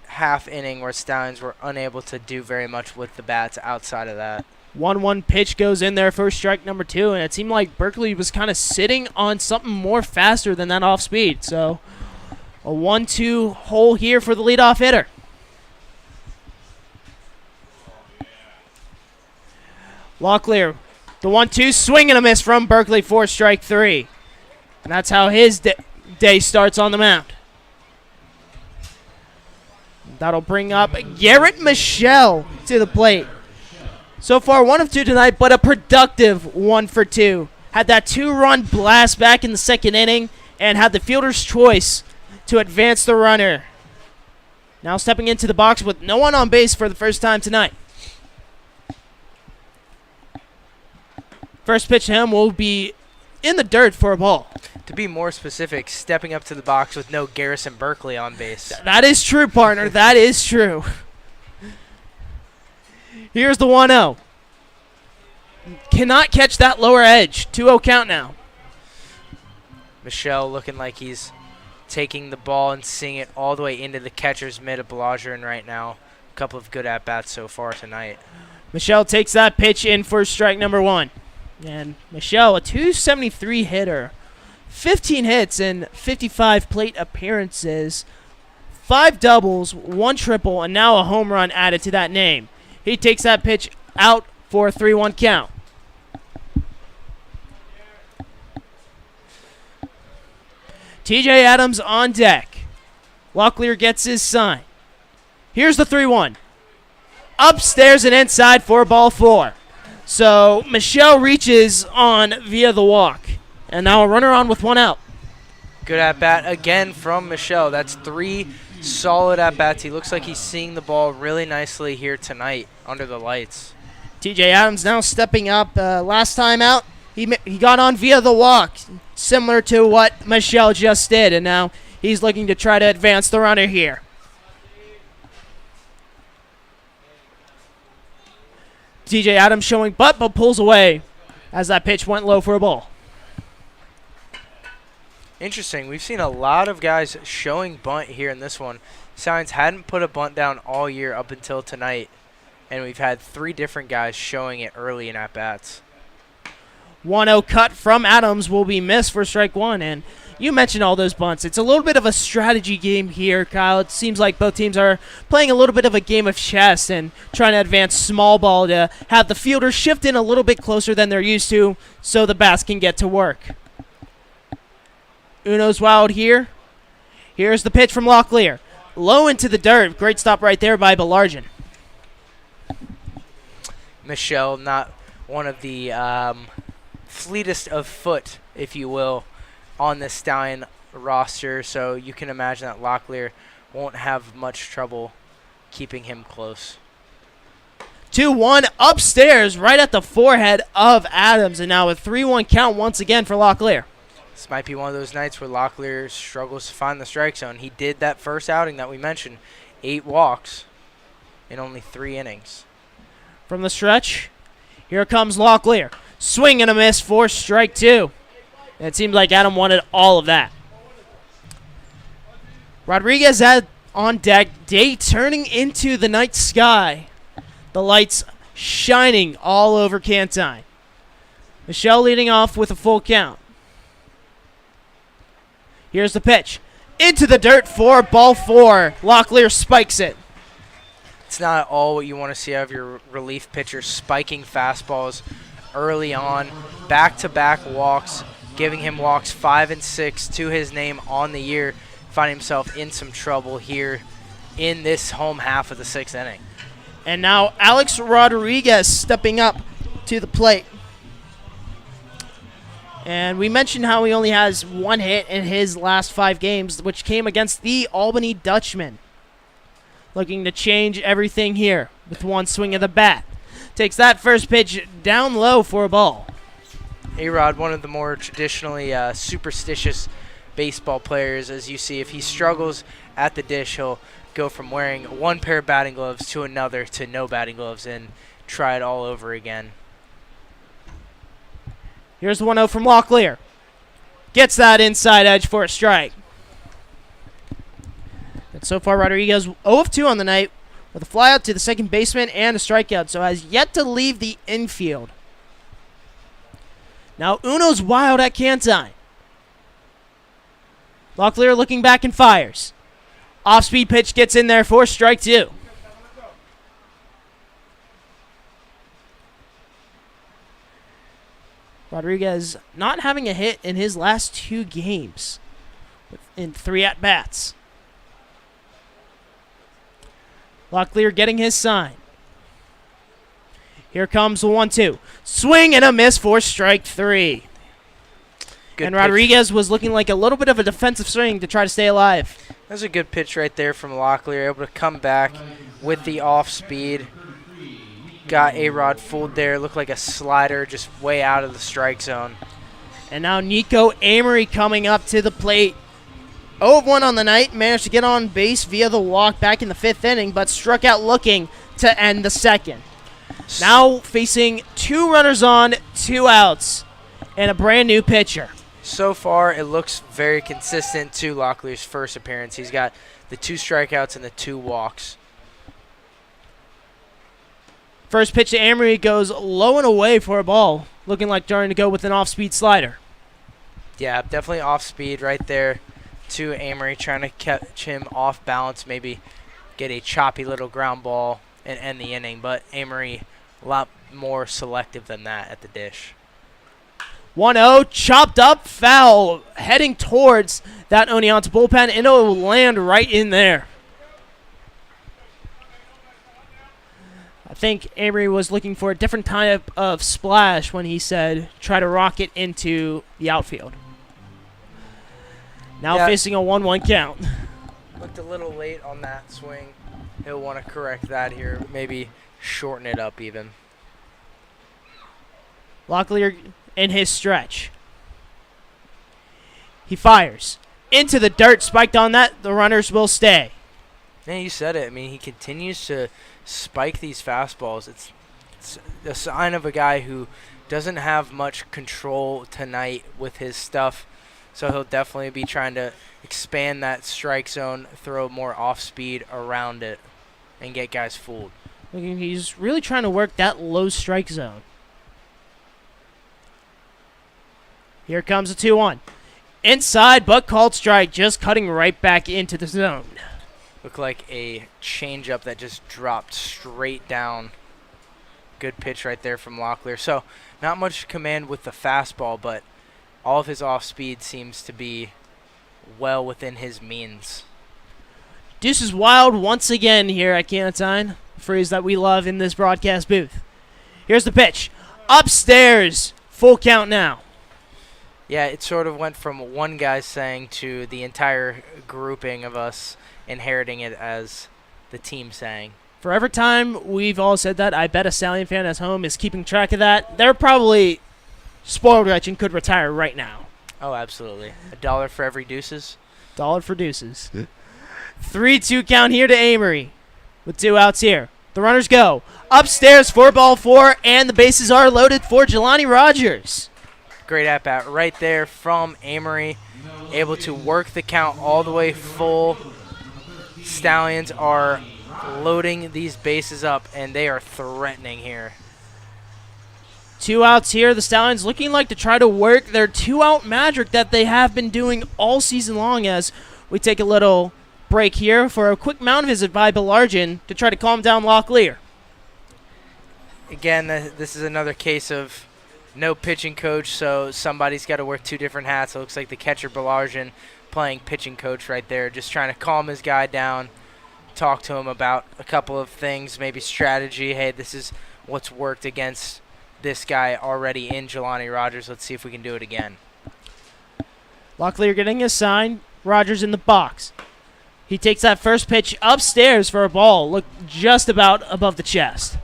half inning where Stallions were unable to do very much with the bats outside of that. 1-1 pitch goes in there for strike number 2, and it seemed like Berkeley was kind of sitting on something more faster than that off speed. So a 1-2 hole here for the leadoff hitter. Locklear, the 1-2 swing and a miss from Berkeley for strike 3. And that's how his day starts on the mound. That'll bring up Garrett Michelle to the plate. So far, 1 of 2 tonight, but a productive 1 for 2. Had that 2-run blast back in the 2nd inning and had the fielder's choice to advance the runner. Now stepping into the box with no one on base for the first time tonight. First pitch to him will be in the dirt for a ball. To be more specific, stepping up to the box with no Garrison Berkeley on base. That is true, partner. That is true. Here's the 1-0. Cannot catch that lower edge. 2-0 count now. Michelle looking like he's taking the ball and seeing it all the way into the catcher's mitt of Belagerin right now. A couple of good at-bats so far tonight. Michelle takes that pitch in for strike number 1. And Michelle, a 273 hitter. 15 hits and 55 plate appearances. 5 doubles, 1 triple, and now a home run added to that name. He takes that pitch out for a 3-1 count. TJ Adams on deck. Locklear gets his sign. Here's the 3-1. Upstairs and inside for ball 4. So Michelle reaches on via the walk. And now a runner on with 1 out. Good at-bat again from Michelle. That's 3 solid at-bats. He looks like he's seeing the ball really nicely here tonight under the lights. TJ Adams now stepping up. Last time out, he got on via the walk, similar to what Michelle just did. And now he's looking to try to advance the runner here. TJ Adams showing butt, but pulls away as that pitch went low for a ball. Interesting. We've seen a lot of guys showing bunt here in this one. Stallions hadn't put a bunt down all year up until tonight, and we've had 3 different guys showing it early in at-bats. 1-0 cut from Adams will be missed for strike 1, and you mentioned all those bunts. It's a little bit of a strategy game here, Kyle. It seems like both teams are playing a little bit of a game of chess and trying to advance small ball to have the fielder shift in a little bit closer than they're used to so the bats can get to work. Uno's wild here. Here's the pitch from Locklear. Low into the dirt. Great stop right there by Belargin. Michelle, not one of the fleetest of foot, if you will, on the Stallion roster. So you can imagine that Locklear won't have much trouble keeping him close. 2-1 upstairs right at the forehead of Adams. And now a 3-1 count once again for Locklear. This might be one of those nights where Locklear struggles to find the strike zone. He did that first outing that we mentioned, 8 walks in only 3 innings. From the stretch, here comes Locklear. Swing and a miss for strike 2. And it seems like Adam wanted all of that. Rodriguez on deck, day turning into the night sky. The lights shining all over Cantine. Michelle leading off with a full count. Here's the pitch. Into the dirt for ball 4. Locklear spikes it. It's not at all what you want to see out of your relief pitcher, spiking fastballs early on. Back-to-back walks, giving him walks 5 and 6 to his name on the year. Finding himself in some trouble here in this home half of the 6th inning. And now Alex Rodriguez stepping up to the plate. And we mentioned how he only has 1 hit in his last 5 games, which came against the Albany Dutchmen. Looking to change everything here with 1 swing of the bat. Takes that first pitch down low for a ball. A-Rod, one of the more traditionally superstitious baseball players, as you see. If he struggles at the dish, he'll go from wearing 1 pair of batting gloves to another to no batting gloves and try it all over again. Here's the 1-0 from Locklear. Gets that inside edge for a strike. And so far, Rodriguez 0-2 on the night with a flyout to the second baseman and a strikeout, so has yet to leave the infield. Now Uno's wild at Cantine. Locklear looking back and fires. Off-speed pitch gets in there for strike 2. Rodriguez not having a hit in his last 2 games in 3 at-bats. Locklear getting his sign. Here comes the 1-2. Swing and a miss for strike 3. Good and pitch. Rodriguez was looking like a little bit of a defensive swing to try to stay alive. That's a good pitch right there from Locklear, able to come back with the off-speed. Got A-Rod fooled there. Looked like a slider just way out of the strike zone. And now Nico Amory coming up to the plate. 0-1 on the night. Managed to get on base via the walk back in the 5th inning, but struck out looking to end the 2nd. Now facing 2 runners on, 2 outs, and a brand new pitcher. So far, it looks very consistent to Locklear's first appearance. He's got the 2 strikeouts and the 2 walks. First pitch to Amory goes low and away for a ball, looking like trying to go with an off-speed slider. Yeah, definitely off-speed right there to Amory, trying to catch him off balance, maybe get a choppy little ground ball and end the inning. But Amory, a lot more selective than that at the dish. 1-0, chopped up, foul, heading towards that Oneonta bullpen, and it'll land right in there. I think Amory was looking for a different type of splash when he said try to rock it into the outfield. Now facing a 1-1 count. Looked a little late on that swing. He'll want to correct that here, maybe shorten it up even. Locklear in his stretch. He fires. Into the dirt, spiked on that. The runners will stay. Yeah, you said it. I mean, he continues to spike these fastballs. It's a sign of a guy who doesn't have much control tonight with his stuff. So he'll definitely be trying to expand that strike zone, throw more off-speed around it, and get guys fooled. He's really trying to work that low strike zone. Here comes a 2-1. Inside, but called strike, just cutting right back into the zone. Looked like a changeup that just dropped straight down. Good pitch right there from Locklear. So not much command with the fastball, but all of his off-speed seems to be well within his means. Deuce is wild once again here at Cantine, a phrase that we love in this broadcast booth. Here's the pitch. Upstairs. Full count now. Yeah, it sort of went from one guy saying to the entire grouping of us inheriting it as the team saying. For every time we've all said that, I bet a Stallion fan at home is keeping track of that. They're probably spoiled rich and could retire right now. Oh, absolutely. $1 for every deuces. Dollar for deuces. 3-2 count here to Amory with 2 outs here. The runners go. Upstairs for ball 4, and the bases are loaded for Jelani Rogers. Great at-bat right there from Amory. Able to work the count all the way full. Stallions are loading these bases up, and they are threatening here. 2 outs here. The Stallions looking like to try to work their 2-out magic that they have been doing all season long, as we take a little break here for a quick mound visit by Belargin to try to calm down Locklear. Again, this is another case of no pitching coach, so somebody's got to wear 2 different hats. It looks like the catcher Belargin playing pitching coach right there, just trying to calm his guy down, talk to him about a couple of things, maybe strategy. Hey, this is what's worked against this guy already in Jelani Rogers. Let's see if we can do it again. Locklear getting a sign. Rogers in the box. He takes that first pitch upstairs for a ball. Look just about above the chest.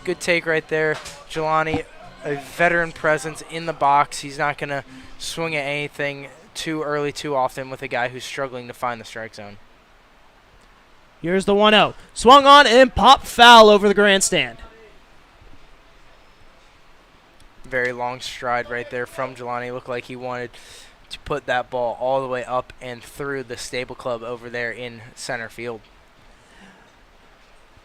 Good take right there. Jelani, a veteran presence in the box. He's not going to swing at anything too early too often with a guy who's struggling to find the strike zone. Here's the 1-0. Swung on and popped foul over the grandstand. Very long stride right there from Jelani. Looked like he wanted to put that ball all the way up and through the stable club over there in center field.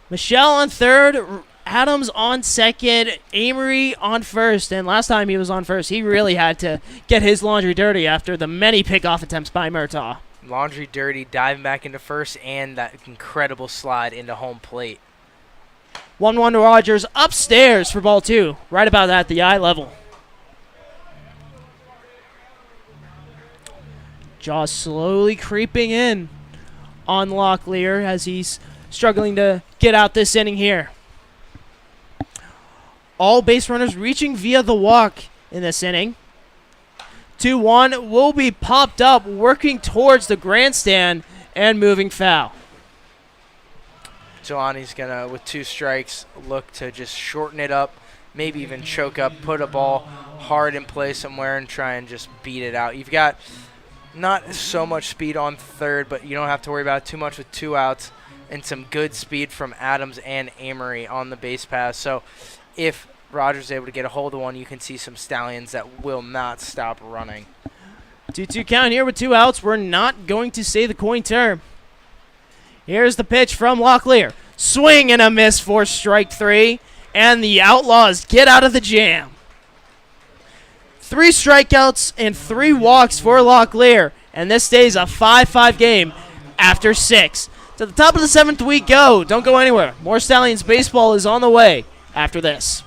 Michelle on third, Adams on second, Amory on first. And last time he was on first, he really had to get his laundry dirty after the many pickoff attempts by Murtaugh. Laundry dirty, diving back into first, and that incredible slide into home plate. 1-1 to Rogers upstairs for ball 2, right about at the eye level. Jaws slowly creeping in on Locklear as he's struggling to get out this inning here. All base runners reaching via the walk in this inning. 2-1 will be popped up, working towards the grandstand and moving foul. Jelani's going to, with 2 strikes, look to just shorten it up, maybe even choke up, put a ball hard in play somewhere and try and just beat it out. You've got not so much speed on third, but you don't have to worry about it too much with 2 outs and some good speed from Adams and Amory on the base pass. So if Rogers is able to get a hold of one, you can see some Stallions that will not stop running. 2-2 count here with 2 outs. We're not going to say the coin term. Here's the pitch from Locklear. Swing and a miss for strike 3, and the Outlaws get out of the jam. 3 strikeouts and 3 walks for Locklear, and this stays a 5-5 game after 6. To the top of the 7th we go. Don't go anywhere. More Stallions baseball is on the way after this.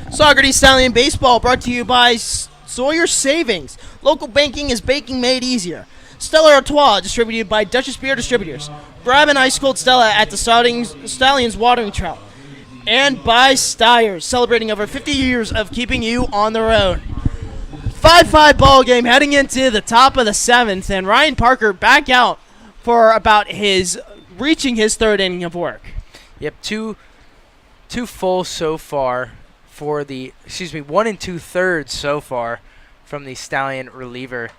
Saugerties Stallion Baseball brought to you by Sawyer Savings. Local banking is baking made easier. Stella Artois, distributed by Duchess Beer Distributors. Grab an ice cold Stella at the Stallions Watering Trout. And by Steyer's, celebrating over 50 years of keeping you on the road. 5-5 ball game heading into the top of the 7th, and Ryan Parker back out for about reaching his 3rd inning of work. Yep, two full so far for the 1 2/3 so far from the Stallion reliever,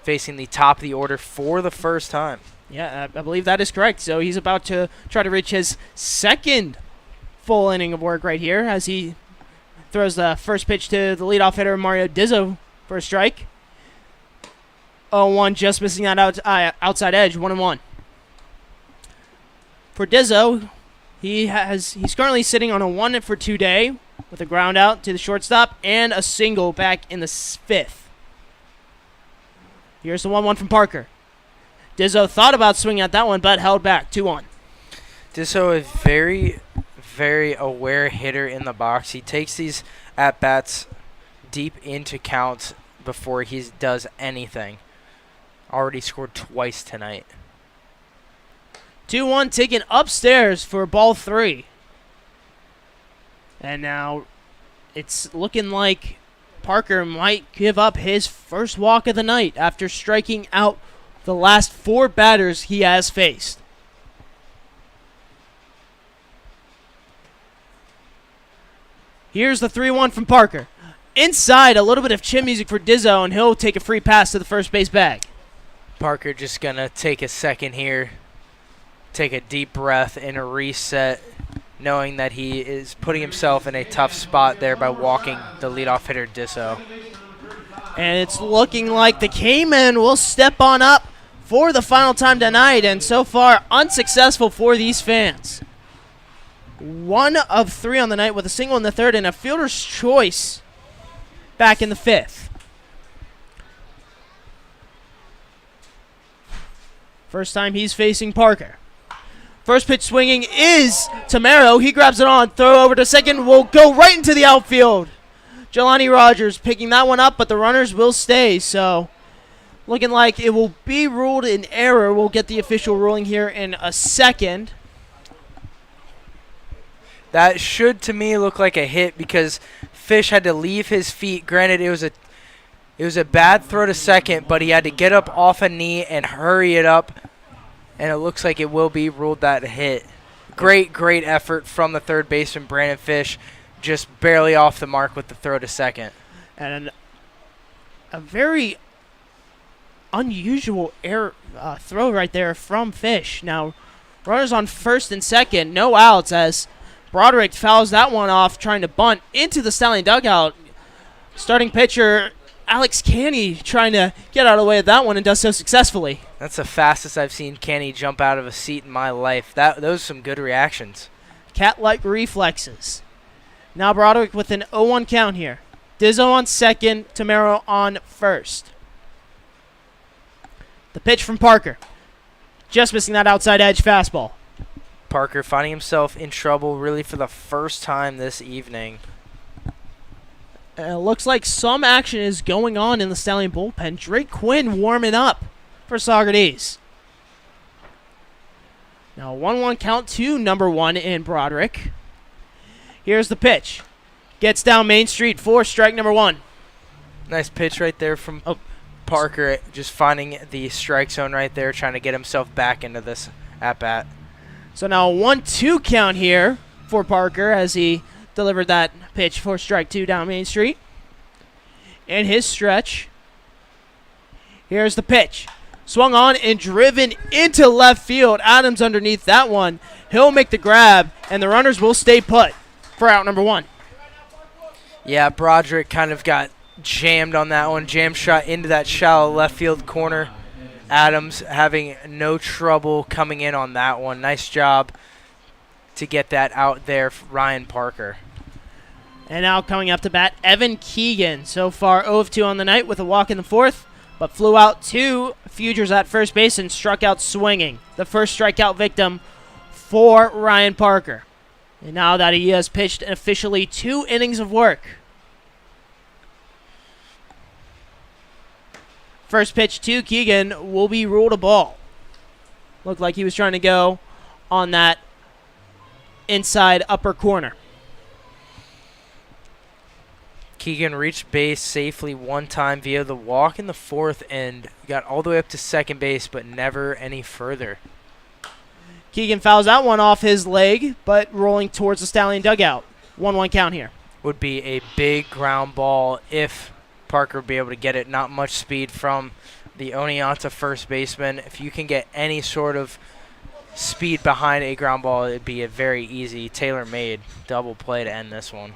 facing the top of the order for the first time. Yeah, I believe that is correct. So he's about to try to reach his 2nd full inning of work right here as he throws the first pitch to the leadoff hitter, Mario Dizzo, for a strike. 0-1, just missing that outside edge, 1-1. For Dizzo, he's currently sitting on a 1-for-2 day with a ground out to the shortstop and a single back in the 5th. Here's the 1-1 from Parker. Dizzo thought about swinging at that one, but held back, 2-1. Dizzo is very, very aware hitter in the box. He takes these at-bats deep into counts before he does anything. Already scored twice tonight. 2-1 taken upstairs for ball 3. And now it's looking like Parker might give up his first walk of the night after striking out the last 4 batters he has faced. Here's the 3-1 from Parker. Inside, a little bit of chin music for Dizzo, and he'll take a free pass to the first base bag. Parker just going to take a second here, take a deep breath and a reset, knowing that he is putting himself in a tough spot there by walking the leadoff hitter Dizzo. And it's looking like the K-Men will step on up for the final time tonight, and so far unsuccessful for these fans. 1 of 3 on the night with a single in the 3rd and a fielder's choice back in the 5th. First time he's facing Parker. First pitch swinging is Tamaro. He grabs it on. Throw over to second. Will go right into the outfield. Jelani Rogers picking that one up, but the runners will stay. So looking like it will be ruled in error. We'll get the official ruling here in a second. That should, to me, look like a hit because Fish had to leave his feet. Granted, it was a bad throw to second, but he had to get up off a knee and hurry it up, and it looks like it will be ruled that hit. Great effort from the third baseman, Brandon Fish, just barely off the mark with the throw to second. And a very unusual throw right there from Fish. Now, runners on first and second, no outs as Broderick fouls that one off, trying to bunt into the Stallion dugout. Starting pitcher Alex Canny trying to get out of the way of that one and does so successfully. That's the fastest I've seen Canny jump out of a seat in my life. Those are some good reactions. Cat-like reflexes. Now Broderick with an 0-1 count here. Dizzo on second, Tamaro on first. The pitch from Parker. Just missing that outside edge fastball. Parker finding himself in trouble really for the first time this evening. It looks like some action is going on in the Stallion bullpen. Drake Quinn warming up for Saugerties. Now 1-1 count to number 1 in Broderick. Here's the pitch. Gets down Main Street for strike number 1. Nice pitch right there from Parker, just finding the strike zone right there, trying to get himself back into this at-bat. So now a 1-2 count here for Parker as he delivered that pitch for strike 2 down Main Street. And his stretch. Here's the pitch. Swung on and driven into left field. Adams underneath that one. He'll make the grab, and the runners will stay put for out number 1. Yeah, Broderick kind of got jammed on that one. Jam shot into that shallow left field corner. Adams having no trouble coming in on that one. Nice job to get that out there, Ryan Parker. And now coming up to bat, Evan Keegan. So far 0-2 on the night with a walk in the 4th, but flew out 2 Fugers at first base and struck out swinging. The first strikeout victim for Ryan Parker. And now that he has pitched officially 2 innings of work. First pitch to Keegan will be ruled a ball. Looked like he was trying to go on that inside upper corner. Keegan reached base safely one time via the walk in the fourth and got all the way up to second base, but never any further. Keegan fouls that one off his leg, but rolling towards the Stallion dugout. 1-1 count here. Would be a big ground ball if Parker would be able to get it. Not much speed from the Oneonta first baseman. If you can get any sort of speed behind a ground ball, it'd be a very easy, tailor-made double play to end this one.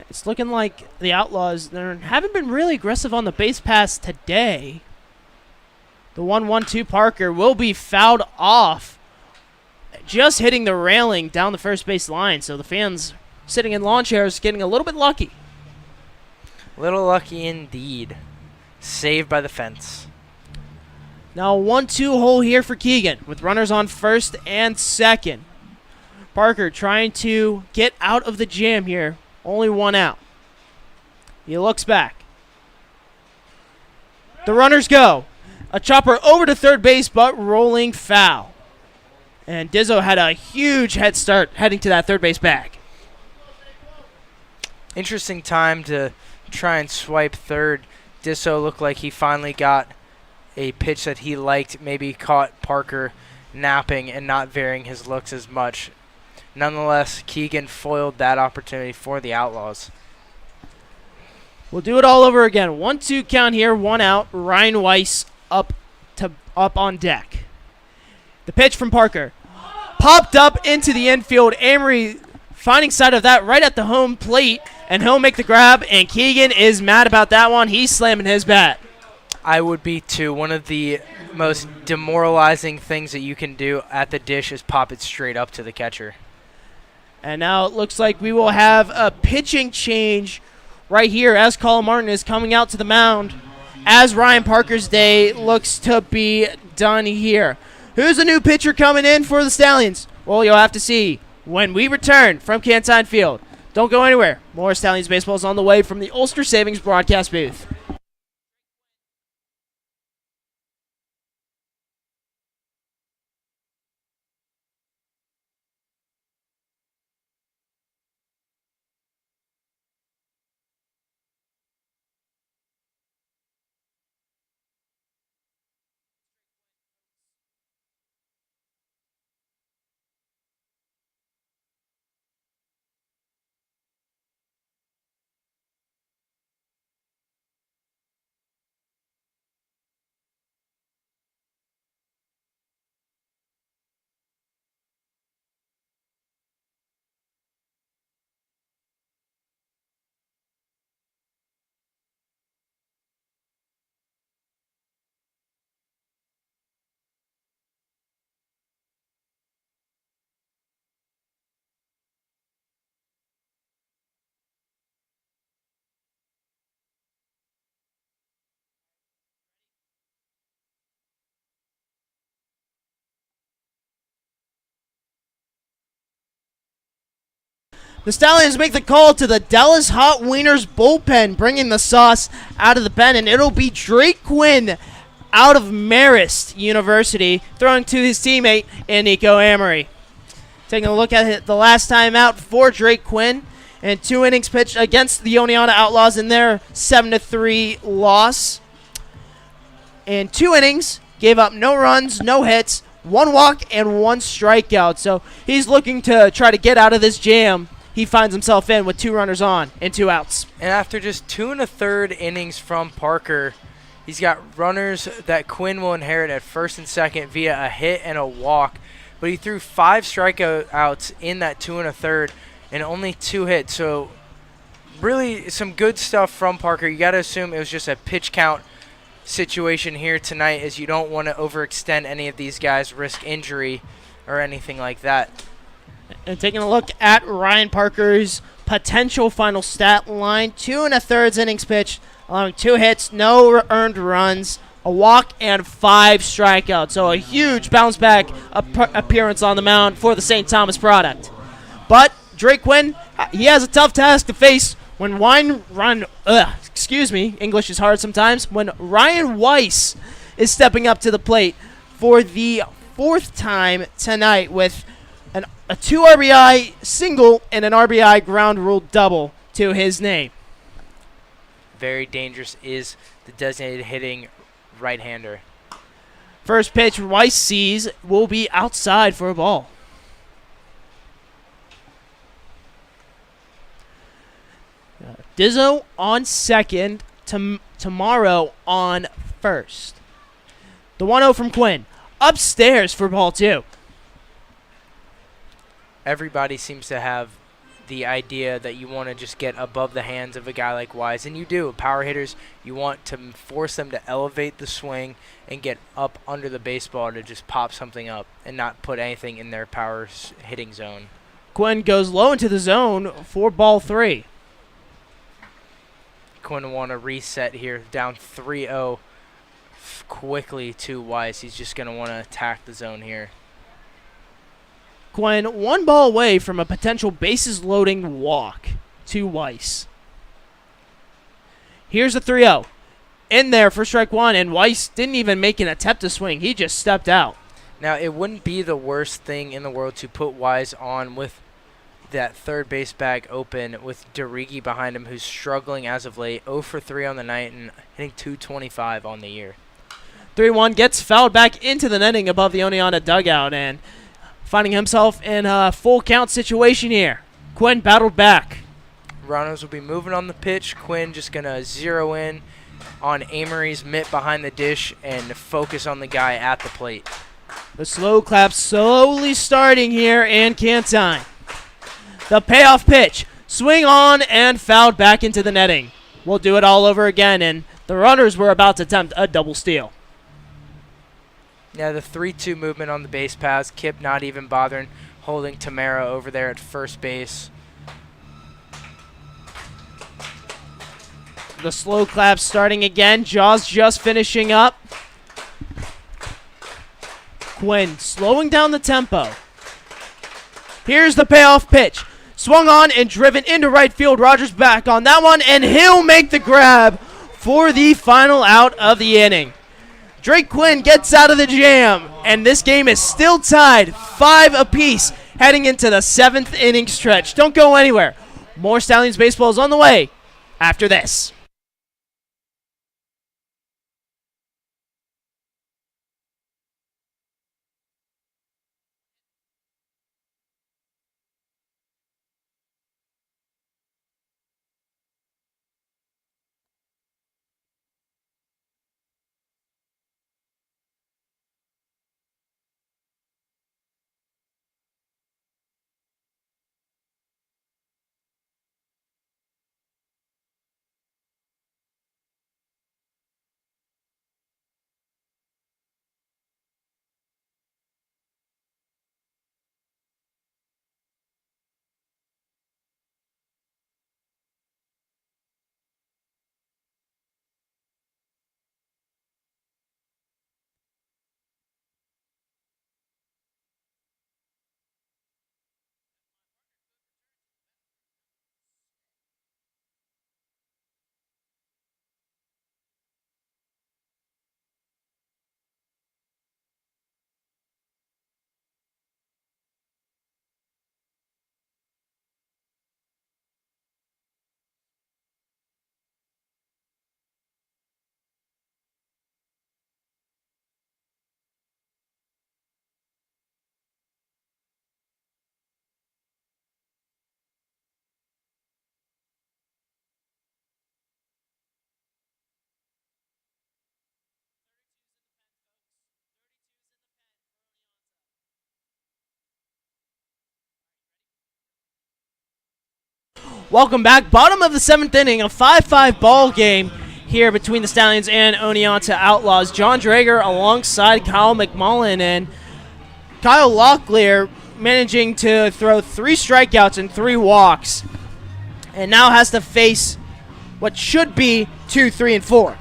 It's looking like the Outlaws haven't been really aggressive on the base pass today. The 1-1-2 Parker will be fouled off, just hitting the railing down the first base line. So the fans sitting in lawn chairs getting a little bit lucky. Little lucky indeed. Saved by the fence. Now a 1-2 hole here for Keegan with runners on first and second. Parker trying to get out of the jam here. Only one out. He looks back. The runners go. A chopper over to third base, but rolling foul. And Dizzo had a huge head start heading to that third base bag. Interesting time to try and swipe third. Dizzo looked like he finally got a pitch that he liked, maybe caught Parker napping and not varying his looks as much. Nonetheless, Keegan foiled that opportunity for the Outlaws. We'll do it all over again. 1-2 count here, one out. Ryan Weiss up on deck. The pitch from Parker. Popped up into the infield. Amory finding sight of that right at the home plate, and he'll make the grab, and Keegan is mad about that one. He's slamming his bat. I would be too. One of the most demoralizing things that you can do at the dish is pop it straight up to the catcher. And now it looks like we will have a pitching change right here as Colin Martin is coming out to the mound as Ryan Parker's day looks to be done here. Who's the new pitcher coming in for the Stallions? Well, you'll have to see when we return from Cantine Field. Don't go anywhere. More Stallions baseball is on the way from the Ulster Savings broadcast booth. The Stallions make the call to the Dallas Hot Wieners bullpen, bringing the sauce out of the pen, and it'll be Drake Quinn out of Marist University, throwing to his teammate, Nico Amory. Taking a look at it the last time out for Drake Quinn, and 2 innings pitched against the Oneonta Outlaws in their 7-3 loss. In 2 innings, gave up no runs, no hits, 1 walk, and 1 strikeout. So he's looking to try to get out of this jam he finds himself in with 2 runners on and 2 outs. And after just 2 1/3 innings from Parker, he's got runners that Quinn will inherit at first and second via a hit and a walk. But he threw 5 strikeouts in that 2 1/3 and only 2 hits. So really some good stuff from Parker. You got to assume it was just a pitch count situation here tonight, as you don't want to overextend any of these guys, risk injury or anything like that. And taking a look at Ryan Parker's potential final stat line, 2 1/3 innings pitched, allowing 2 hits, no earned runs, a walk, and 5 strikeouts. So a huge bounce back appearance on the mound for the St. Thomas product. But Drake Quinn, he has a tough task to face when English is hard sometimes, when Ryan Weiss is stepping up to the plate for the 4th time tonight with a 2 RBI single and an RBI ground rule double to his name. very dangerous, is the designated hitting right-hander. First pitch Weiss sees will be outside for a ball. Dizzo on second, Tomorrow on first. The 1-0 from Quinn. Upstairs for ball 2. Everybody seems to have the idea that you want to just get above the hands of a guy like Wise, and you do. Power hitters, you want to force them to elevate the swing and get up under the baseball to just pop something up and not put anything in their power hitting zone. Quinn goes low into the zone for ball 3. Quinn will want to reset here, down 3-0 quickly to Wise. He's just going to want to attack the zone here. Quinn 1 ball away from a potential bases loading walk to Weiss. Here's a 3-0. In there for strike 1, and Weiss didn't even make an attempt to swing. He just stepped out. Now, it wouldn't be the worst thing in the world to put Wise on with that third base bag open with Derigi behind him, who's struggling as of late, 0 for 3 on the night and hitting .225 on the year. 3-1 gets fouled back into the netting above the Oneonta dugout, and finding himself in a full count situation here. Quinn battled back. Runners will be moving on the pitch. Quinn just going to zero in on Amory's mitt behind the dish and focus on the guy at the plate. The slow clap slowly starting here in Cantine. The payoff pitch. Swing on and fouled back into the netting. We'll do it all over again, and the runners were about to attempt a double steal. Yeah, the 3-2 movement on the base paths. Kip not even bothering holding Tamara over there at first base. The slow clap starting again. Jaws just finishing up. Quinn slowing down the tempo. Here's the payoff pitch. Swung on and driven into right field. Rogers back on that one, and he'll make the grab for the final out of the inning. Drake Quinn gets out of the jam, and this game is still tied 5 apiece heading into the 7th inning stretch. Don't go anywhere. More Stallions baseball is on the way after this. Welcome back. Bottom of the 7th inning, a 5-5 ball game here between the Stallions and Oneonta Outlaws. John Drager alongside Kyle McMullen, and Kyle Locklear managing to throw 3 strikeouts and 3 walks, and now has to face what should be 2, 3, and 4.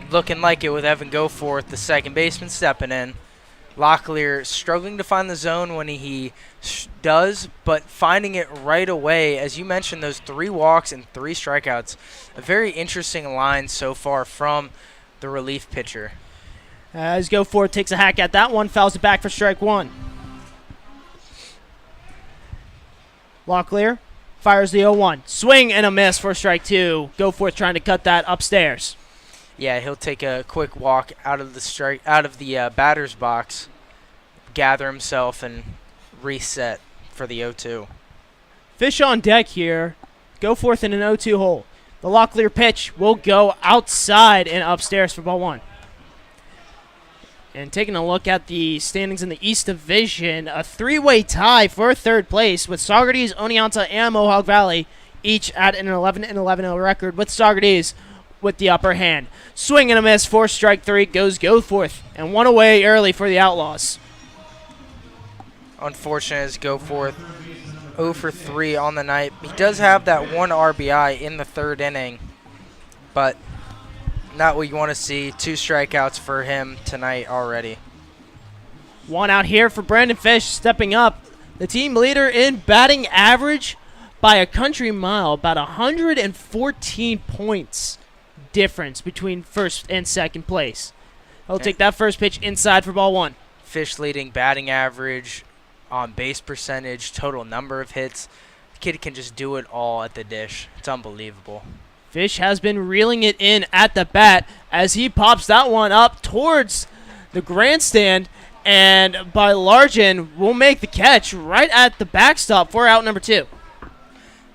Looking like it with Evan Goforth, the second baseman, stepping in. Locklear struggling to find the zone when he does, but finding it right away. As you mentioned, those 3 walks and 3 strikeouts. A very interesting line so far from the relief pitcher. As Goforth takes a hack at that one, fouls it back for strike 1. Locklear fires the 0-1. Swing and a miss for strike 2. Goforth trying to cut that upstairs. Yeah, he'll take a quick walk out of the batter's box, gather himself, and reset for the 0-2. Fish on deck here. Goforth in an 0-2 hole. The Locklear pitch will go outside and upstairs for ball 1. And taking a look at the standings in the East Division, a three-way tie for third place with Saugerties, Oneonta, and Mohawk Valley, each at an 11-11 record, with Saugerties with the upper hand. Swing and a miss for strike 3 goes Goforth, and one away early for the Outlaws. Unfortunate as Goforth 0 for 3 on the night. He does have that 1 RBI in the third inning, but not what you want to see. 2 strikeouts for him tonight already. One out here for Brandon Fish, stepping up. The team leader in batting average by a country mile, about 114 points difference between first and second place. He'll take that first pitch inside for ball 1. Fish leading batting average, on base percentage, total number of hits. The kid can just do it all at the dish. It's unbelievable. Fish has been reeling it in at the bat as he pops that one up towards the grandstand, and by Largen will make the catch right at the backstop for out number 2.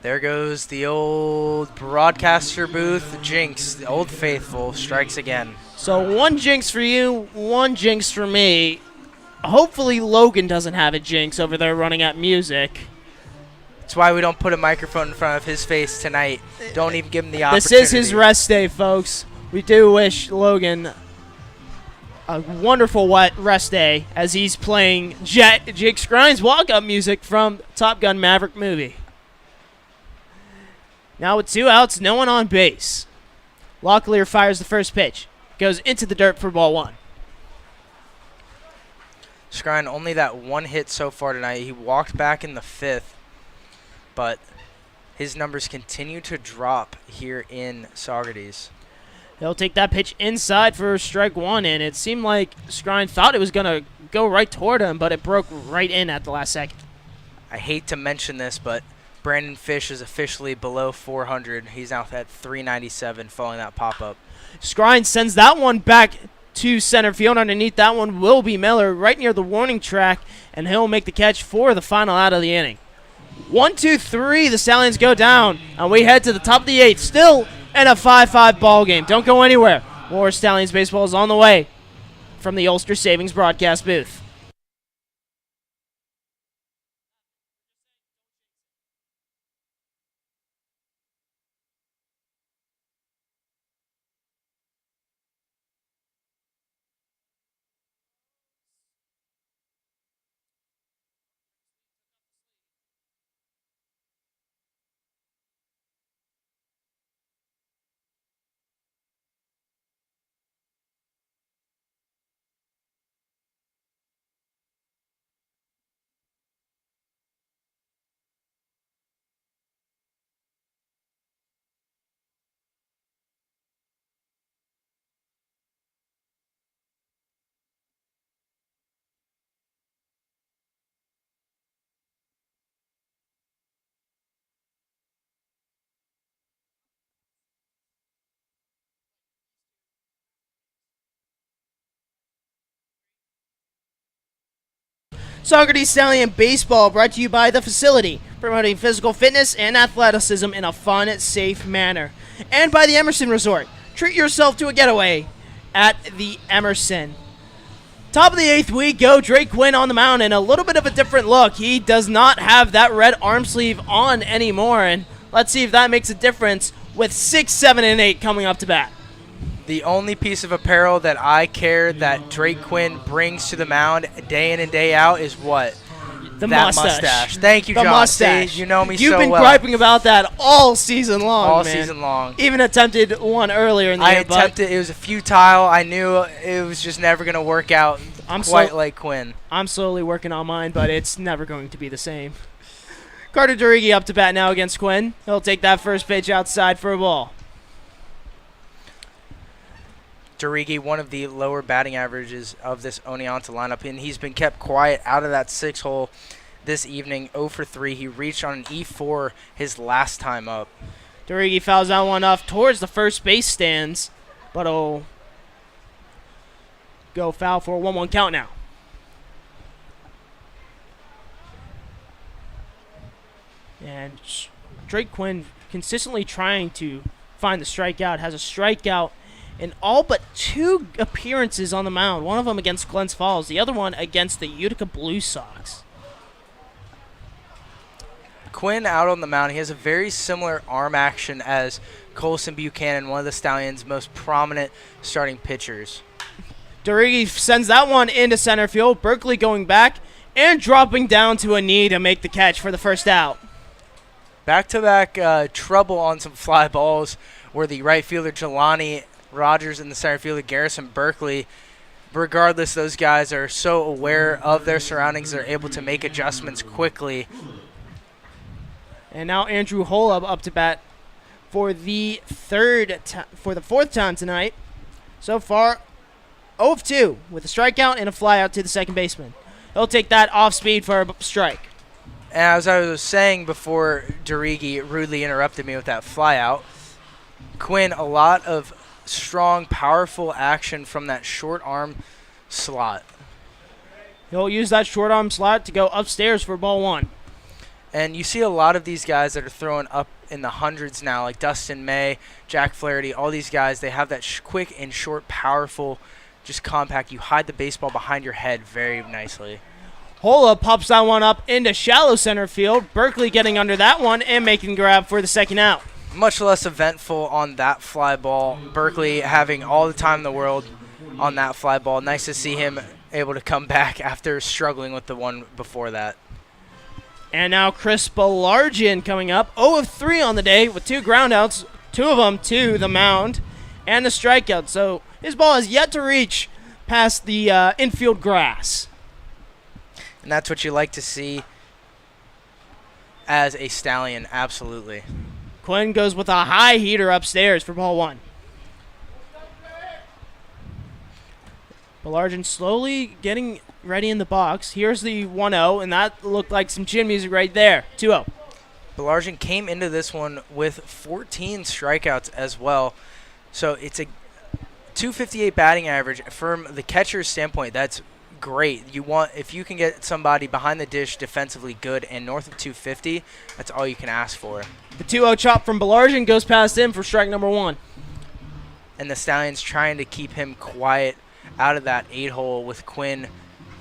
There goes the old broadcaster booth jinx. The old faithful strikes again. So 1 jinx for you, 1 jinx for me. Hopefully Logan doesn't have a jinx over there running at music. That's why we don't put a microphone in front of his face tonight. Don't even give him the opportunity. This is his rest day, folks. We do wish Logan a wonderful rest day as he's playing Jake Scrine's walk-up music from Top Gun Maverick movie. Now with 2 outs, no one on base. Locklear fires the first pitch. Goes into the dirt for ball 1. Scrine only that 1 hit so far tonight. He walked back in the 5th, but his numbers continue to drop here in Saugerties. He'll take that pitch inside for strike 1, and it seemed like Scrine thought it was going to go right toward him, but it broke right in at the last second. I hate to mention this, but Brandon Fish is officially below 400. He's now at 397 following that pop-up. Scrine sends that one back to center field. Underneath that one will be Miller right near the warning track, and he'll make the catch for the final out of the inning. 1, 2, 3, the Stallions go down, and we head to the top of the 8th, still in a 5-5 ball game. Don't go anywhere. More Stallions baseball is on the way from the Ulster Savings broadcast booth. Saugerties Stallion Baseball brought to you by The Facility, promoting physical fitness and athleticism in a fun, safe manner. And by the Emerson Resort. Treat yourself to a getaway at the Emerson. Top of the 8th we go. Drake Quinn on the mound, and a little bit of a different look. He does not have that red arm sleeve on anymore, and let's see if that makes a difference with 6, 7, and 8 coming up to bat. The only piece of apparel that I care that Drake Quinn brings to the mound day in and day out is what? The that mustache. Thank you, the John. Mustache. See, you know me You've so been well. griping about that all season long, all man. season long. Even attempted one earlier in the I year. attempted. It was a futile. I knew it was just never going to work out quite like Quinn. I'm slowly working on mine, but it's never going to be the same. Carter Durigi up to bat now against Quinn. He'll take that first pitch outside for a ball. Durigi, one of the lower batting averages of this Oneonta lineup, and he's been kept quiet out of that 6 hole. this evening, 0 for 3. He reached on an E4 his last time up. Durigi fouls that one off towards the first base stands, but it'll go foul for a 1-1 count now. And Drake Quinn consistently trying to find the strikeout, has a strikeout in all but 2 appearances on the mound. One of them against Glens Falls, the other one against the Utica Blue Sox. Quinn out on the mound, he has a very similar arm action as Colson Buchanan, one of the Stallions' most prominent starting pitchers. Durigi sends that one into center field. Berkeley going back and dropping down to a knee to make the catch for the first out. Back-to-back trouble on some fly balls were the right fielder Jelani Rogers and the center fielder Garrison Berkeley. Regardless, those guys are so aware of their surroundings, they're able to make adjustments quickly. And now Andrew Holub up to bat for the fourth time tonight. So far, 0 of 2 with a strikeout and a flyout to the second baseman. He'll take that off speed for a strike. As I was saying before Durigi rudely interrupted me with that flyout, Quinn, a lot of strong, powerful action from that short arm slot. He'll use that short arm slot to go upstairs for ball 1. And you see a lot of these guys that are throwing up in the hundreds now, like Dustin May, Jack Flaherty, all these guys, they have that quick and short, powerful, just compact. You hide the baseball behind your head very nicely. Hola pops that one up into shallow center field. Berkeley getting under that one and making the grab for the second out. Much less eventful on that fly ball. Berkeley having all the time in the world on that fly ball. Nice to see him able to come back after struggling with the one before that. And now Chris Belargin coming up. 0 of 3 on the day with 2 groundouts, 2 of them to the mound, and the strikeout. So his ball has yet to reach past the infield grass. And that's what you like to see as a Stallion, absolutely. Quinn goes with a high heater upstairs for ball 1. Belargin slowly getting ready in the box. Here's the 1-0, and that looked like some chin music right there. 2-0. Belargin came into this one with 14 strikeouts as well. So it's a 258 batting average. From the catcher's standpoint, that's great. If you can get somebody behind the dish defensively good and north of 250, that's all you can ask for. The 2-0 chop from Belargin goes past him for strike number 1. And the Stallions trying to keep him quiet out of that 8-hole, with Quinn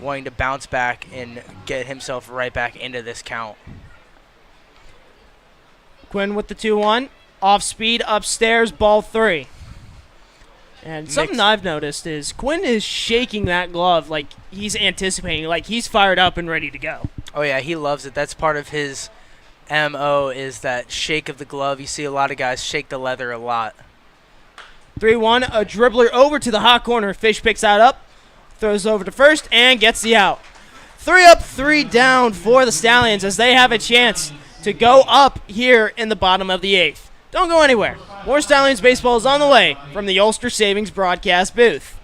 wanting to bounce back and get himself right back into this count. Quinn with the 2-1. Off speed upstairs, ball 3. And something I've noticed is Quinn is shaking that glove like he's anticipating, like he's fired up and ready to go. Oh, yeah, he loves it. That's part of his MO, is that shake of the glove. You see a lot of guys shake the leather a lot. 3-1, a dribbler over to the hot corner. Fish picks that up, throws over to first, and gets the out. 3 up, 3 down for the Stallions as they have a chance to go up here in the bottom of the 8th. Don't go anywhere. More Stallions baseball is on the way from the Ulster Savings broadcast booth.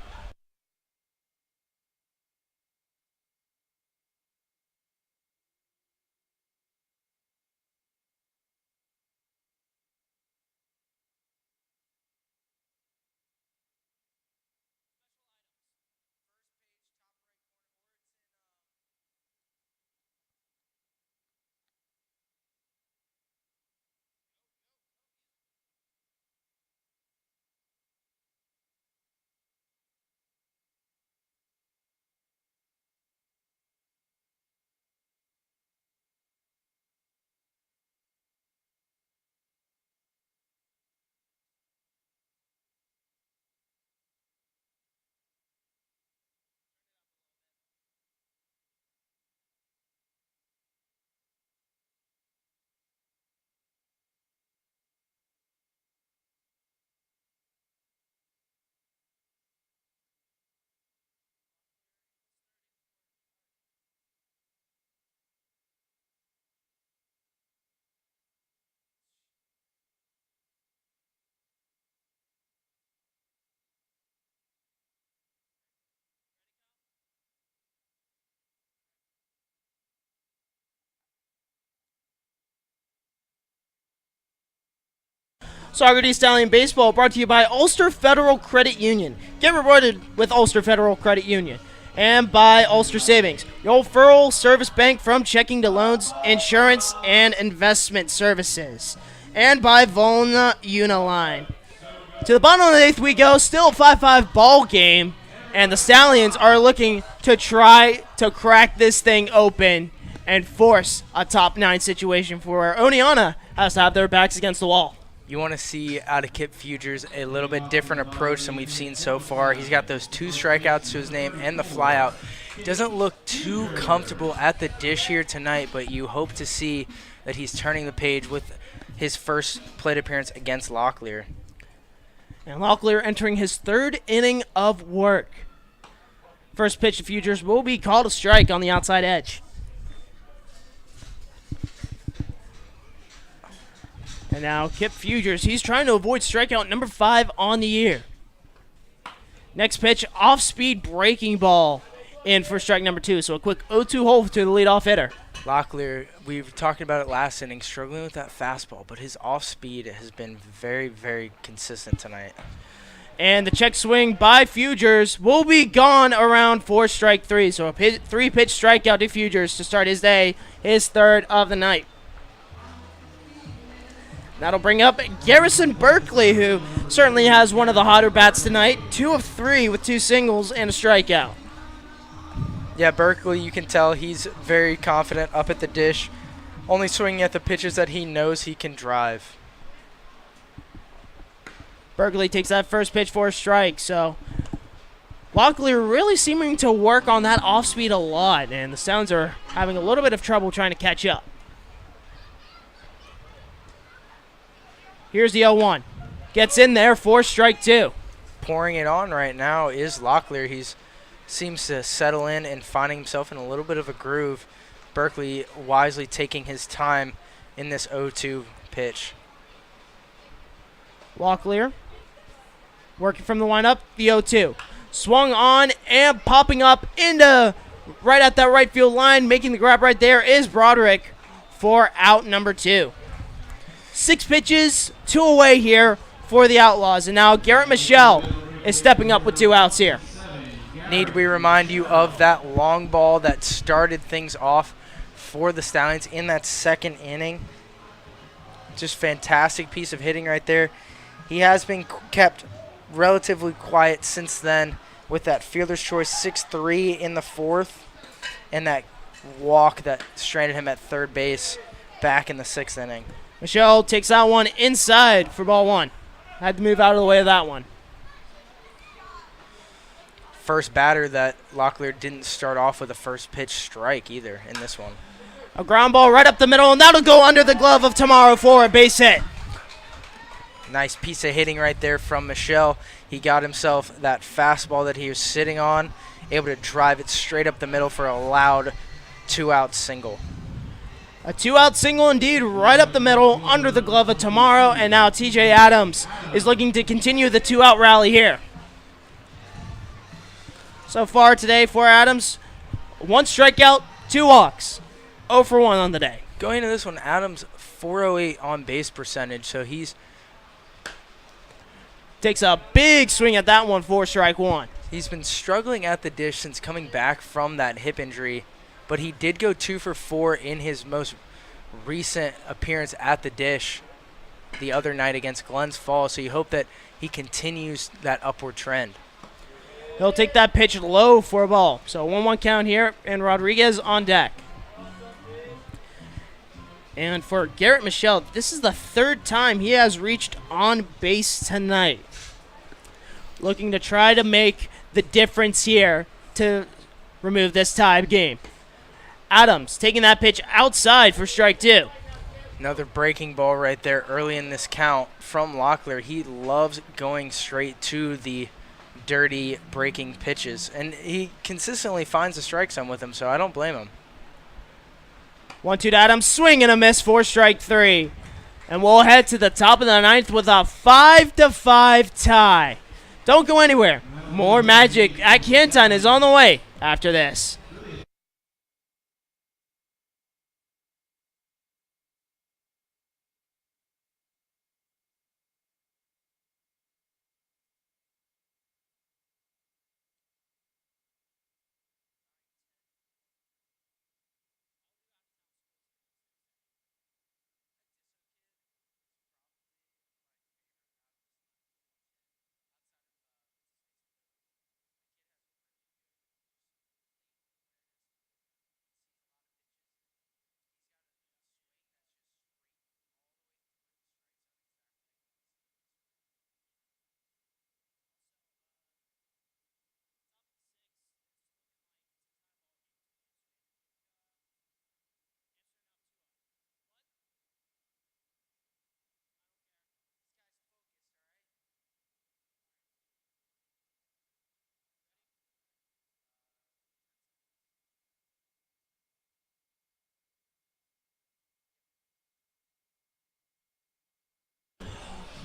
Saugerties Stallion Baseball brought to you by Ulster Federal Credit Union. Get rewarded with Ulster Federal Credit Union. And by Ulster Savings, your full service bank from checking to loans, insurance, and investment services. And by Volna Uniline. To the bottom of the 8th we go, still a 5-5 ball game. And the Stallions are looking to try to crack this thing open and force a top 9 situation for where Oneonta has to have their backs against the wall. You want to see out of Kip Fugers a little bit different approach than we've seen so far. He's got those 2 strikeouts to his name and the flyout. Doesn't look too comfortable at the dish here tonight, but you hope to see that he's turning the page with his first plate appearance against Locklear. And Locklear entering his 3rd inning of work. First pitch to Fugers will be called a strike on the outside edge. And now Kip Fugers, he's trying to avoid strikeout number 5 on the year. Next pitch, off-speed breaking ball in for strike number 2. So a quick 0-2 hole to the leadoff hitter. Locklear, we were talking about it last inning, struggling with that fastball, but his off-speed has been very, very consistent tonight. And the check swing by Fugers will be gone around for strike 3. So a 3-pitch strikeout to Fugers to start his day, his 3rd of the night. That'll bring up Garrison Berkeley, who certainly has one of the hotter bats tonight. 2 of 3 with 2 singles and a strikeout. Yeah, Berkeley, you can tell he's very confident up at the dish, only swinging at the pitches that he knows he can drive. Berkeley takes that first pitch for a strike, so Locklear really seeming to work on that off-speed a lot, and the Sounds are having a little bit of trouble trying to catch up. Here's the 0-1. Gets in there for strike 2. Pouring it on right now is Locklear. He seems to settle in and finding himself in a little bit of a groove. Berkeley wisely taking his time in this 0-2 pitch. Locklear working from the windup, the 0-2. Swung on and popping up into right at that right field line. Making the grab right there is Broderick for out number 2. 6 pitches, 2 away here for the Outlaws. And now Garrett Michelle is stepping up with 2 outs here. Need we remind you of that long ball that started things off for the Stallions in that 2nd inning. Just fantastic piece of hitting right there. He has been kept relatively quiet since then with that fielder's choice 6-3 in the 4th and that walk that stranded him at 3rd base back in the 6th inning. Michelle takes that one inside for ball 1. Had to move out of the way of that one. First batter that Locklear didn't start off with a first pitch strike either in this one. A ground ball right up the middle, and that'll go under the glove of Tomorrow for a base hit. Nice piece of hitting right there from Michelle. He got himself that fastball that he was sitting on, able to drive it straight up the middle for a loud 2-out single. A 2-out single indeed, right up the middle, under the glove of Tomorrow, and now TJ Adams is looking to continue the 2-out rally here. So far today for Adams, 1 strikeout, 2 walks, 0 for 1 on the day. Going into this one, Adams 408 on base percentage, so he's takes a big swing at that one for strike 1. He's been struggling at the dish since coming back from that hip injury, but he did go 2 for 4 in his most recent appearance at the dish the other night against Glens Falls, so you hope that he continues that upward trend. He'll take that pitch low for a ball. So 1-1 count here, and Rodriguez on deck. And for Garrett Michelle, this is the 3rd time he has reached on base tonight. Looking to try to make the difference here to remove this tie game. Adams taking that pitch outside for strike 2. Another breaking ball right there early in this count from Locklear. He loves going straight to the dirty breaking pitches, and he consistently finds the strike zone with him, so I don't blame him. 1-2 to Adams, swing and a miss for strike 3. And we'll head to the top of the 9th with a 5-5 tie. Don't go anywhere. More magic at Canton is on the way after this.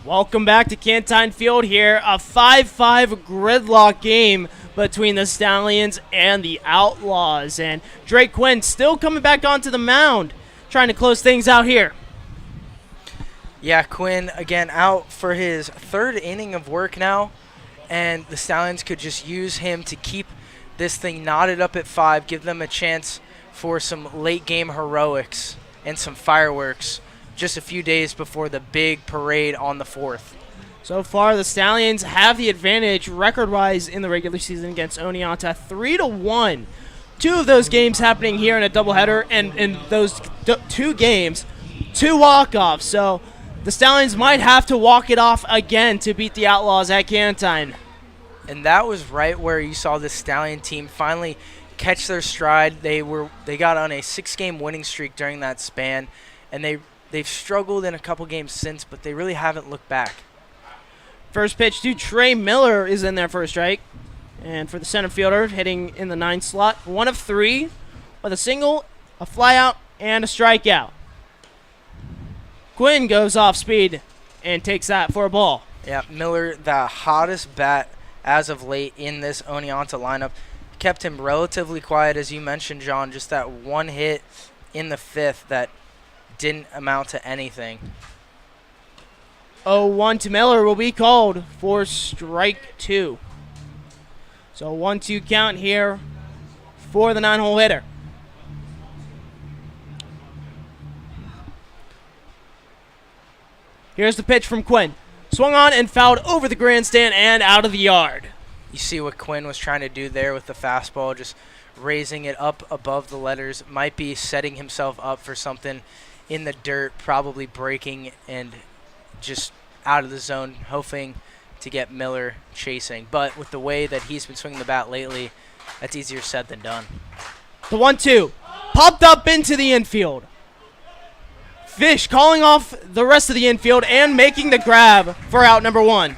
Welcome back to Cantine Field here. A 5-5 gridlock game between the Stallions and the Outlaws. And Drake Quinn still coming back onto the mound, trying to close things out here. Yeah, Quinn again out for his third inning of work now. And the Stallions could just use him to keep this thing knotted up at 5, give them a chance for some late game heroics and some fireworks just a few days before the big parade on the 4th. So far, the Stallions have the advantage record-wise in the regular season against Oneonta, 3-1. 2 of those games happening here in a doubleheader, and in those 2 games, 2 walk-offs. So the Stallions might have to walk it off again to beat the Outlaws at Cantine. And that was right where you saw the Stallion team finally catch their stride. They got on a 6-game winning streak during that span, and they've struggled in a couple games since, but they really haven't looked back. First pitch to Trey Miller is in there for a strike. And for the center fielder, hitting in the 9th slot, 1 of 3 with a single, a flyout, and a strikeout. Quinn goes off speed and takes that for a ball. Yeah, Miller, the hottest bat as of late in this Oneonta lineup, kept him relatively quiet, as you mentioned, John. Just that one hit in the 5th that didn't amount to anything. 0-1 to Miller will be called for strike 2. So 1-2 count here for the 9-hole hitter. Here's the pitch from Quinn. Swung on and fouled over the grandstand and out of the yard. You see what Quinn was trying to do there with the fastball, just raising it up above the letters. Might be setting himself up for something in the dirt, probably breaking and just out of the zone, hoping to get Miller chasing. But with the way that he's been swinging the bat lately, that's easier said than done. The 1-2 popped up into the infield. Fish calling off the rest of the infield and making the grab for out number 1.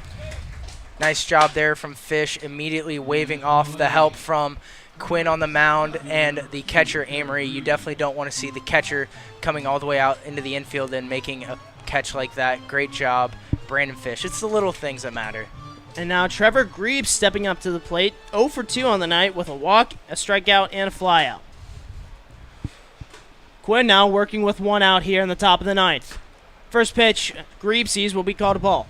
Nice job there from Fish, immediately waving off the help from Quinn on the mound and the catcher, Amory. You definitely don't want to see the catcher coming all the way out into the infield and making a catch like that. Great job, Brandon Fish. It's the little things that matter. And now Trevor Grebe stepping up to the plate, 0 for 2 on the night with a walk, a strikeout, and a flyout. Quinn now working with 1 out here in the top of the 9th. First pitch, Grebe sees will be called a ball.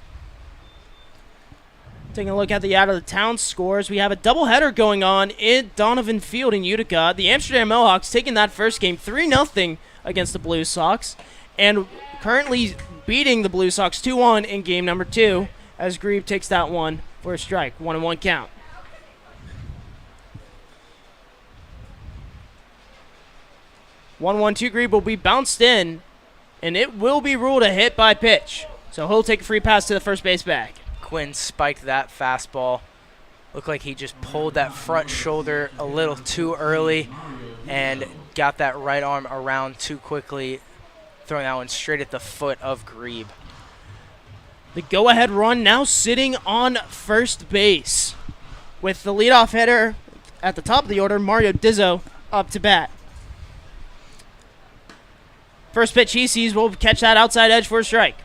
Taking a look at the out-of-the-town scores, we have a doubleheader going on in Donovan Field in Utica. The Amsterdam Mohawks taking that first game 3-0 against the Blue Sox, and currently beating the Blue Sox 2-1 in game number 2 as Grebe takes that one for a strike. 1-1 count. One-1-2 Grebe will be bounced in, and it will be ruled a hit by pitch. So he'll take a free pass to the first base bag. Quinn spiked that fastball. Looked like he just pulled that front shoulder a little too early and got that right arm around too quickly, throwing that one straight at the foot of Grebe. The go-ahead run now sitting on first base with the leadoff hitter at the top of the order, Mario Dizzo, up to bat. First pitch he sees will catch that outside edge for a strike.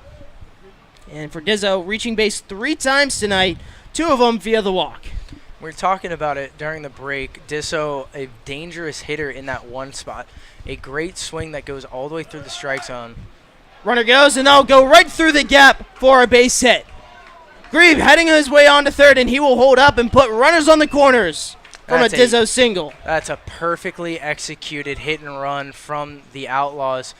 And for Dizzo, reaching base 3 times tonight, 2 of them via the walk. We were talking about it during the break. Dizzo, a dangerous hitter in that one spot. A great swing that goes all the way through the strike zone. Runner goes, and they'll go right through the gap for a base hit. Grebe heading his way on to third, and he will hold up and put runners on the corners from a Dizzo single. That's a perfectly executed hit and run from the Outlaws.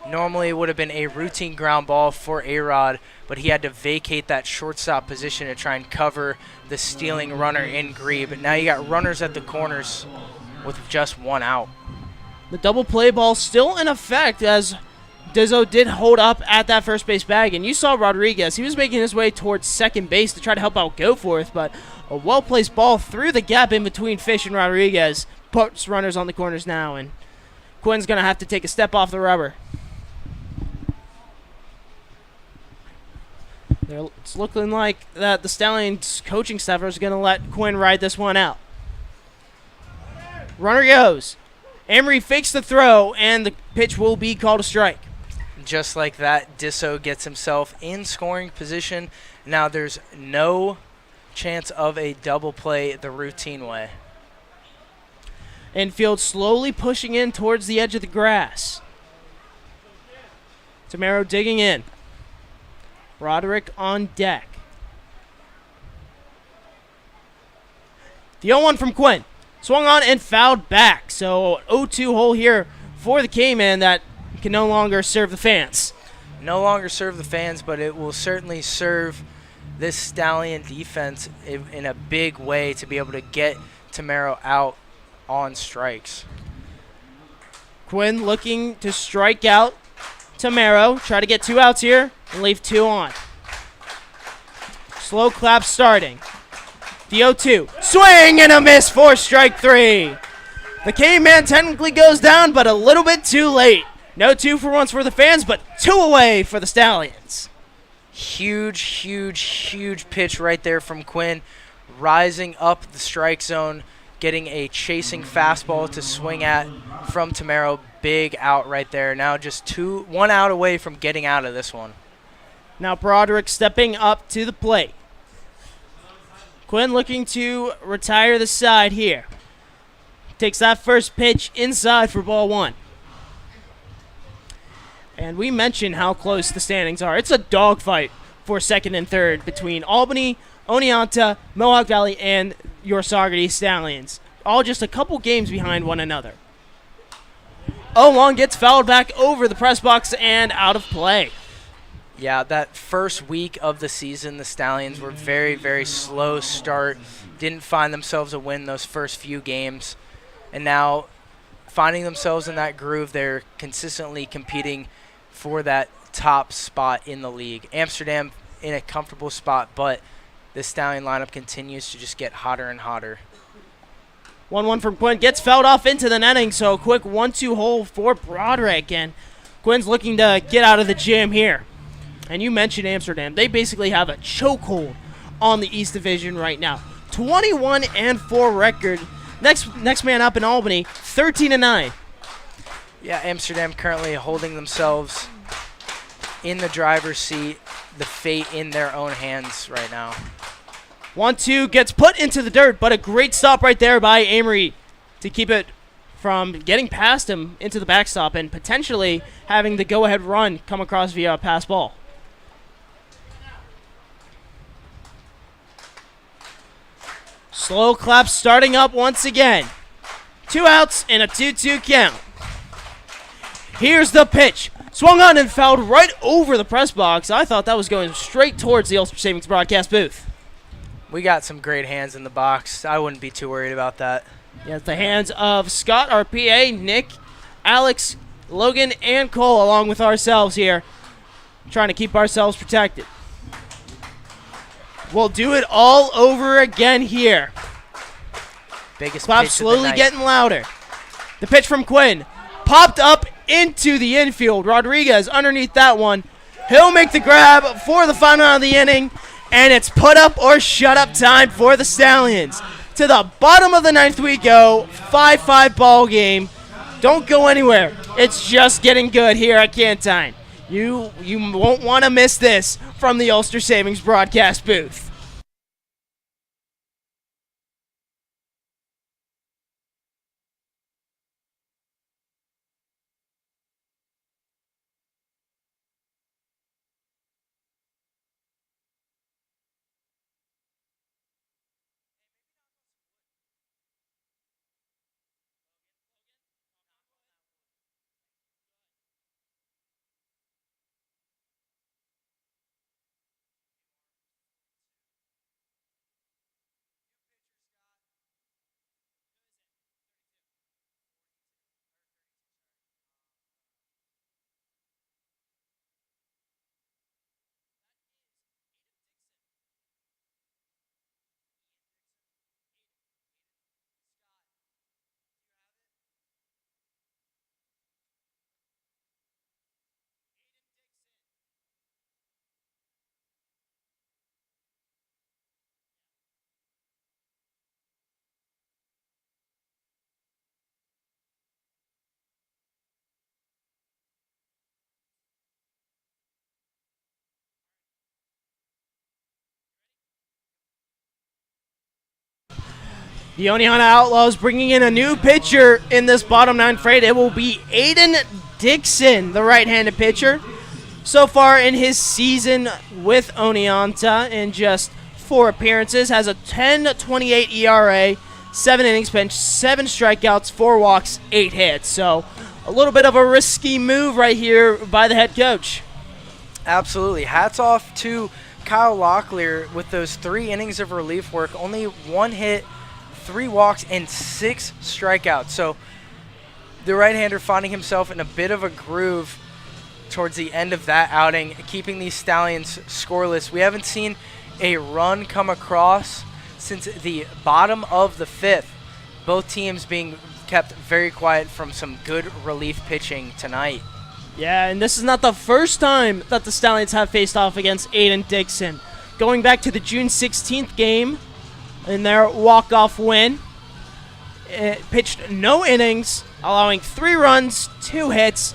Normally it would have been a routine ground ball for A-Rod, but he had to vacate that shortstop position to try and cover the stealing runner in Grebe. But now you got runners at the corners with just 1 out. The double play ball still in effect as Dizzo did hold up at that first base bag. And you saw Rodriguez. He was making his way towards second base to try to help out Goforth, but a well-placed ball through the gap in between Fish and Rodriguez puts runners on the corners now. And Quinn's going to have to take a step off the rubber. It's looking like that the Stallions coaching staff is going to let Quinn ride this one out. Runner goes. Amory fakes the throw, and the pitch will be called a strike. Just like that, Disso gets himself in scoring position. Now there's no chance of a double play the routine way. Infield slowly pushing in towards the edge of the grass. Tamaro digging in. Broderick on deck. The 0-1 from Quinn. Swung on and fouled back. So 0-2 hole here for the K-Man that can no longer serve the fans. No longer serve the fans, but it will certainly serve this Stallion defense in a big way to be able to get Tamaro out on strikes. Quinn looking to strike out Tamaro. Try to get 2 outs here and leave 2 on. Slow clap starting. The 0-2. Swing and a miss for strike 3. The K-Man technically goes down, but a little bit too late. No 2 for once for the fans, but 2 away for the Stallions. Huge, huge, huge pitch right there from Quinn. Rising up the strike zone, getting a chasing fastball to swing at from Tamaro. Big out right there. Now just 1 out away from getting out of this one. Now Broderick stepping up to the plate. Quinn looking to retire the side here. Takes that first pitch inside for ball 1. And we mentioned how close the standings are. It's a dogfight for second and third between Albany, Oneonta, Mohawk Valley, and your Saugerties Stallions. All just a couple games behind one another. 0-1 gets fouled back over the press box and out of play. Yeah, that first week of the season, the Stallions were very, very slow start. Didn't find themselves a win those first few games. And now, finding themselves in that groove, they're consistently competing for that top spot in the league. Amsterdam in a comfortable spot, but this Stallion lineup continues to just get hotter and hotter. 1-1 from Quinn. Gets fouled off into the netting, so a quick 1-2 hole for Broderick. And Quinn's looking to get out of the jam here. And you mentioned Amsterdam. They basically have a chokehold on the East Division right now. 21-4 record. Next man up in Albany, 13-9. Yeah, Amsterdam currently holding themselves in the driver's seat, the fate in their own hands right now. 1-2 gets put into the dirt, but a great stop right there by Amory to keep it from getting past him into the backstop and potentially having the go-ahead run come across via a pass ball. Slow clap starting up once again. 2 outs and a 2-2 count. Here's the pitch. Swung on and fouled right over the press box. I thought that was going straight towards the Ulster Savings broadcast booth. We got some great hands in the box. I wouldn't be too worried about that. Yeah, it's the hands of Scott, our PA, Nick, Alex, Logan, and Cole, along with ourselves here, trying to keep ourselves protected. We'll do it all over again here. Biggest Clap pitch slowly of the night. getting louder. The pitch from Quinn popped up into the infield. Rodriguez underneath that one. He'll make the grab for the final out of the inning, and it's put up or shut up time for the Stallions. To the bottom of the 9th we go. 5-5 ball game. Don't go anywhere. It's just getting good here at Cantine. You won't want to miss this from the Ulster Savings broadcast booth. The Oneonta Outlaws bringing in a new pitcher in this bottom 9 freight. It will be Aiden Dixon, the right-handed pitcher. So far in his season with Oneonta, in just 4 appearances, has a 10.28 ERA, 7 innings pitched, 7 strikeouts, 4 walks, 8 hits. So a little bit of a risky move right here by the head coach. Absolutely. Hats off to Kyle Locklear with those 3 innings of relief work. Only 1 hit, 3 walks, and 6 strikeouts. So the right-hander finding himself in a bit of a groove towards the end of that outing, keeping these Stallions scoreless. We haven't seen a run come across since the bottom of the 5th. Both teams being kept very quiet from some good relief pitching tonight. Yeah, and this is not the first time that the Stallions have faced off against Aiden Dixon. Going back to the June 16th game in their walk-off win, it pitched no innings, allowing 3 runs, 2 hits,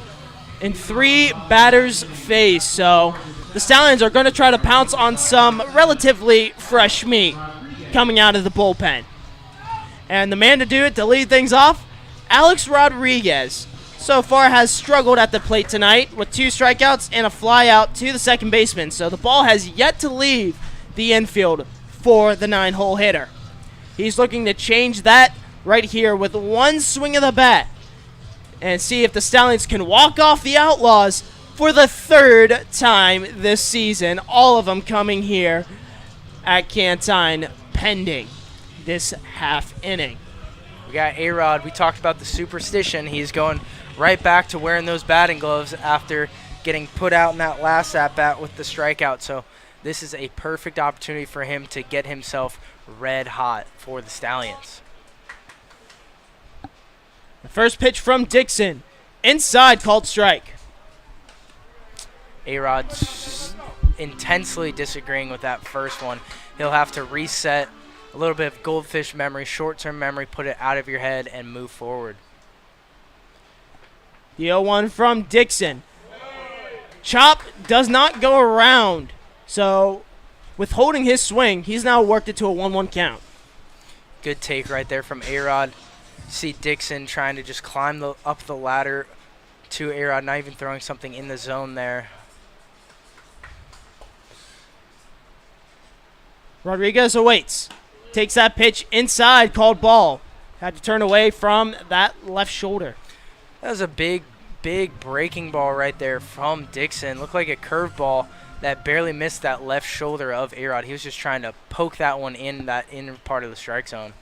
and 3 batters faced. So the Stallions are going to try to pounce on some relatively fresh meat coming out of the bullpen. And the man to do it, to lead things off, Alex Rodriguez, so far has struggled at the plate tonight with 2 strikeouts and a fly out to the second baseman. So the ball has yet to leave the infield for the 9-hole hitter. He's looking to change that right here with 1 swing of the bat and see if the Stallions can walk off the Outlaws for the 3rd time this season. All of them coming here at Cantine pending this half inning. We got A-Rod. We talked about the superstition. He's going right back to wearing those batting gloves after getting put out in that last at-bat with the strikeout. So this is a perfect opportunity for him to get himself red hot for the Stallions. The first pitch from Dixon, inside, called strike. A-Rod's intensely disagreeing with that first one. He'll have to reset a little bit of goldfish memory, short-term memory, put it out of your head, and move forward. The 0-1 from Dixon. Chop does not go around. So with holding his swing, he's now worked it to a 1-1 count. Good take right there from A-Rod. See Dixon trying to just climb up the ladder to A-Rod, not even throwing something in the zone there. Rodriguez awaits. Takes that pitch inside, called ball. Had to turn away from that left shoulder. That was a big breaking ball right there from Dixon. Looked like a curveball that barely missed that left shoulder of A-Rod. He was just trying to poke that one in that inner part of the strike zone.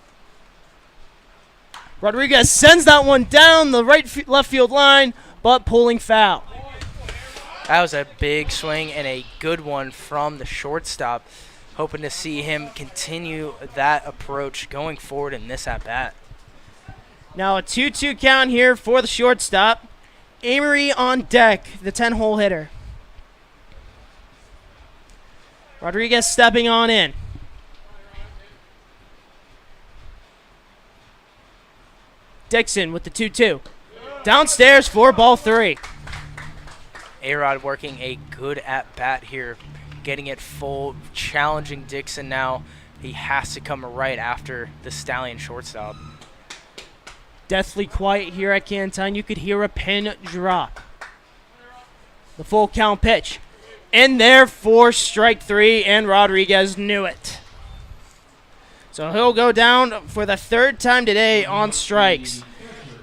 Rodriguez sends that one down the left field line, but pulling foul. That was a big swing and a good one from the shortstop. Hoping to see him continue that approach going forward in this at-bat. Now a 2-2 count here for the shortstop. Amory on deck, the 10-hole hitter. Rodriguez stepping on in. Dixon with the 2-2. Downstairs for ball 3. A-Rod working a good at-bat here, getting it full, challenging Dixon now. He has to come right after the Stallion shortstop. Deathly quiet here at Cantine. You could hear a pin drop. The full count pitch. In there for strike 3, and Rodriguez knew it. So he'll go down for the 3rd time today on strikes.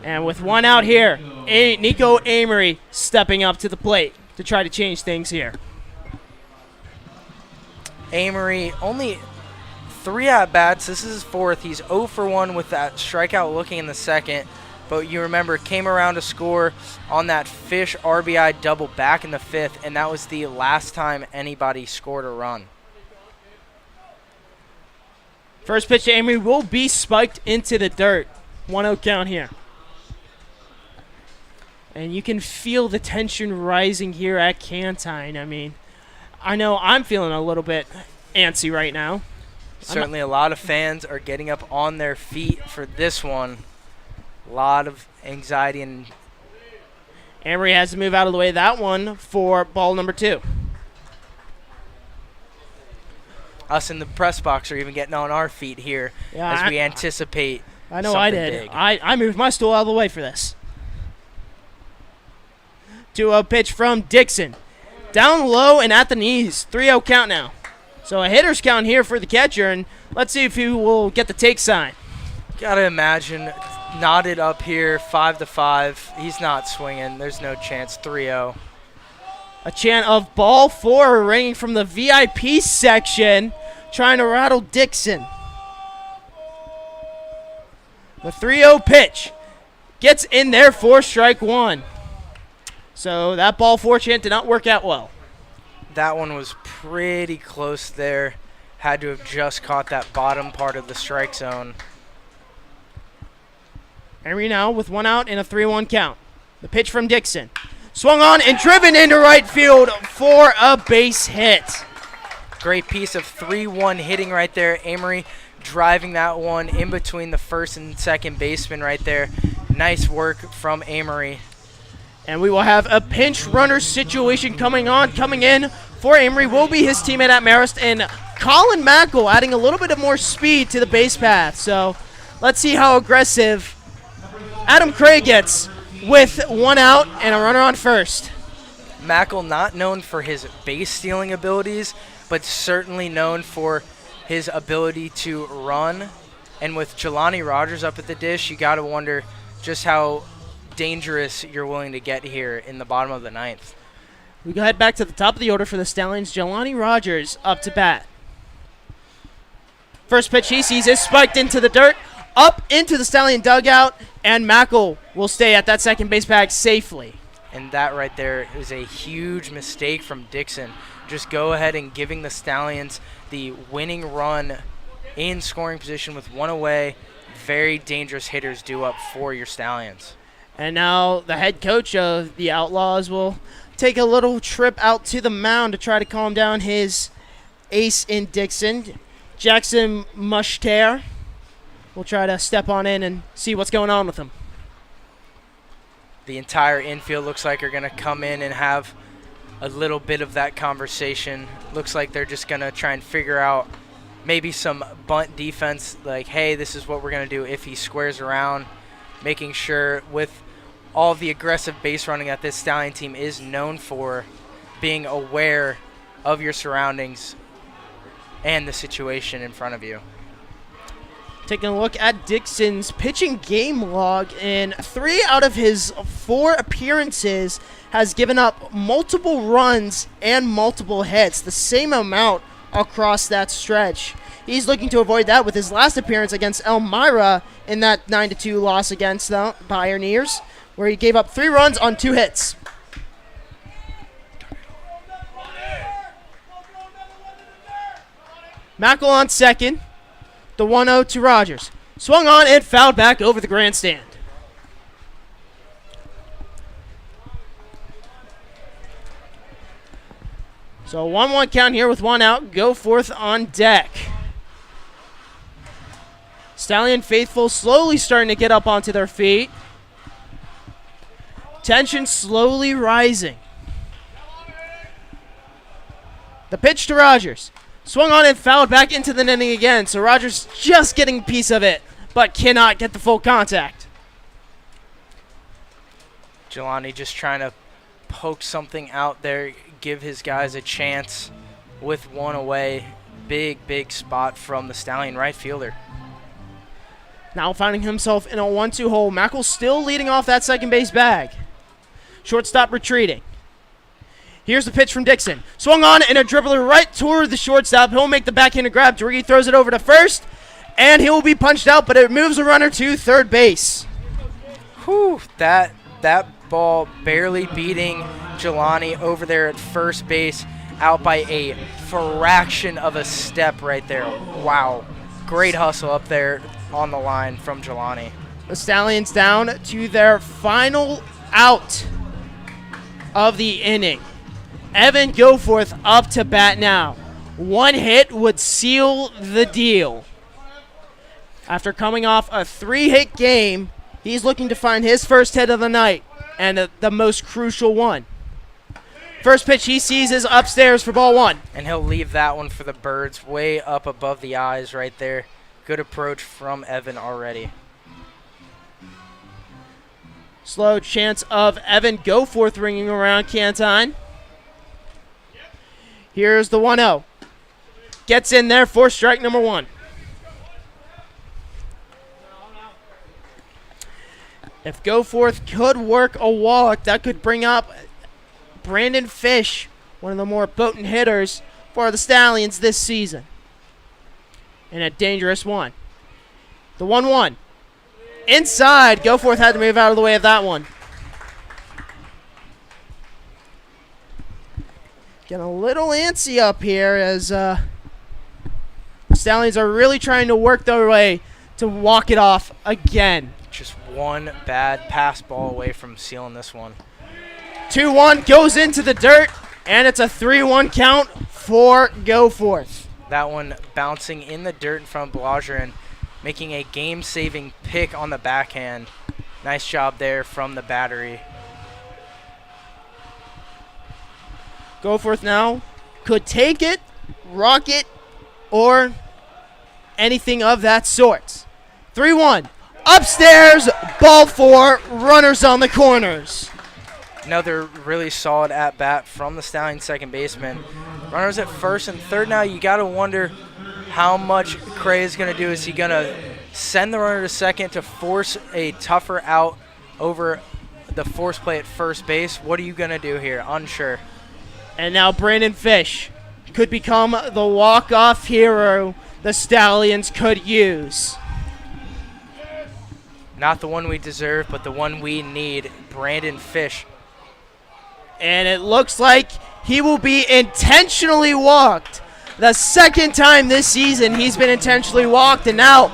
And with 1 out here, Nico Amory stepping up to the plate to try to change things here. Amory, only 3 at-bats. This is his 4th. He's 0 for 1 with that strikeout looking in the 2nd. But you remember, came around to score on that Fish RBI double back in the 5th, and that was the last time anybody scored a run. First pitch to Amory will be spiked into the dirt. 1-0 count here. And you can feel the tension rising here at Cantine. I mean, I know I'm feeling a little bit antsy right now. Certainly a lot of fans are getting up on their feet for this one. A lot of anxiety. And Amory has to move out of the way of that one for ball number 2. Us in the press box are even getting on our feet here as we anticipate. I know I did. Big. I moved my stool out of the way for this. 2-0 pitch from Dixon. Down low and at the knees. 3-0 count now. So a hitter's count here for the catcher, and let's see if he will get the take sign. Gotta imagine, knotted up here, 5-5. He's not swinging. There's no chance. 3-0. A chant of ball 4 ringing from the VIP section, trying to rattle Dixon. The 3-0 pitch gets in there for strike 1. So that ball 4 chant did not work out well. That one was pretty close there. Had to have just caught that bottom part of the strike zone. Emery now with 1 out and a 3-1 count. The pitch from Dixon. Swung on and driven into right field for a base hit. Great piece of 3-1 hitting right there. Amory driving that one in between the first and second baseman right there. Nice work from Amory. And we will have a pinch runner situation coming in for Amory. Will be his teammate at Marist, and Colin Mackle adding a little bit of more speed to the base path. So let's see how aggressive Adam Craig gets with 1 out and a runner on first. Mackle not known for his base stealing abilities, but certainly known for his ability to run. And with Jelani Rogers up at the dish, you got to wonder just how dangerous you're willing to get here in the bottom of the 9th. We go head back to the top of the order for the Stallions. Jelani Rogers up to bat. First pitch he sees is spiked into the dirt, up into the Stallion dugout, and Mackle will stay at that second base bag safely. And that right there is a huge mistake from Dixon. Just go ahead and giving the Stallions the winning run in scoring position with 1 away. Very dangerous hitters due up for your Stallions. And now the head coach of the Outlaws will take a little trip out to the mound to try to calm down his ace in Dixon. Jackson Mushter will try to step on in and see what's going on with him. The entire infield looks like are going to come in and have a little bit of that conversation. Looks like they're just going to try and figure out maybe some bunt defense, like, hey, this is what we're going to do if he squares around, making sure with all the aggressive base running that this Stallion team is known for, being aware of your surroundings and the situation in front of you. Taking a look at Dixon's pitching game log, in 3 out of his 4 appearances has given up multiple runs and multiple hits, the same amount across that stretch. He's looking to avoid that with his last appearance against Elmira in that 9-2 loss against the Pioneers, where he gave up 3 runs on 2 hits. Mackle on second. The 1-0 to Rogers. Swung on and fouled back over the grandstand. So 1-1 count here with 1 out. Go forth on deck. Stallion faithful slowly starting to get up onto their feet. Tension slowly rising. The pitch to Rogers. Swung on and fouled back into the netting again. So Rogers just getting a piece of it, but cannot get the full contact. Jelani just trying to poke something out there, give his guys a chance with 1 away. Big spot from the Stallion right fielder. Now finding himself in a 1-2 hole. Mackle still leading off that second base bag. Shortstop retreating. Here's the pitch from Dixon. Swung on and a dribbler right toward the shortstop. He'll make the backhanded grab. Dorigi throws it over to first, and he will be punched out, but it moves a runner to third base. Whew, that ball barely beating Jelani over there at first base, out by a fraction of a step right there. Wow. Great hustle up there on the line from Jelani. The Stallions down to their final out of the inning. Evan Goforth up to bat now. 1 hit would seal the deal. After coming off a 3-hit game, he's looking to find his first hit of the night, and the most crucial one. First pitch he sees is upstairs for ball one. And he'll leave that one for the birds way up above the eyes right there. Good approach from Evan already. Slow chance of Evan Goforth ringing around Canton. Here's the 1-0. Gets in there for strike number one. If Goforth could work a walk, that could bring up Brandon Fish, one of the more potent hitters for the Stallions this season. And a dangerous one. The 1-1. Inside. Goforth had to move out of the way of that one. Getting a little antsy up here as the Stallions are really trying to work their way to walk it off again. Just one bad pass ball away from sealing this one. 2-1 goes into the dirt, and it's a 3-1 count for Goforth. That one bouncing in the dirt in front of Balajian, making a game-saving pick on the backhand. Nice job there from the battery. Goforth now could take it, rock it, or anything of that sort. 3-1. Upstairs, ball four, runners on the corners. Another really solid at-bat from the Stallion second baseman. Runners at first and third now. You got to wonder how much Cray is going to do. Is he going to send the runner to second to force a tougher out over the force play at first base? What are you going to do here? Unsure. And now Brandon Fish could become the walk-off hero the Stallions could use. Not the one we deserve, but the one we need. Brandon Fish. And it looks like he will be intentionally walked. The second time this season he's been intentionally walked. And now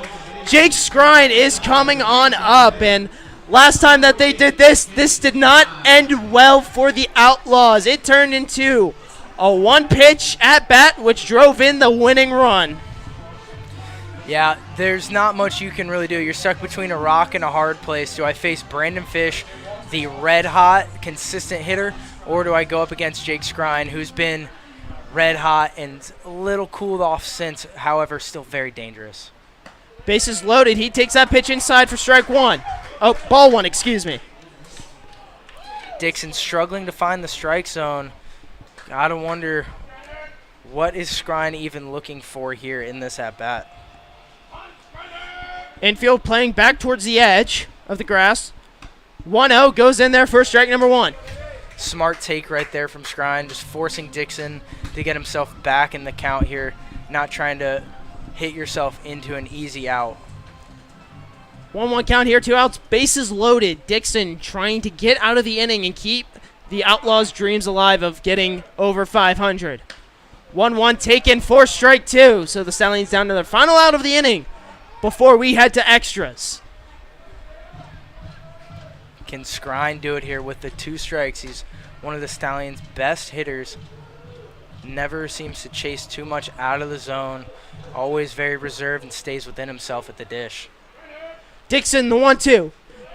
Jake Skrine is coming on up. And last time that they did this did not end well for the Outlaws. It turned into a one-pitch at-bat, which drove in the winning run. Yeah, there's not much you can really do. You're stuck between a rock and a hard place. Do I face Brandon Fish, the red-hot, consistent hitter, or do I go up against Jake Skrine, who's been red-hot and a little cooled off since, however, still very dangerous? Bases loaded. He takes that pitch inside for strike one. Oh, ball one, excuse me. Dixon struggling to find the strike zone. Gotta wonder, what is Skrine even looking for here in this at-bat? Infield playing back towards the edge of the grass. 1-0 goes in there for strike number one. Smart take right there from Skrine, just forcing Dixon to get himself back in the count here, not trying to hit yourself into an easy out. 1-1 count here, 2 outs, bases loaded. Dixon trying to get out of the inning and keep the Outlaws' dreams alive of getting over 500. 1-1 taken for strike two, so the Stallions down to their final out of the inning before we head to extras. Can Skrine do it here with the 2 strikes? He's one of the Stallions' best hitters. Never seems to chase too much out of the zone. Always very reserved and stays within himself at the dish. Dixon, the 1-2.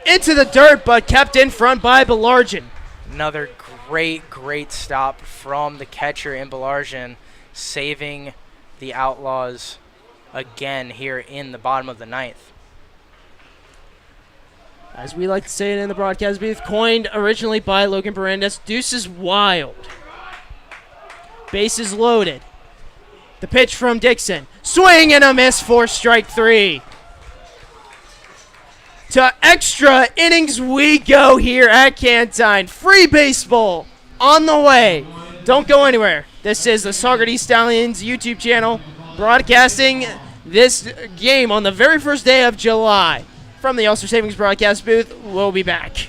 Into the dirt, but kept in front by Belarjan. Another great stop from the catcher in Belarjan, saving the Outlaws again here in the bottom of the ninth. As we like to say it in the broadcast booth, coined originally by Logan Barandez, Deuces Wild. Bases loaded. The pitch from Dixon. Swing and a miss for strike three. To extra innings we go here at Canton. Free baseball on the way. Don't go anywhere. This is the Saugerties Stallions YouTube channel broadcasting this game on the very first day of July. From the Ulster Savings broadcast booth, we'll be back.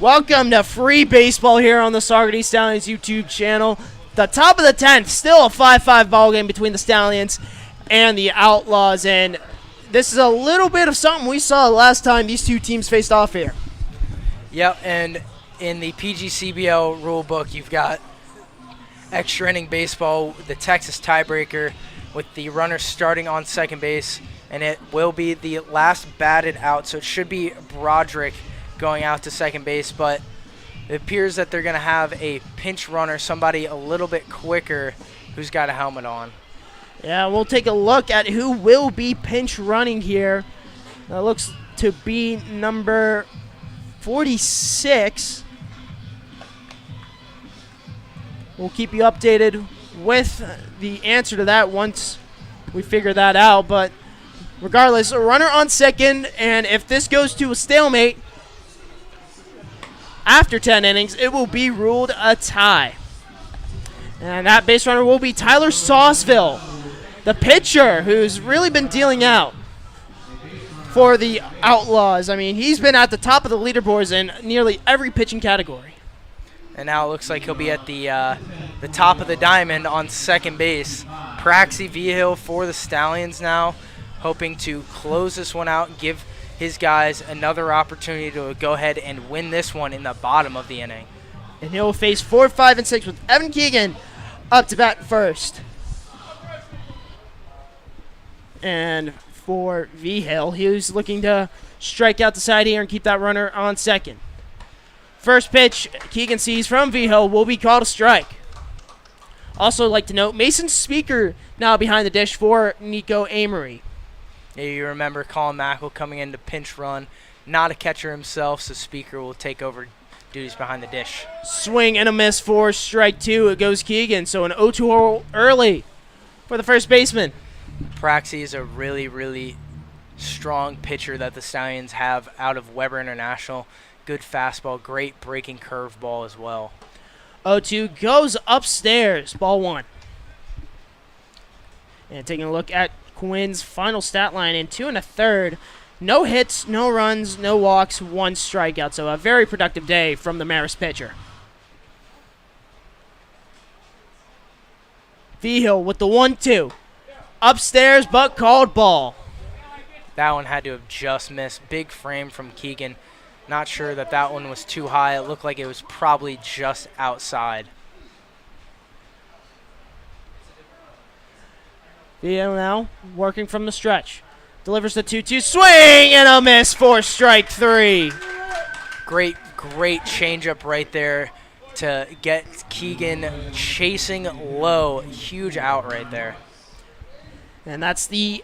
Welcome to free baseball here on the Saugerties Stallions YouTube channel. The top of the 10th, still a 5-5 ball game between the Stallions and the Outlaws, and this is a little bit of something we saw last time these two teams faced off here. Yep, and in the PGCBL rule book, you've got extra inning baseball, the Texas tiebreaker, with the runner starting on second base, and it will be the last batted out, so it should be Broderick going out to second base, but it appears that they're going to have a pinch runner, somebody a little bit quicker who's got a helmet on. Yeah, we'll take a look at who will be pinch running here. That looks to be number 46. We'll keep you updated with the answer to that once we figure that out, but regardless, a runner on second, and if this goes to a stalemate after 10 innings, it will be ruled a tie. And that base runner will be Tyler Sauceville, the pitcher who's really been dealing out for the Outlaws. I mean, he's been at the top of the leaderboards in nearly every pitching category. And now it looks like he'll be at the top of the diamond on second base. Praxi Vigil for the Stallions now, hoping to close this one out and give his guys another opportunity to go ahead and win this one in the bottom of the inning. And he'll face 4, 5, and 6 with Evan Keegan up to bat first. And for Vigil, he's looking to strike out the side here and keep that runner on second. First pitch Keegan sees from Vigil will be called a strike. Also like to note, Mason Speaker now behind the dish for Nico Amory. You remember Colin Mackel coming in to pinch run, not a catcher himself, so Speaker will take over duties behind the dish. Swing and a miss for strike two. It goes Keegan, so an 0-2 early for the first baseman. Praxi is a really, really strong pitcher that the Stallions have out of Weber International. Good fastball, great breaking curveball as well. 0-2 goes upstairs, ball one. And taking a look at Quinn's final stat line in 2 1/3. No hits, no runs, no walks, 1 strikeout. So a very productive day from the Marist pitcher. Vigil with the 1-2. Upstairs, but called ball. That one had to have just missed. Big frame from Keegan. Not sure that one was too high. It looked like it was probably just outside. Vigil now working from the stretch. Delivers the 2-2. Swing and a miss for strike 3. Great changeup right there to get Keegan chasing low. Huge out right there. And that's the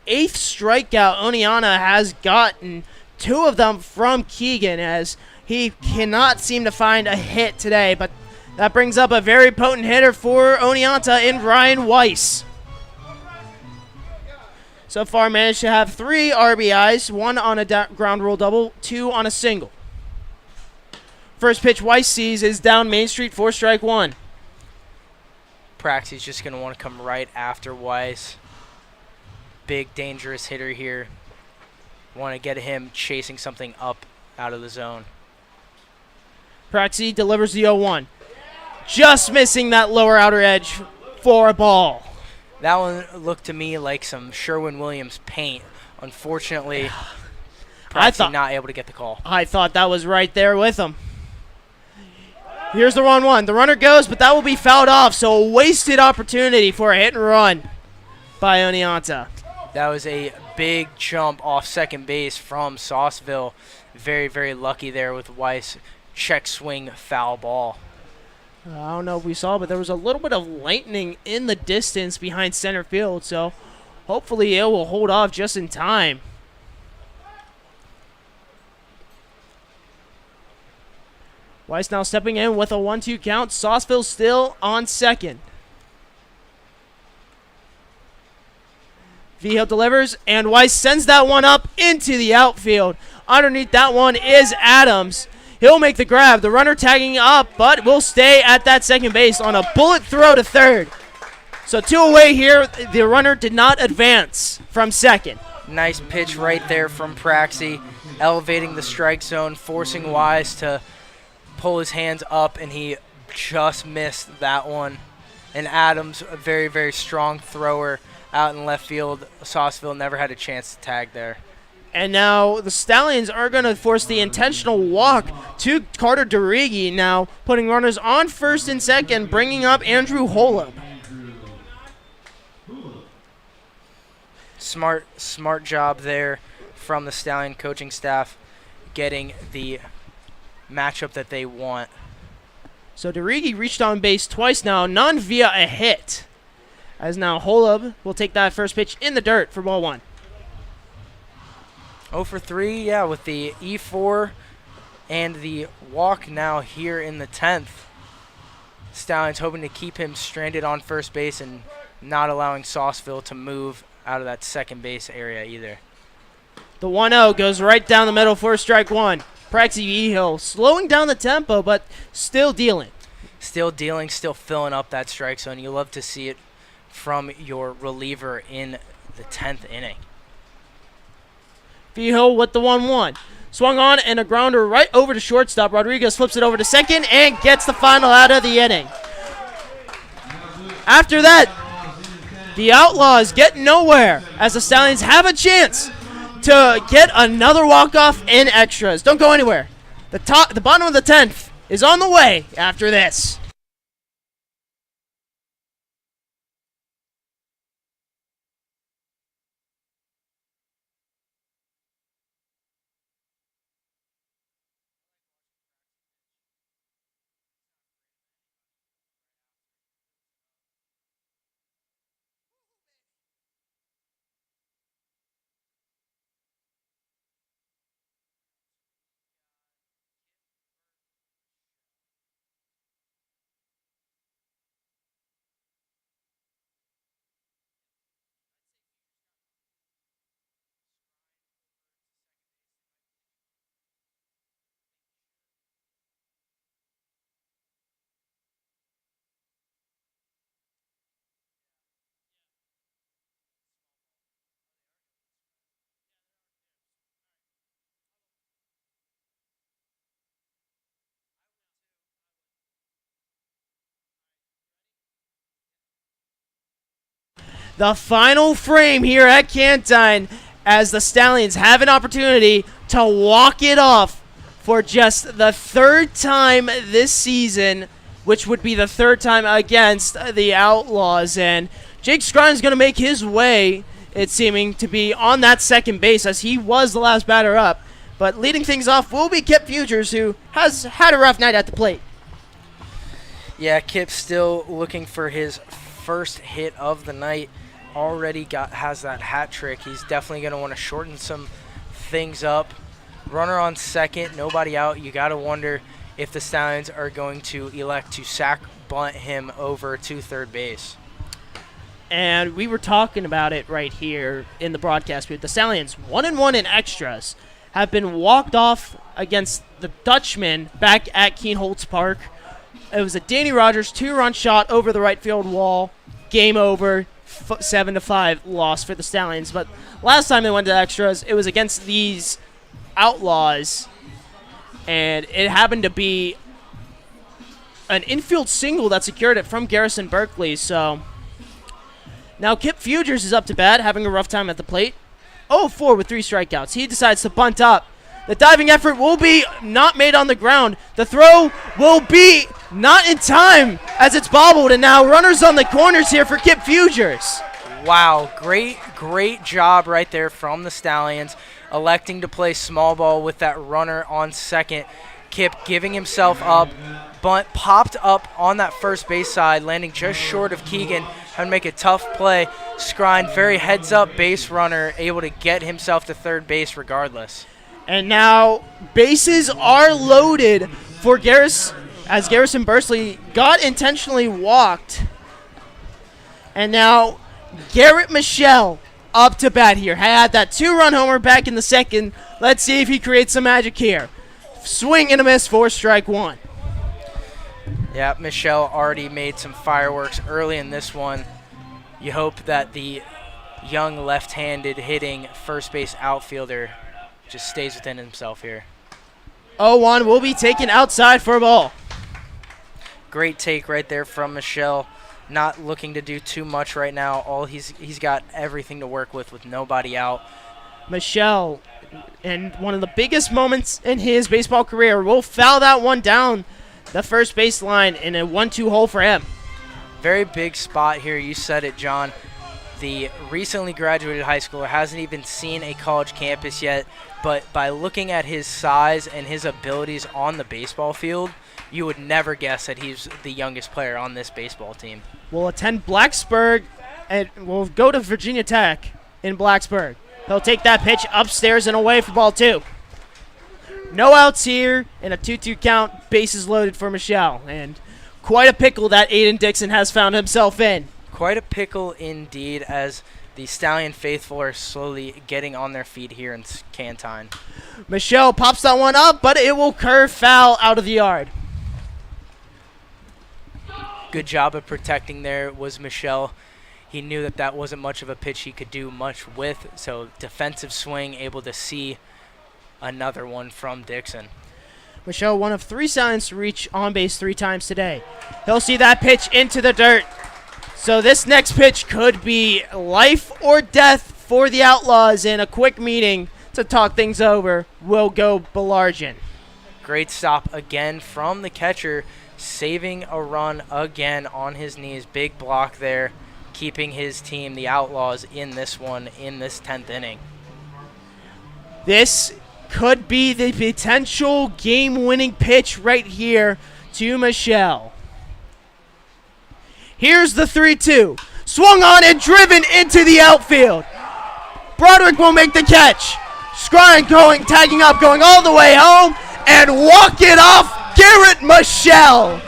8th strikeout Oneonta has gotten. 2 of them from Keegan, as he cannot seem to find a hit today. But that brings up a very potent hitter for Oneonta in Ryan Weiss. So far managed to have 3 RBIs, 1 on a ground rule double, 2 on a single. First pitch Weiss sees is down Main Street for strike 1. Praxi's just going to want to come right after Weiss. Big, dangerous hitter here. Want to get him chasing something up out of the zone. Praxi delivers the 0-1. Just missing that lower outer edge for a ball. That one looked to me like some Sherwin-Williams paint. Unfortunately, Praxi not able to get the call. I thought that was right there with him. Here's the 1-1. The runner goes, but that will be fouled off, so a wasted opportunity for a hit and run by Oneonta. That was a big jump off second base from Sauceville. Very, very lucky there with Weiss. Check swing, foul ball. I don't know if we saw, but there was a little bit of lightning in the distance behind center field, so hopefully it will hold off just in time. Weiss now stepping in with a 1-2 count. Sauceville still on second. Vigil delivers, and Weiss sends that one up into the outfield. Underneath that one is Adams. He'll make the grab. The runner tagging up, but will stay at that second base on a bullet throw to third. So 2 away here. The runner did not advance from second. Nice pitch right there from Praxi. elevating the strike zone, forcing Wise to pull his hands up, and he just missed that one. And Adams, a very, very strong thrower out in left field. Sauceville never had a chance to tag there. And now the Stallions are going to force the intentional walk to Carter DeRigi now, putting runners on first and second, bringing up Andrew Holub. Smart job there from the Stallion coaching staff, getting the matchup that they want. So DeRigi reached on base twice now, none via a hit. As now Holub will take that first pitch in the dirt for ball 1. 0 for 3, yeah, with the E4 and the walk now here in the 10th. Stallions hoping to keep him stranded on first base and not allowing Sauceville to move out of that second base area either. The 1-0 goes right down the middle for strike 1. Praxi Ehill slowing down the tempo, but still dealing. Still dealing, still filling up that strike zone. You love to see it from your reliever in the 10th inning. Ehill with the 1-1. Swung on and a grounder right over to shortstop. Rodriguez flips it over to second and gets the final out of the inning. After that, the Outlaws get nowhere as the Stallions have a chance to get another walk-off in extras. Don't go anywhere. The bottom of the 10th is on the way after this. The final frame here at Cantine as the Stallions have an opportunity to walk it off for just the third time this season, which would be the third time against the Outlaws. And Jake Scrine's going to make his way, it's seeming to be on that second base as he was the last batter up. But leading things off will be Kip Futures, who has had a rough night at the plate. Yeah, Kip's still looking for his first hit of the night. Already has that hat trick. He's definitely going to want to shorten some things up. Runner on second, nobody out. You got to wonder if the Stallions are going to elect to sack bunt him over to third base. And we were talking about it right here in the broadcast booth. The Stallions, 1-1 in extras, have been walked off against the Dutchman back at Keenholz Park. It was a Danny Rogers 2-run shot over the right field wall. Game over. 7-5 loss for the Stallions. But last time they went to extras, it was against these Outlaws, and it happened to be an infield single that secured it from Garrison Berkeley. So now Kip Futures is up to bat, having a rough time at the plate. 0-4 with 3 strikeouts. He decides to bunt up. The diving effort will be not made on the ground. The throw will be not in time as it's bobbled, and now runners on the corners here for Kip Futures. Wow, great job right there from the Stallions, electing to play small ball with that runner on second. Kip giving himself up. Bunt popped up on that first base side, landing just short of Keegan. Having to make a tough play. Scrine, very heads-up base runner, able to get himself to third base regardless. And now bases are loaded for as Garrison Berkeley got intentionally walked. And now Garrett Michelle up to bat here. Had that 2-run homer back in the second. Let's see if he creates some magic here. Swing and a miss for strike 1. Yeah, Michelle already made some fireworks early in this one. You hope that the young left-handed hitting first base outfielder just stays within himself here. 0-1 will be taken outside for a ball. Great take right there from Michelle. Not looking to do too much right now. All he's got everything to work with nobody out. Michelle, in one of the biggest moments in his baseball career, will foul that one down the first baseline in a 1-2 hole for him. Very big spot here. You said it, John. The recently graduated high schooler hasn't even seen a college campus yet, but by looking at his size and his abilities on the baseball field, you would never guess that he's the youngest player on this baseball team. Will attend Blacksburg and will go to Virginia Tech in Blacksburg. He'll take that pitch upstairs and away for ball 2. No outs here and a 2-2 count, bases loaded for Michelle. And quite a pickle that Aiden Dixon has found himself in. Quite a pickle indeed, as the Stallion faithful are slowly getting on their feet here in Cantine. Michelle pops that one up, but it will curve foul out of the yard. Good job of protecting there was Michelle. He knew that that wasn't much of a pitch he could do much with, so defensive swing, able to see another one from Dixon. Michelle, one of 3 Stallions to reach on base 3 times today. He'll see that pitch into the dirt. So this next pitch could be life or death for the Outlaws, in a quick meeting to talk things over will go Belargin. Great stop again from the catcher, saving a run again on his knees. Big block there, keeping his team, the Outlaws, in this one, in this 10th inning. This could be the potential game-winning pitch right here to Michelle. Here's the 3-2. Swung on and driven into the outfield. Broderick will make the catch. Scrine tagging up, going all the way home, and walk it off Garrett Michelle.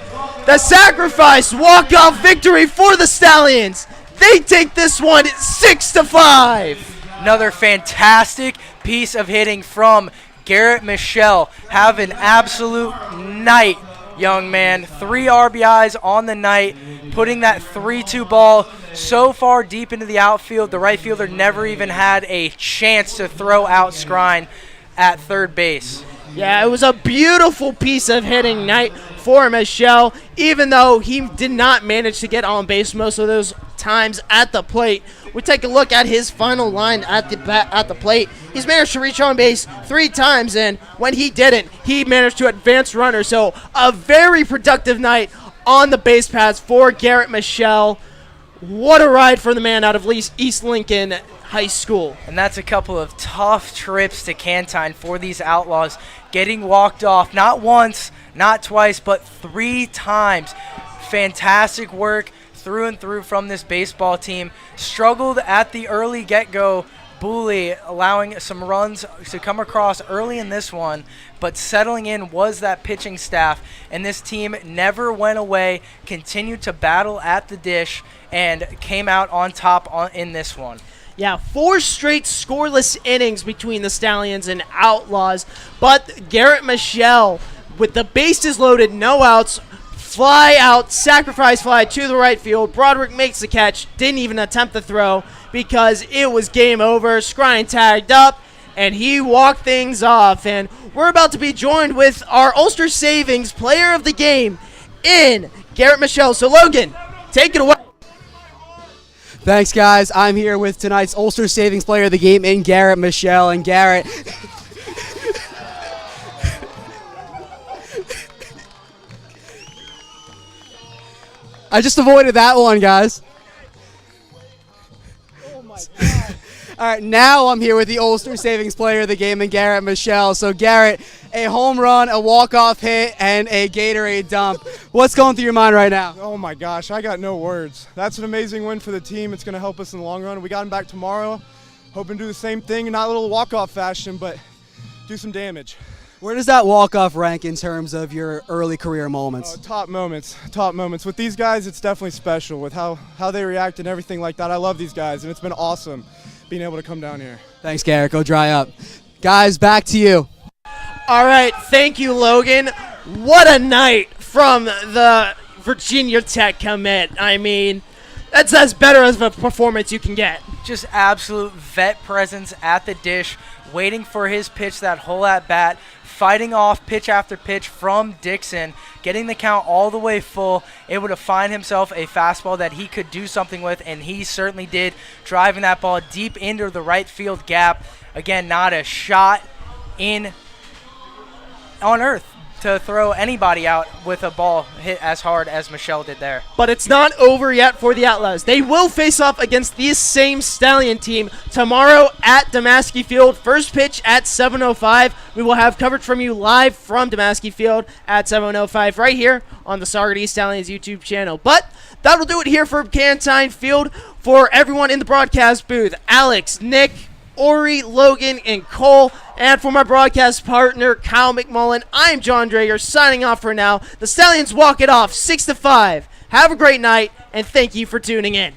The sacrifice walk-off victory for the Stallions. They take this one 6-5. Another fantastic piece of hitting from Garrett Michelle. Have an absolute night, young man. 3 RBIs on the night, putting that 3-2 ball so far deep into the outfield, the right fielder never even had a chance to throw out Scrine at third base. Yeah, it was a beautiful piece of hitting night for Michelle, even though he did not manage to get on base most of those times at the plate. We take a look at his final line at the plate. He's managed to reach on base 3 times, and when he didn't, he managed to advance runner. So a very productive night on the base paths for Garrett Michelle. What a ride for the man out of East Lincoln High School. And that's a couple of tough trips to Cantine for these Outlaws, getting walked off not once, not twice, but 3 times. Fantastic work through and through from this baseball team. Struggled at the early get-go, Booley allowing some runs to come across early in this one, but settling in was that pitching staff, and this team never went away, continued to battle at the dish, and came out on top in this one. Yeah, 4 straight scoreless innings between the Stallions and Outlaws, but Garrett Michelle, with the bases loaded, no outs, fly out, sacrifice fly to the right field. Broderick makes the catch, didn't even attempt the throw because it was game over. Scrine tagged up, and he walked things off. And we're about to be joined with our Ulster Savings Player of the Game in Garrett Michelle. So, Logan, take it away. Thanks, guys. I'm here with tonight's Ulster Savings Player of the Game in Garrett Michelle. And Garrett, I just avoided that one, guys. Oh, my God. All right, now I'm here with the Ulster Savings Player of the Game in Garrett Michelle. So, Garrett, a home run, a walk-off hit, and a Gatorade dump. What's going through your mind right now? Oh, my gosh, I got no words. That's an amazing win for the team. It's going to help us in the long run. We got him back tomorrow. Hoping to do the same thing, not a little walk-off fashion, but do some damage. Where does that walk-off rank in terms of your early career moments? Top moments. With these guys, it's definitely special with how they react and everything like that. I love these guys, and it's been awesome being able to come down here. Thanks, Garrett. Go dry up. Guys, back to you. All right, thank you, Logan. What a night from the Virginia Tech commit. I mean, That's as better of a performance you can get. Just absolute vet presence at the dish, waiting for his pitch that whole at bat, fighting off pitch after pitch from Dixon, getting the count all the way full, able to find himself a fastball that he could do something with, and he certainly did, driving that ball deep into the right field gap. Again, not a shot on earth to throw anybody out with a ball hit as hard as Michelle did there. But it's not over yet for the Outlaws. They will face off against this same Stallion team tomorrow at Damaski Field. First pitch at 7:05. We will have coverage from you live from Damaski Field at 7:05 right here on the Saugerties Stallions YouTube channel. But that'll do it here from Cantine Field. For everyone in the broadcast booth, Alex, Nick, Ori, Logan, and Cole. And for my broadcast partner, Kyle McMullen, I'm John Drager signing off for now. The Stallions walk it off 6-5. Have a great night, and thank you for tuning in.